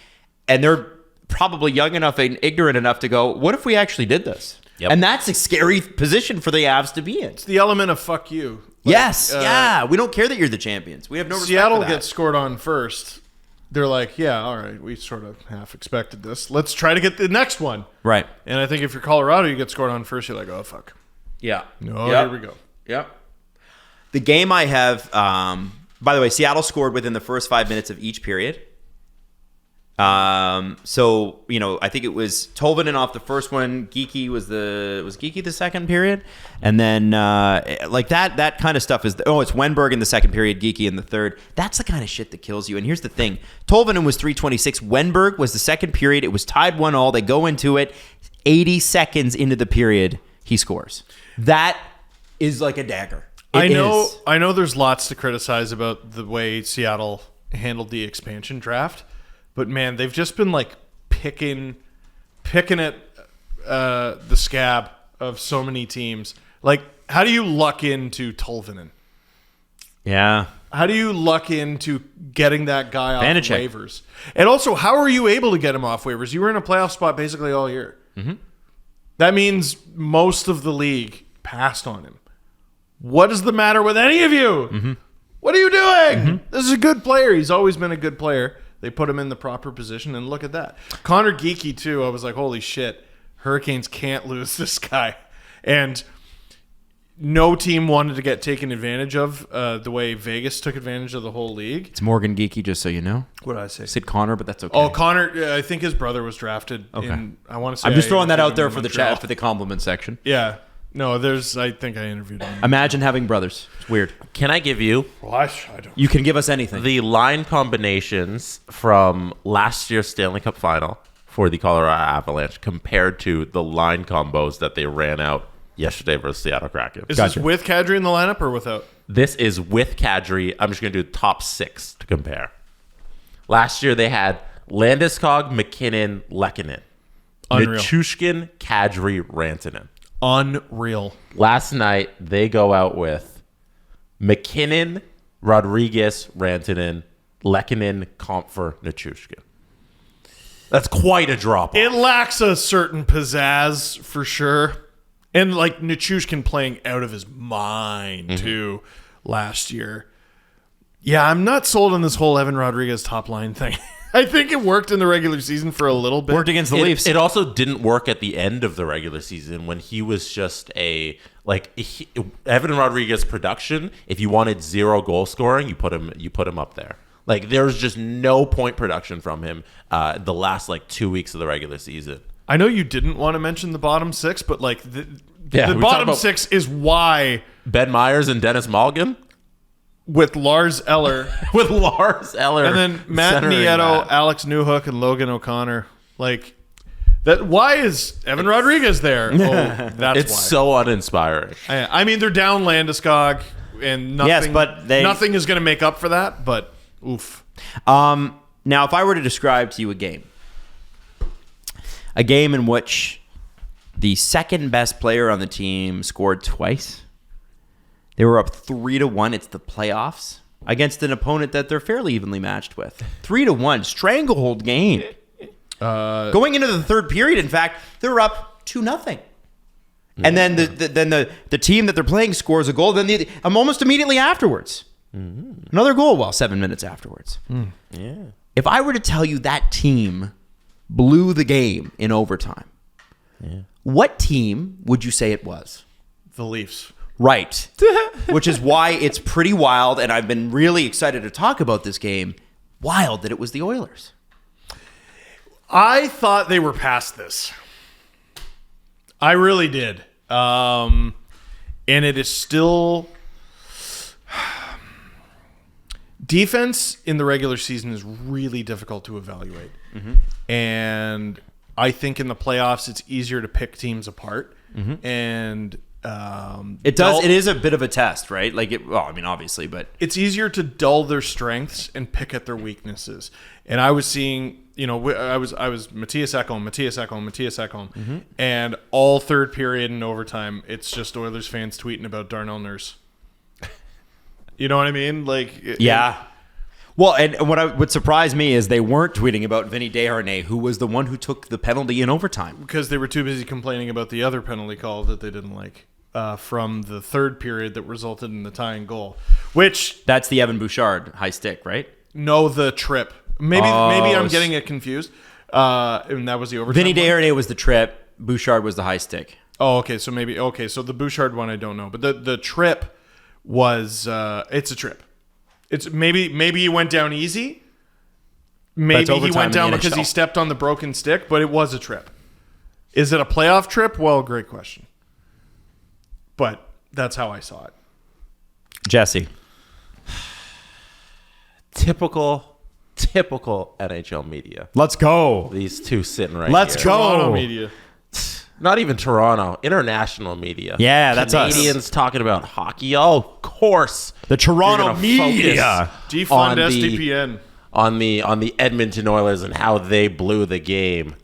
S3: and they're probably young enough and ignorant enough to go, what if we actually did this?
S5: Yep.
S3: And that's a scary position for the Avs to be in.
S4: it's the element of fuck you.
S3: Yes, yeah, we don't care that you're the champions. We have no respect
S4: Seattle
S3: for that.
S4: gets scored on first. They're like, yeah, all right, we sort of half expected this. Let's try to get the next one.
S3: Right.
S4: And I think if you're Colorado, you get scored on first, you're like, oh, fuck.
S3: Yeah.
S4: Here we go.
S3: Yep. The game I have, by the way, Seattle scored within the first 5 minutes of each period. So, I think it was Tolvanen off the first one. Geeky was Geeky the second period? And then, that kind of stuff is, it's Wenberg in the second period, Geeky in the third. That's the kind of shit that kills you. And here's the thing. Tolvanen was 3:26. Wenberg was the second period. It was tied 1-1. They go into it. 80 seconds into the period, he scores. That is like a dagger.
S4: I know there's lots to criticize about the way Seattle handled the expansion draft. But man, they've just been like picking at the scab of so many teams. Like, how do you luck into Tolvanen?
S3: Yeah.
S4: How do you luck into getting that guy off
S3: Vanacek.
S4: waivers? And also, how are you able to get him off waivers? You were in a playoff spot basically all year. Mm-hmm. That means most of the league passed on him. What is the matter with any of you? Mm-hmm. What are you doing? Mm-hmm. This is a good player. He's always been a good player. They put him in the proper position, and look at that. Connor Geeky, too. I was like, holy shit. Hurricanes can't lose this guy. And no team wanted to get taken advantage of the way Vegas took advantage of the whole league.
S3: It's Morgan Geeky, just so you know.
S4: What did I say?
S3: I said Connor, but that's okay.
S4: Oh, Connor, I think his brother was drafted in, I want to say.
S3: I'm just throwing that out there for the chat, for the compliment section.
S4: Yeah. No, I think I interviewed him.
S3: Imagine having brothers. It's weird.
S5: Can I give you?
S4: Well, I don't.
S3: You can give us anything.
S5: The line combinations from last year's Stanley Cup final for the Colorado Avalanche compared to the line combos that they ran out yesterday versus Seattle Kraken.
S4: Is this with Kadri in the lineup or without?
S5: This is with Kadri. I'm just going to do top 6 to compare. Last year they had Landeskog, McKinnon, Lehkonen.
S4: Unreal.
S5: Nichushkin, Kadri, Rantanen.
S4: Unreal.
S5: Last night, they go out with McKinnon, Rodriguez, Rantanen, Lehkonen, Comfer, Nichushkin. That's quite a drop-off.
S4: It lacks a certain pizzazz, for sure. And, like, Nichushkin playing out of his mind, too, last year. Yeah, I'm not sold on this whole Evan Rodriguez top-line thing. I think it worked in the regular season for a little bit.
S3: Worked against the Leafs.
S5: It also didn't work at the end of the regular season when he was just Evan Rodriguez production. If you wanted 0 goal scoring, you put him up there. Like, there was just no point production from him the last 2 weeks of the regular season.
S4: I know you didn't want to mention the bottom 6, but the
S5: we
S4: bottom 6 is why
S5: Ben Myers and Dennis Mulligan.
S4: with Lars Eller.
S5: And
S4: then Matt Nieto, Alex Newhook, and Logan O'Connor. Like, that. Why is Evan Rodriguez there? Oh, that's
S5: it's
S4: why.
S5: so uninspiring.
S4: I mean, they're down Landeskog, and nothing,
S3: Yes, but
S4: nothing is going to make up for that, but oof.
S3: Now, if I were to describe to you a game in which the second best player on the team scored twice, they were up 3-1. It's the playoffs against an opponent that they're fairly evenly matched with. 3-1, stranglehold game. Going into the third period, in fact, they're up 2-0. And then the team that they're playing scores a goal. Then almost immediately afterwards, another goal. 7 minutes afterwards.
S5: Yeah.
S3: If I were to tell you that team blew the game in overtime, what team would you say it was?
S4: The Leafs.
S3: Right. Which is why it's pretty wild, and I've been really excited to talk about this game. Wild that it was the Oilers.
S4: I thought they were past this. I really did. And it is still... Defense in the regular season is really difficult to evaluate. And I think in the playoffs, it's easier to pick teams apart. And...
S3: It is a bit of a test, right? Obviously, but
S4: it's easier to dull their strengths and pick at their weaknesses. And I was seeing, I was Matthias Ekholm, and all third period and overtime, it's just Oilers fans tweeting about Darnell Nurse. You know what I mean?
S3: Well, and what surprised me is they weren't tweeting about Vinny Desharnais, who was the one who took the penalty in overtime.
S4: Because they were too busy complaining about the other penalty call that they didn't like from the third period that resulted in the tying goal. Which...
S3: That's the Evan Bouchard high stick, right?
S4: No, the trip. Maybe I'm getting it confused. And that was the overtime.
S3: Vinny Desharnais was the trip. Bouchard was the high stick.
S4: Oh, okay. So so the Bouchard one I don't know. But the trip was... it's a trip. It's maybe you went down easy. Maybe he
S3: overtime in
S4: went
S3: the
S4: down because he
S3: NHL.
S4: stepped on the broken stick, but it was a trip. Is it a playoff trip? Well, great question. But that's how I saw it.
S3: Jesse.
S5: Typical NHL media.
S3: Let's go.
S5: These two sitting right
S3: Let's
S5: here.
S3: go.
S4: Toronto media.
S5: Not even Toronto, international media.
S3: Yeah, that's us.
S5: Canadians talking about hockey. Oh, of course.
S3: The Toronto
S5: You're gonna
S3: media.
S4: Defund
S5: on the-
S4: SDPN.
S5: on the Edmonton Oilers and how they blew the game.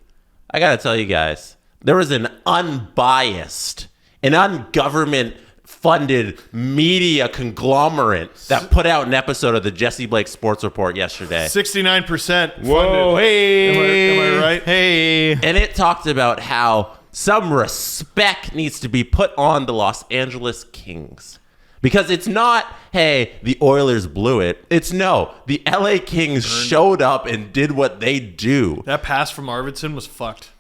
S5: I gotta tell you guys, there was an unbiased, an ungovernment funded media conglomerate that put out an episode of the Jesse Blake Sports Report yesterday.
S4: 69% funded.
S3: Whoa, hey.
S4: Am I right?
S3: Hey.
S5: And it talked about how some respect needs to be put on the Los Angeles Kings. Because it's not, hey, the Oilers blew it. It's no, the LA Kings showed up and did what they do.
S4: That pass from Arvidsson was fucked.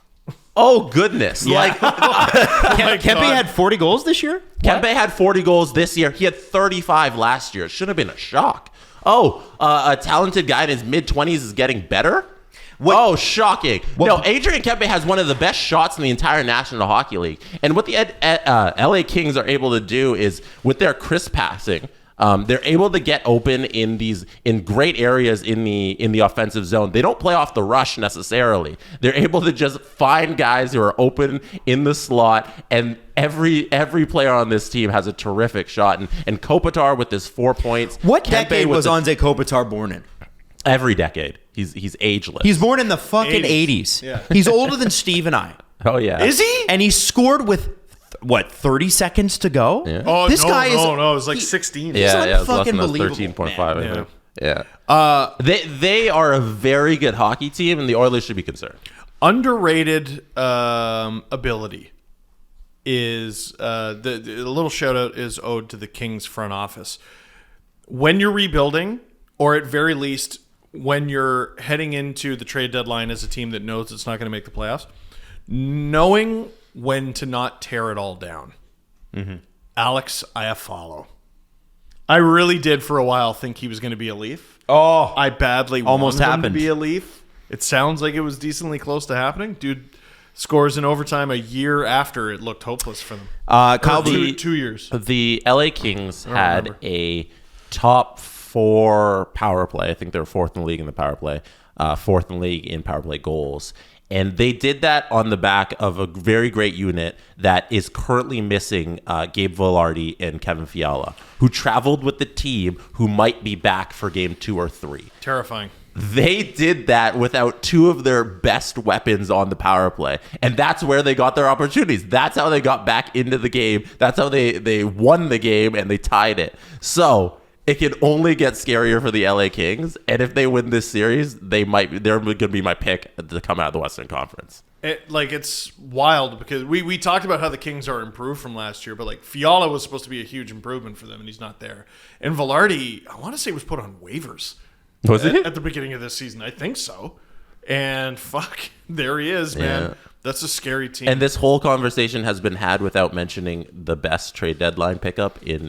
S5: Oh, goodness. Like,
S3: Kempe had 40 goals this year?
S5: Kempe had 40 goals this year. He had 35 last year. It should have been a shock. Oh, a talented guy in his mid-20s is getting better? Oh, shocking. No, Adrian Kempe has one of the best shots in the entire National Hockey League. And what the LA Kings are able to do is, with their crisp passing, they're able to get open in great areas in the offensive zone. They don't play off the rush necessarily. They're able to just find guys who are open in the slot, and every player on this team has a terrific shot. And Kopitar with his 4 points.
S3: What
S5: Kempe
S3: decade
S5: with
S3: was Anze Kopitar born in?
S5: Every decade. He's ageless.
S3: He's born in the fucking 80s.
S4: Yeah.
S3: He's older than Steve and I.
S5: Oh yeah.
S4: Is he?
S3: And he scored with, 30 seconds to go?
S5: Yeah.
S4: Oh,
S3: This guy is...
S4: no, it was like 16.
S5: Yeah,
S3: He's
S5: it's less than
S3: unfucking
S5: 13.5. I
S4: man.
S5: think. Yeah. They are a very good hockey team, and the Oilers should be concerned.
S4: Underrated ability is the little shout out is owed to the Kings front office. When you're rebuilding, or at very least when you're heading into the trade deadline as a team that knows it's not going to make the playoffs, knowing when to not tear it all down. Alex Iafallo. I really did for a while think he was going to be a Leaf.
S3: Oh,
S4: I badly
S3: Almost
S4: wanted him
S3: happened.
S4: to be a Leaf. It sounds like it was decently close to happening. Dude scores in overtime a year after it looked hopeless for them.
S3: Kyle,
S4: Two years.
S5: The LA Kings had
S4: remember.
S5: a top 4 power play. I think they were 4th in the league in the power play, 4th in the league in power play goals. And they did that on the back of a very great unit that is currently missing Gabe Velarde and Kevin Fiala, who traveled with the team, who might be back for game 2 or 3.
S4: Terrifying.
S5: They did that without 2 of their best weapons on the power play. And that's where they got their opportunities. That's how they got back into the game. That's how they won the game and they tied it. So it can only get scarier for the LA Kings. And if they win this series, they're going to be my pick to come out of the Western Conference.
S4: It's wild because we talked about how the Kings are improved from last year, but like Fiala was supposed to be a huge improvement for them, and he's not there. And Velarde, I want to say, was put on waivers.
S5: Was it?
S4: At the beginning of this season? I think so. And fuck, there he is, man.
S5: Yeah.
S4: That's a scary team.
S5: And this whole conversation has been had without mentioning the best trade deadline pickup in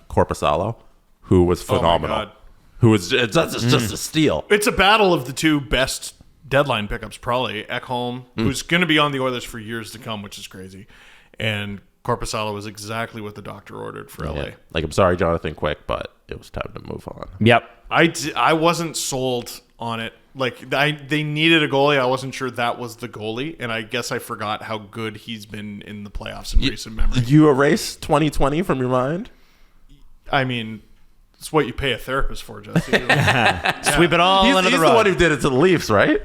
S5: Korpisalo, who was phenomenal.
S4: God.
S5: Who was just a steal.
S4: It's a battle of the two best deadline pickups, probably. Ekholm, who's going to be on the Oilers for years to come, which is crazy. And Korpisalo was exactly what the doctor ordered for LA.
S5: Yeah. Like, I'm sorry, Jonathan Quick, but it was time to move on.
S3: Yep.
S4: I wasn't sold on it. Like, they needed a goalie. I wasn't sure that was the goalie, and I guess I forgot how good he's been in the playoffs in recent memory.
S5: You erase 2020 from your mind?
S4: I mean, it's what you pay a therapist for, Jesse.
S3: Sweep it all under
S5: He's
S3: the
S5: the
S3: rug.
S5: one who did it to the Leafs, right?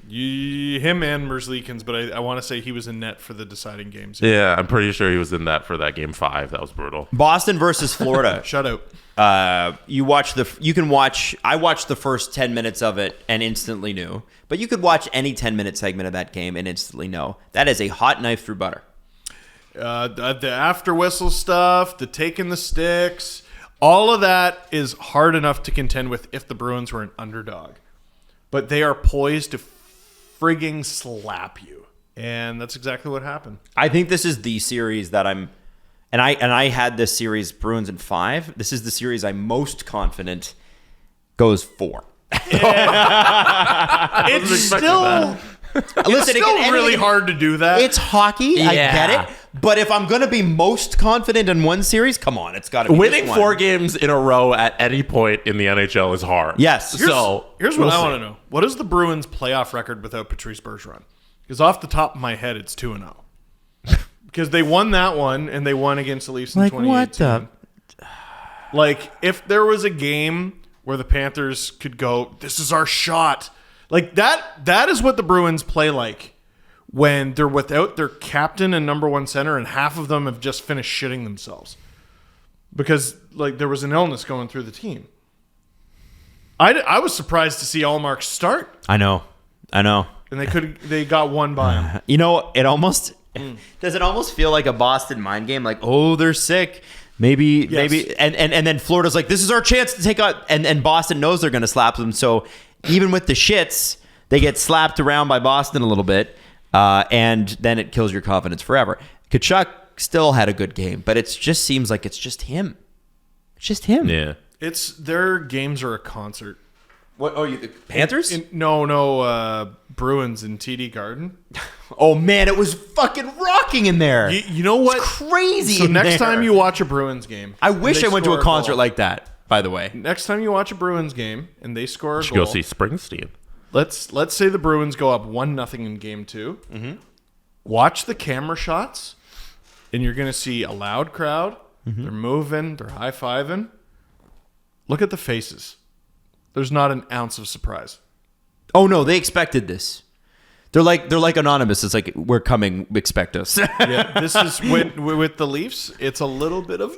S4: Him and Merzlikins, but I want to say he was in net for the deciding games.
S5: Yeah, I'm pretty sure he was in that for that game 5. That was brutal.
S3: Boston versus Florida.
S4: Shutout.
S3: I watched the first 10 minutes of it and instantly knew. But you could watch any 10-minute segment of that game and instantly know. That is a hot knife through butter.
S4: The after whistle stuff, the taking the sticks, all of that is hard enough to contend with if the Bruins were an underdog. But they are poised to frigging slap you. And that's exactly what happened.
S3: I think this is the series that I'm... And I had this series, Bruins in 5. This is the series I'm most confident goes 4.
S4: It's still really hard to do that.
S3: It's hockey. I get it. But if I'm going to be most confident in one series, come on, it's got to be
S5: winning 4 games in a row at any point in the NHL is hard.
S3: Yes.
S4: Here's what I
S5: see.
S4: want to know. What is the Bruins' playoff record without Patrice Bergeron? Because off the top of my head, it's 2-0. Because they won that one, and they won against the Leafs in 2018. Like, if there was a game where the Panthers could go, this is our shot. Like, that is what the Bruins play like when they're without their captain and number 1 center, and half of them have just finished shitting themselves. Because, like, there was an illness going through the team. I was surprised to see Allmark start.
S3: I know. And
S4: they got one by him.
S3: You know, it almost does it almost feel like a Boston mind game? Like, oh, they're sick. Maybe, and then Florida's like, this is our chance to take out, and Boston knows they're going to slap them. So even with the shits, they get slapped around by Boston a little bit, and then it kills your confidence forever. Tkachuk still had a good game, but it just seems like it's just him. It's just him.
S5: Yeah.
S4: It's their games are a concert.
S3: What? Oh, the Panthers?
S4: No, Bruins in TD Garden.
S3: Oh man, it was fucking rocking in there.
S4: You know what?
S3: It's crazy.
S4: So next time you watch a Bruins game,
S3: I wish I went to a concert like that. By the way,
S4: next time you watch a Bruins game and they score a goal,
S5: go see Springsteen.
S4: Let's say the Bruins go up 1-0 in game 2. Mm-hmm. Watch the camera shots, and you're going to see a loud crowd. Mm-hmm. They're moving. They're high-fiving. Look at the faces. There's not an ounce of surprise.
S3: Oh no, they expected this. They're like anonymous. It's like, we're coming, expect us.
S4: Yeah, this is with the Leafs. It's a little bit of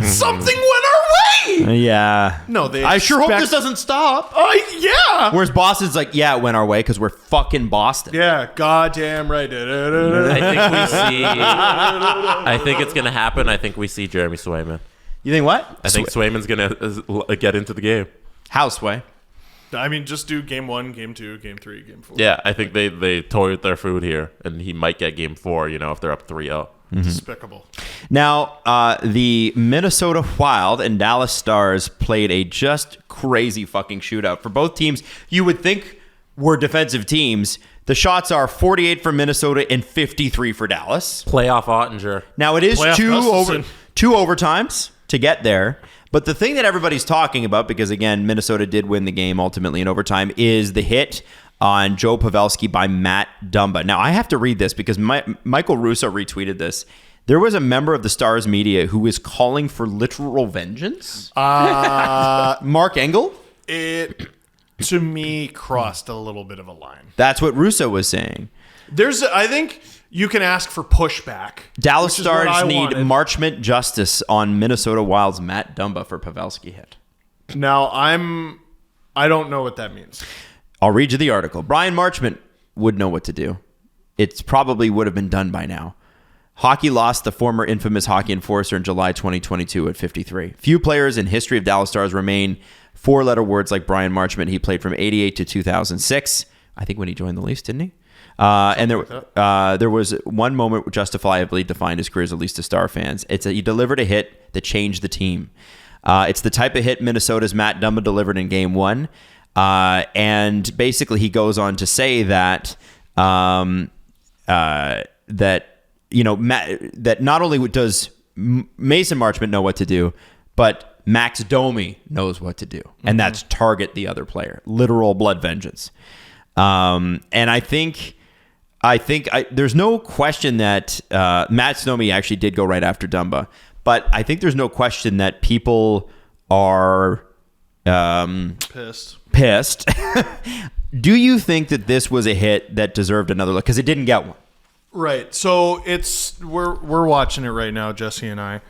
S4: something went our way.
S3: Yeah.
S4: No,
S3: I sure hope this doesn't stop.
S4: Yeah.
S3: Whereas Boston's like, yeah, it went our way because we're fucking Boston.
S4: Yeah, goddamn right.
S5: I think it's gonna happen. I think we see Jeremy Swayman.
S3: You think what?
S5: I think Swayman's gonna get into the game.
S3: How, Sway?
S4: I mean, just do game 1, game 2, game 3, game 4.
S5: Yeah, I think they toyed their food here, and he might get game 4, if they're up 3-0.
S4: Despicable.
S3: Now, the Minnesota Wild and Dallas Stars played a just crazy fucking shootout. For both teams, you would think were defensive teams. The shots are 48 for Minnesota and 53 for Dallas.
S5: Playoff Ottinger.
S3: Now, it is
S4: Playoff
S3: two overtimes to get there. But the thing that everybody's talking about, because again, Minnesota did win the game ultimately in overtime, is the hit on Joe Pavelski by Matt Dumba. Now, I have to read this because Michael Russo retweeted this. There was a member of the Stars media who was calling for literal vengeance. Mark Engel?
S4: It, to me, crossed a little bit of a line.
S3: That's what Russo was saying.
S4: I think you can ask for pushback.
S3: Dallas Stars need Marchment justice on Minnesota Wild's Matt Dumba for Pavelski hit.
S4: Now, I don't know what that means.
S3: I'll read you the article. Brian Marchment would know what to do. It probably would have been done by now. Hockey lost the former infamous hockey enforcer in July 2022 at 53. Few players in history of Dallas Stars remain 4-letter words like Brian Marchment. He played from 88 to 2006. I think when he joined the Leafs, didn't he? And there was one moment justifiably defined his career as at least to Star fans. He delivered a hit that changed the team. It's the type of hit Minnesota's Matt Dumba delivered in Game 1. And basically he goes on to say that that not only does Mason Marchment know what to do, but Max Domi knows what to do. And that's target the other player. Literal blood vengeance. And I think there's no question that Matt Domi actually did go right after Dumba, but I think there's no question that people are pissed. Do you think that this was a hit that deserved another look? Because it didn't get one.
S4: Right. So we're watching it right now, Jesse and I.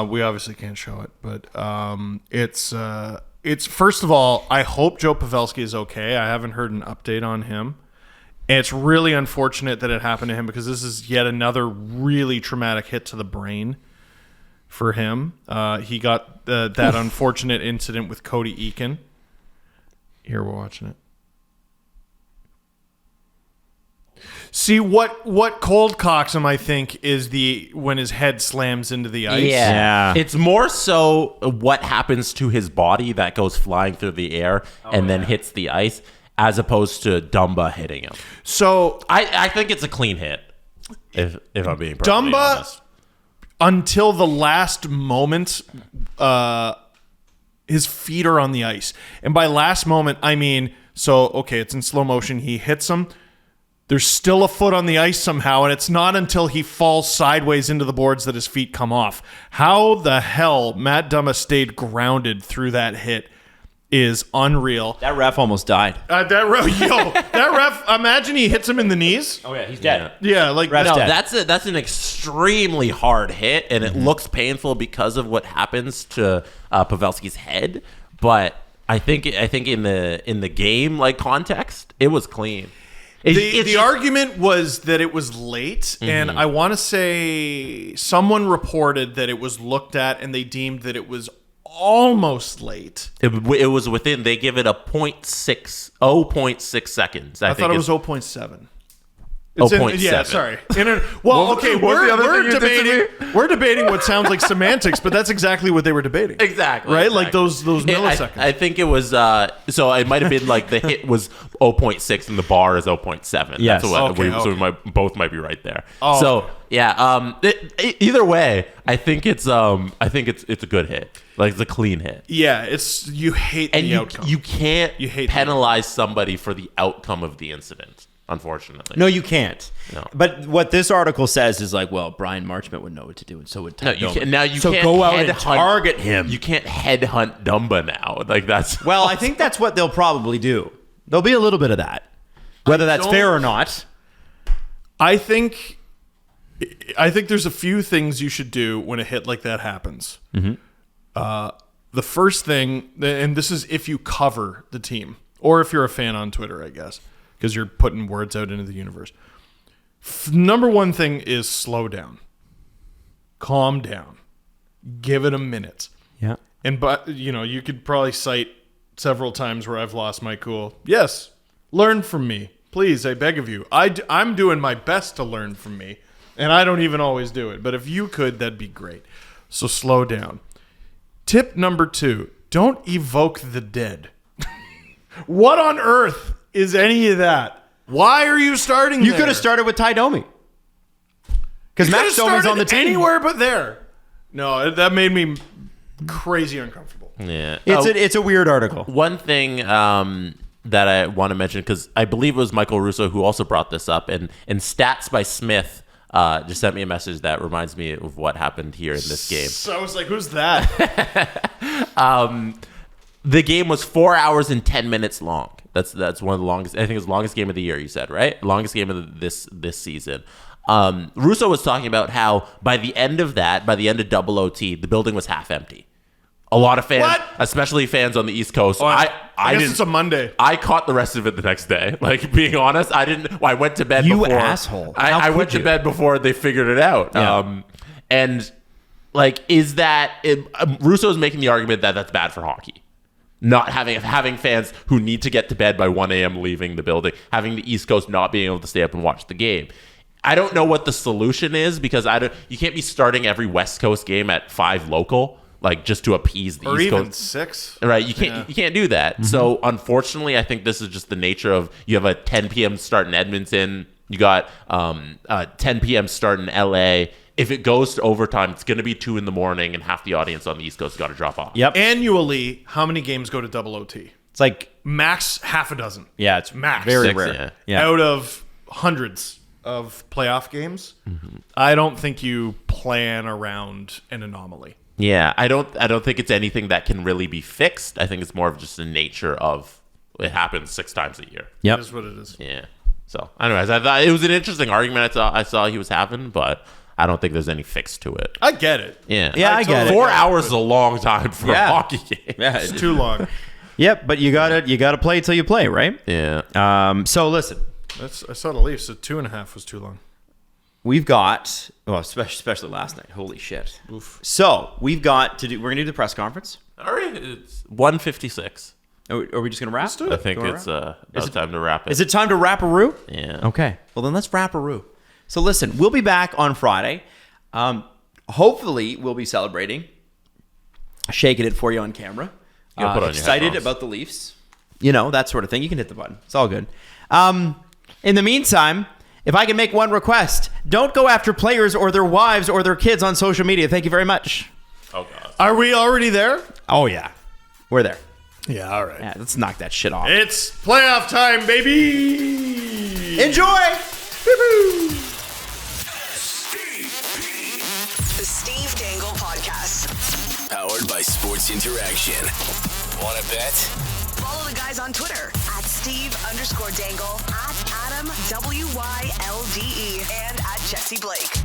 S4: We obviously can't show it, but it's first of all, I hope Joe Pavelski is okay. I haven't heard an update on him. And it's really unfortunate that it happened to him because this is yet another really traumatic hit to the brain for him. He got that unfortunate incident with Cody Eakin. Here, we're watching it. See, what cold cocks him, I think, is when his head slams into the ice.
S3: Yeah.
S5: It's more so what happens to his body that goes flying through the air and then hits the ice, as opposed to Dumba hitting him.
S4: So
S5: I think it's a clean hit, if I'm being perfectly
S4: Dumba,
S5: honest.
S4: until the last moment, his feet are on the ice. And by last moment, I mean, it's in slow motion. He hits him. There's still a foot on the ice somehow, and it's not until he falls sideways into the boards that his feet come off. How the hell Matt Dumba stayed grounded through that hit is unreal.
S3: That ref almost died.
S4: That ref, imagine he hits him in the knees.
S3: Oh, yeah, he's dead.
S4: Yeah, like
S3: Ref's
S5: No,
S3: dead.
S5: that's an extremely hard hit, and it looks painful because of what happens to Pavelski's head. But I think in the game context, it was clean.
S4: The argument was that it was late, and I want to say someone reported that it was looked at and they deemed that it was almost late.
S5: It was within. They give it a 0.6 seconds.
S4: I thought it was 0.7.
S5: 0.7.
S4: Yeah, sorry. We're debating what sounds like semantics, but that's exactly what they were debating.
S5: Exactly.
S4: Right?
S5: Exactly.
S4: Like those milliseconds.
S5: I think it was, so it might have been like the hit was 0.6 and the bar is 0.7.
S3: Yes.
S5: That's what
S4: Okay.
S5: So we both might be right there.
S4: Oh,
S5: so,
S4: okay.
S5: yeah, either way, I think it's a good hit. Like, it's a clean hit.
S4: Yeah, you hate
S5: And
S4: the outcome.
S5: you can't
S4: hate
S5: penalize somebody for the outcome of the incident, unfortunately.
S3: No, you can't.
S5: No.
S3: But what this article says is Brian Marchment would know what to do, and so would Ty
S5: No, you
S3: Doman.
S5: can't. Now you
S3: so
S5: can't
S3: go out and
S5: headhunt-
S3: target him.
S5: You can't headhunt Dumba now. Like, that's
S3: Well, I think that's what they'll probably do. There'll be a little bit of that, whether that's fair or not.
S4: I think there's a few things you should do when a hit like that happens. The first thing, and this is if you cover the team, or if you're a fan on Twitter, I guess, because you're putting words out into the universe. Number one thing is slow down. Calm down. Give it a minute.
S3: Yeah.
S4: But you could probably cite several times where I've lost my cool. Yes, learn from me. Please, I beg of you. I'm doing my best to learn from me, and I don't even always do it. But if you could, that'd be great. So slow down. Tip number 2, don't evoke the dead. What on earth is any of that? Why are you starting
S3: You
S4: there?
S3: could have started with Ty Domi. Because
S4: You
S3: Matt
S4: could've
S3: Doman's
S4: started
S3: on the team.
S4: anywhere but there. No, that made me crazy uncomfortable.
S5: yeah.
S3: It's a weird article.
S5: One thing that I want to mention, because I believe it was Michael Russo who also brought this up, and Stats by Smith just sent me a message that reminds me of what happened here in this game.
S4: So I was like, who's that?
S5: The game was 4 hours and 10 minutes long. That's one of the longest. I think it was the longest game of the year. You said, right? Longest game of this season. Russo was talking about how by the end of double OT, the building was half empty. A lot of fans,
S4: What?
S5: especially fans on the East Coast.
S4: I guess
S5: didn't-
S4: it's a Monday.
S5: I caught the rest of it the next day. Like, being honest, I didn't. I went to bed.
S3: You
S5: before,
S3: asshole. How
S5: I
S3: could
S5: went to
S3: you?
S5: bed before they figured it out.
S3: Yeah.
S5: And like, is that Russo's making the argument that that's bad for hockey? Not having fans who need to get to bed by 1 a.m. leaving the building, having the East Coast not being able to stay up and watch the game. I don't know what the solution is, because you can't be starting every West Coast game at 5 local, like, just to appease the
S4: Or
S5: East
S4: even
S5: Coast.
S4: 6.
S5: Right, you can't do that. So unfortunately, I think this is just the nature of, you have a 10 p.m. start in Edmonton, you got 10 p.m. start in LA. If it goes to overtime, it's going to be 2 a.m, and half the audience on the East Coast got to drop off.
S3: Yep.
S4: Annually, how many games go to double OT?
S3: It's like,
S4: Max half a dozen.
S3: yeah, it's
S4: Max.
S3: very
S5: 6,
S3: rare.
S5: yeah.
S4: Out of hundreds of playoff games, I don't think you plan around an anomaly.
S5: Yeah, I don't think it's anything that can really be fixed. I think it's more of just the nature of it happens 6 times a year.
S3: Yep.
S4: That is what it is.
S5: Yeah. So, anyways, I thought it was an interesting argument I saw he was having, but I don't think there's any fix to it.
S4: I get it.
S5: Yeah.
S3: Yeah, I get it.
S5: 4 hours is a long time for a
S3: Yeah.
S5: hockey game.
S3: Yeah,
S4: It's too long.
S3: Yep, but you gotta play till you play, right?
S5: Yeah.
S3: So listen,
S4: I saw the Leafs. So 2.5 was too long.
S3: we've got, well, especially last night. Holy shit! So we've got to do. We're gonna do the press conference.
S5: All right. It's 1:56.
S3: Are we just going to wrap?
S5: I think it's about time to wrap it.
S3: Is it time to wrap-a-roo?
S5: Yeah.
S3: Okay. Well, then let's wrap-a-roo. So listen, we'll be back on Friday. Hopefully, we'll be celebrating. Shaking it for you on camera.
S5: Put on your
S3: Excited
S5: headphones.
S3: about the Leafs. You know, that sort of thing. You can hit the button. It's all good. In the meantime, if I can make one request, don't go after players or their wives or their kids on social media. Thank you very much.
S5: Oh, God.
S4: Are we already there?
S3: Oh, yeah. We're there.
S4: Yeah, all right.
S3: Yeah, let's knock that shit off.
S4: It's playoff time, baby.
S3: Enjoy!
S2: The Steve Dangle Podcast.
S1: Powered by Sports Interaction. Want to bet?
S2: Follow the guys on Twitter at Steve_Dangle, at Adam WYLDE, and at Jesse Blake.